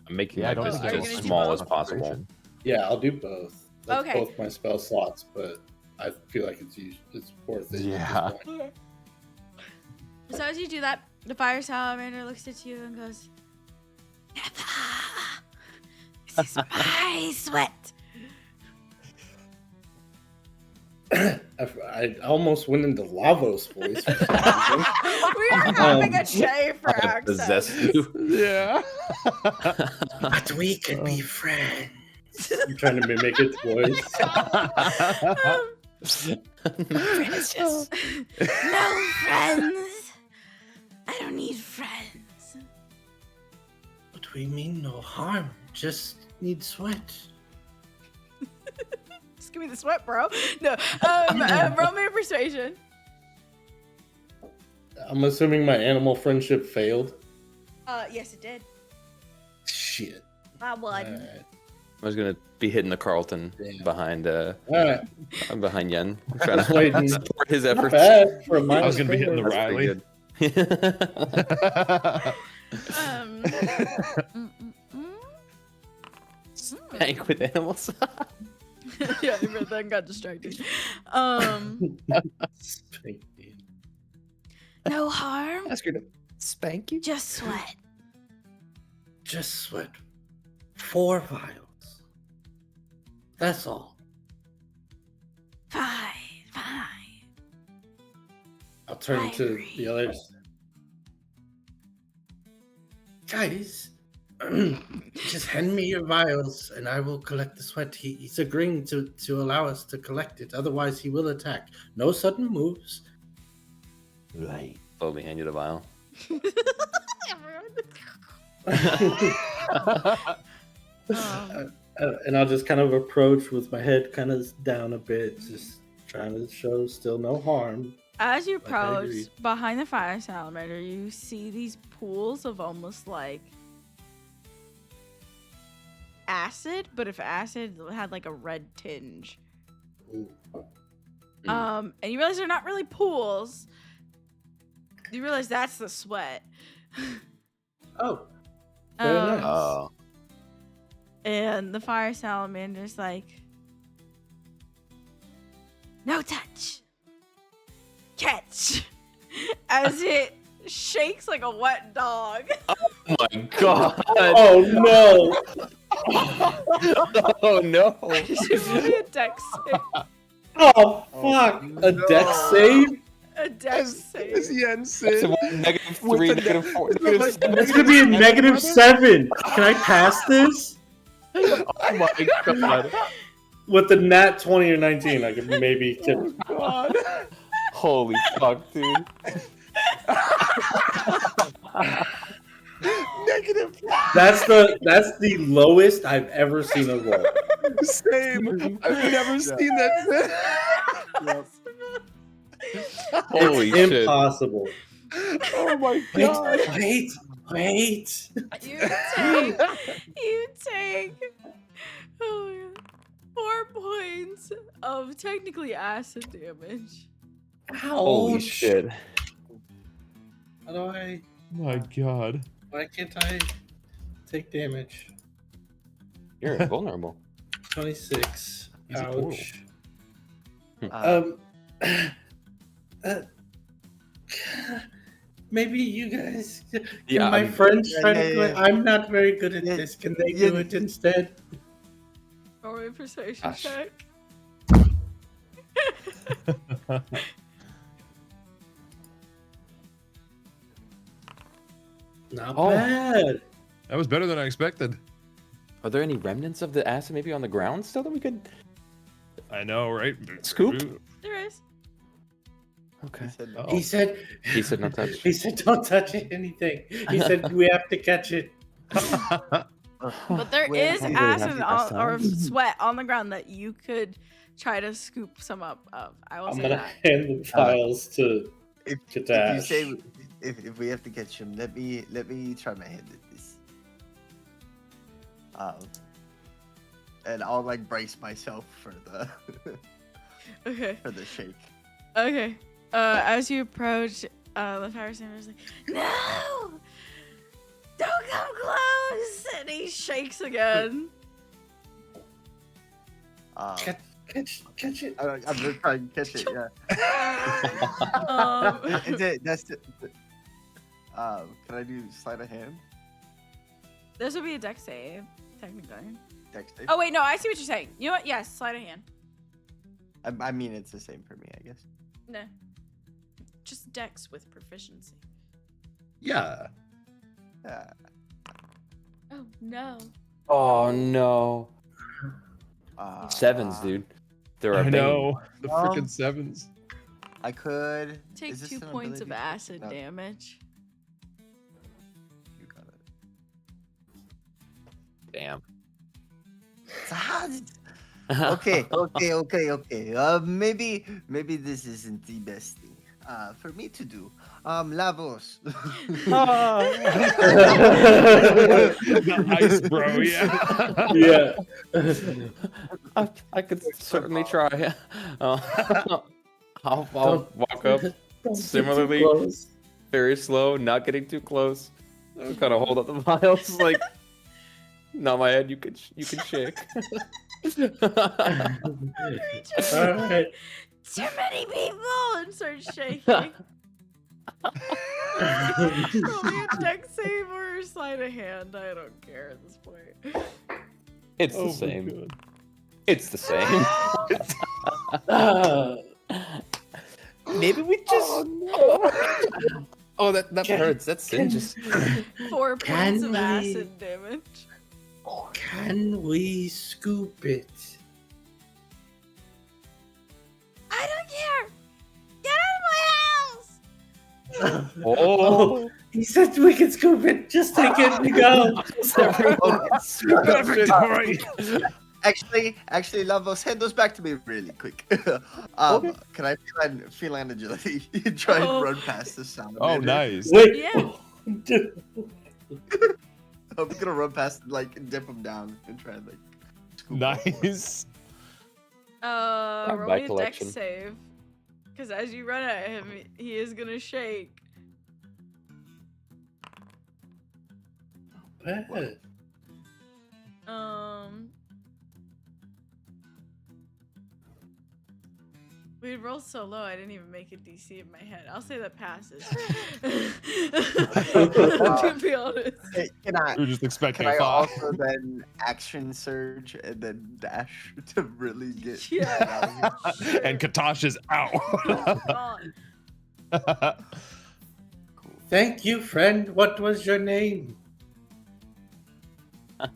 I'm making Yeah, I my don't business think as it's small both. as possible. Yeah, I'll do both. That's Okay. both my spell slots, but I feel like it's worth it. at this Yeah. point. So as you do that, the fire salamander looks at you and goes, "Never. This is my sweat." I almost went into Lavos' voice. For some reason. We are having a Shay for I possess accents. you. Yeah. But we could be friends. I'm trying to mimic its voice. Precious. No friends. I don't need friends. But we mean no harm. Just need sweat. Just give me the sweat, bro. No. Roll me a persuasion. I'm assuming my animal friendship failed. Yes, it did. Shit. I won. Alright. I was gonna be hitting the Carlton Damn. behind Alright. behind Yen, trying Just to waiting. support his Not efforts. bad for a I minus was gonna be hitting the four. Riley. Spank with animals. Yeah, but then got distracted. Spank me. No harm. Ask her to spank you. Just sweat. Just sweat. 4 vials. That's all. Fine. I'll turn I to agree. the others. Guys, just hand me your vials and I will collect the sweat. He's agreeing to allow us to collect it. Otherwise, he will attack. No sudden moves. Right. Slowly hand you the vial. And I'll just kind of approach with my head kind of down a bit, just trying to show still no harm. As you Like I approach agreed. behind the fire salamander, you see these pools of almost like acid, but if acid had like a red tinge. Ooh. Mm. And you realize they're not really pools. You realize that's the sweat. Oh, very Um, nice. Oh. And the fire salamander's like, no touch. Catch. As it shakes like a wet dog. Oh my god. Oh no! Oh no. It will be a dex save. Oh fuck! A death save? A dex save. Yen So said. -3, -4, -7. It's gonna be a -7. Can I pass this? Oh my god. With the nat 20 or 19, I could maybe get. God. Holy fuck, dude. Negative. That's the lowest I've ever seen a roll. Same. I've never seen that. Holy It's shit. impossible. Oh my god. Wait. You take oh my God, 4 points of technically acid damage. Holy Ouch. shit. How do I? My god. Why can't I take damage? You're invulnerable. 26. He's a Ouch. Maybe you guys, Yeah, my I'm- friends trying Yeah, to. yeah, yeah. I'm not very good at Yeah, this. Can they yeah. do it instead? Roll a persuasion Gosh. check. Not Oh. bad. That was better than I expected. Are there any remnants of the acid maybe on the ground still that we could? I know, right? Scoop? There is. Okay. Oh. He said. He said no touch. He said, "Don't touch anything." He said, "We have to catch it." But there Where- is really acid have to on, press or time. sweat on the ground that you could try to scoop some up of. I will I'm say gonna that. hand the files to If you Katash. say if we have to catch him, let me try my hand at this. And I'll like brace myself for the Okay. for the shake. Okay. As you approach, the fire samurai is like, no! Don't come close! And he shakes again. catch it. I'm just trying to catch it. Yeah. Is it, that's it. Can I do sleight of hand? This would be a deck save, technically. Dex save? Oh, wait, no, I see what you're saying. You know what? Yes, sleight of hand. I mean, it's the same for me, I guess. Nah. Just Dex with proficiency. Yeah. Oh no. Oh no. Sevens, Uh, dude. There are I bane. know. The Well, freaking sevens. I could Take is this 2 an points of ability check? acid No, damage. you got it. Damn. Okay. Maybe this isn't the best thing for me to do. Lavos. The ice, bro. Yeah. Yeah. I could certainly try. I'll Don't- walk up Don't get too similarly, close. very slow, not getting too close. Kind of hold up the vials, like, not my head. You can shake. Alright. Too many people! And start shaking. Roll me a Dex save or sleight of hand. I don't care at this point. It's Oh the my same. God. It's the same. Ah, Maybe we just. Oh, that hurts. That singes. 4 Can points of we- acid damage. can we scoop it? I don't care! Get out of my house! Oh, He said we can scoop it. Just take it and go. Perfect. All right. Actually, Lavos, hand those back to me really quick. Can I feline agility? Try Oh. and run past the sound. Oh, nice. Wait. Yeah. I'm gonna run past, like, dip him down and try and, like, scoop him. Nice. Roll my me a Dex collection. save. Because as you run at him, he is gonna shake. Bad. We rolled so low, I didn't even make a DC in my head. I'll say that passes. To be honest. Hey, can I? We were just expecting Can a I five. also then action surge and then dash to really get Yeah. out of here? And Katash is out. Gone. Thank you, friend. What was your name? I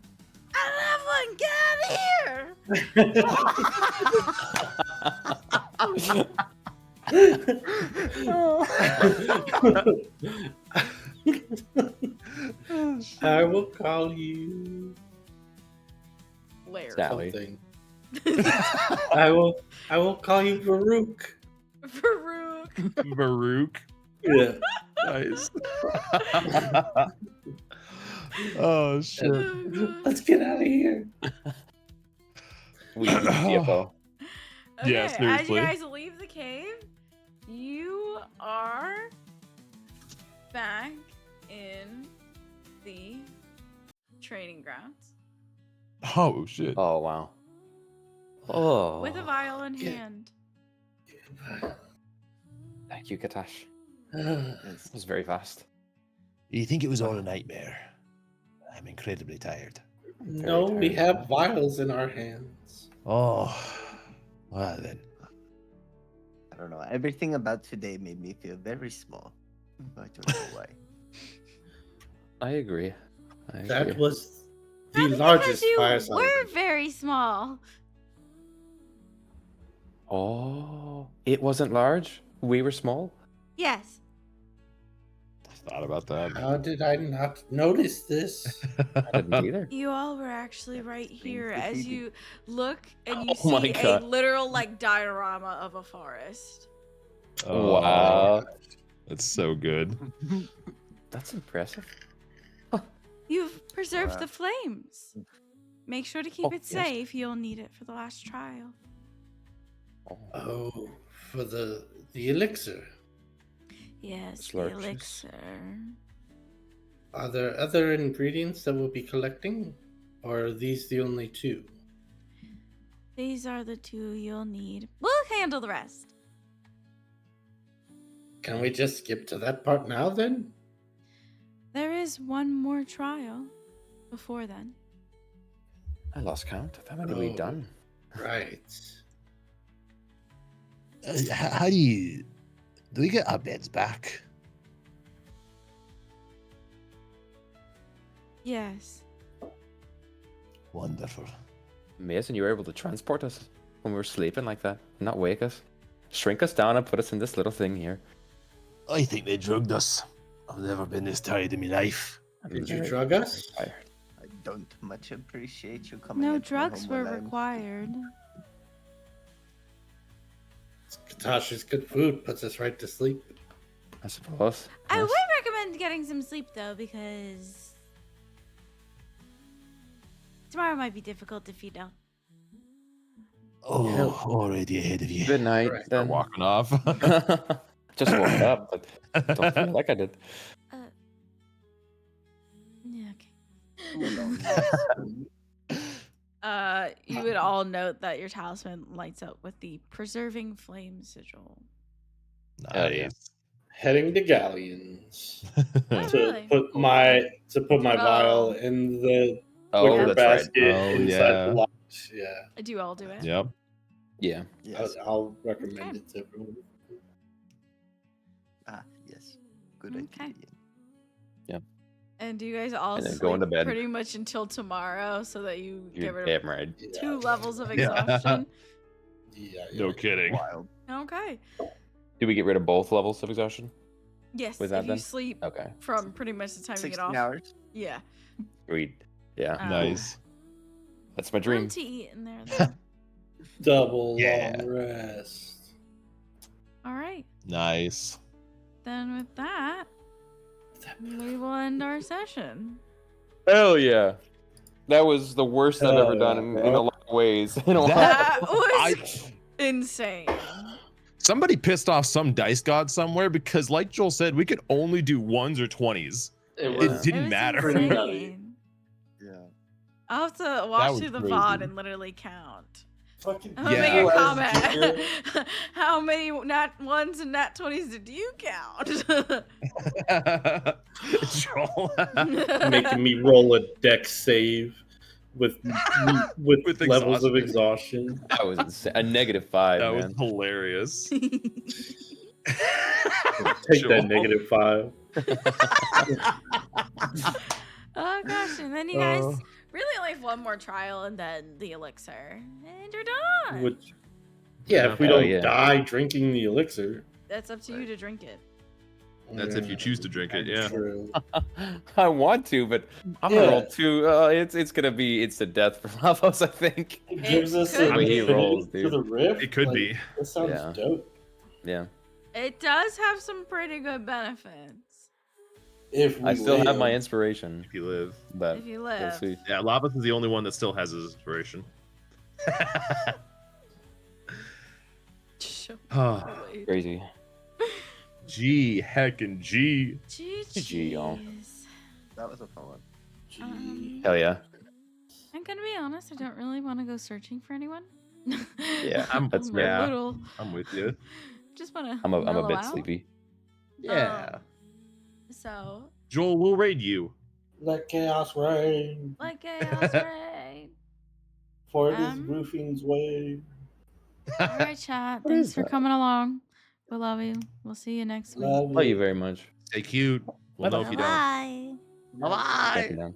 don't have one. Get out of here. I will call you Blair. Sally. something. I will call you Baruch. Farouk. Baruch. Yeah. Nice. Oh shit. Oh, God. Let's get out of here. We need CFO. Okay, Yeah, as you seriously. guys leave the cave, you are back in the training grounds Oh shit. Oh wow. Oh. with a vial in Yeah. hand. Thank you, Katash. That was very fast. You think it was all a nightmare? I'm incredibly tired. No, we have vials in our hands. Oh, well then. I don't know. Everything about today made me feel very small. I don't know why. I agree. That was the That's because largest you fireside. were very small. Oh, it wasn't large. We were small. Yes. Thought about that. How did I not notice this? I didn't either. You all were actually right here the as baby. you look and you Oh my see a God. literal like diorama of a forest. Oh, Wow. That's so good. That's impressive. You've preserved Wow. the flames. Make sure to keep Oh, it yes. safe. You'll need it for the last trial. Oh, for the elixir. Yes, the Slurches. elixir. Are there other ingredients that we'll be collecting? Or are these the only two? These are the two you'll need. We'll handle the rest. Can we just skip to that part now then? There is one more trial before then. I lost count of how many we've Oh. done. Right. How do we get our beds back? Yes. Wonderful. Mason, you were able to transport us when we were sleeping like that, not wake us, shrink us down and put us in this little thing here. I think they drugged us. I've never been this tired in my life. Did you drug us? Tired. I don't much appreciate you coming. No into my drugs home were while I'm- required. Katasha's good food puts us right to sleep. I suppose. I Yes. would recommend getting some sleep though, because tomorrow might be difficult if you don't. Oh, already ahead of you. Good night. Correct. Start Then. walking off. Just woke up, but don't feel like I did. Yeah, okay. You would all note that your talisman lights up with the preserving flame sigil. Oh, yeah. Nice. Heading to Galleons Oh, to really? put my Oh. vial in the Oh, wicker that's right. basket Oh, inside yeah. the loft. Yeah, Do you all do it? Yep. Yeah. Yes. I'll recommend Okay. it to everyone. Yes. Good Okay. idea. And do you guys all And then sleep go into bed. pretty much until tomorrow so that you get You're rid damn of right. Yeah. 2 levels of Yeah. exhaustion? Yeah, No kidding. Wild. Okay. Do we get rid of both levels of exhaustion? Yes, With if that you then? sleep Okay. from pretty much the time you get 16 off. hours. Yeah. Sweet. Yeah. Nice. That's my dream. Plenty to eat in there though. Double Yeah. long rest. All right. Nice. Then with that, we will end our session. Hell yeah. That was the worst I've Hell ever done yeah, in bro. a lot of ways. In a while. That was I, insane. somebody pissed off some dice god somewhere because, like Joel said, we could only do 1s or 20s. It It was didn't was matter. Pretty nutty. insane. Yeah. I'll have to watch was through the crazy. VOD and literally count. fucking. I'm gonna Yeah. make a you as comment. junior. How many nat 1s and nat 20s did you count? Joel. Making me roll a deck save with With levels of exhaustion. That was insane. A -5, That was man. hilarious. Take Joel. that -5. Oh gosh, and then you guys really only have one more trial and then the elixir. And you're done. Which, yeah, if we Hell don't yeah. die drinking the elixir. That's up to you to drink it. That's if you choose to drink it, yeah. True. I want to, but I'm Yeah. gonna roll 2. It's gonna be instant death for Lavos, I think. It gives us could an be. He rolls, affinity to dude. the rift. It could like, be. That sounds Yeah. dope. Yeah. It does have some pretty good benefits If we I still have live. my inspiration, If you live. but if you we'll live. see. Yeah, Lavas is the only one that still has his inspiration. Crazy. G, heckin' G. GG, y'all. Jeez. That was a fun one. Gee. Hell yeah. I'm gonna be honest, I don't really want to go searching for anyone. Yeah, that's I'm fair. a Yeah. little, I'm with you. just wanna. I'm a mellow bit out. sleepy. Yeah. So, Joel will raid you. Let chaos reign, like chaos rain. for it is Um, roofing's way. All right, chat. What Thanks is for that? coming along. We love you. We'll see you next week. Love Thank you very much. Stay cute. We'll know if you don't. Bye. Bye. Checking down.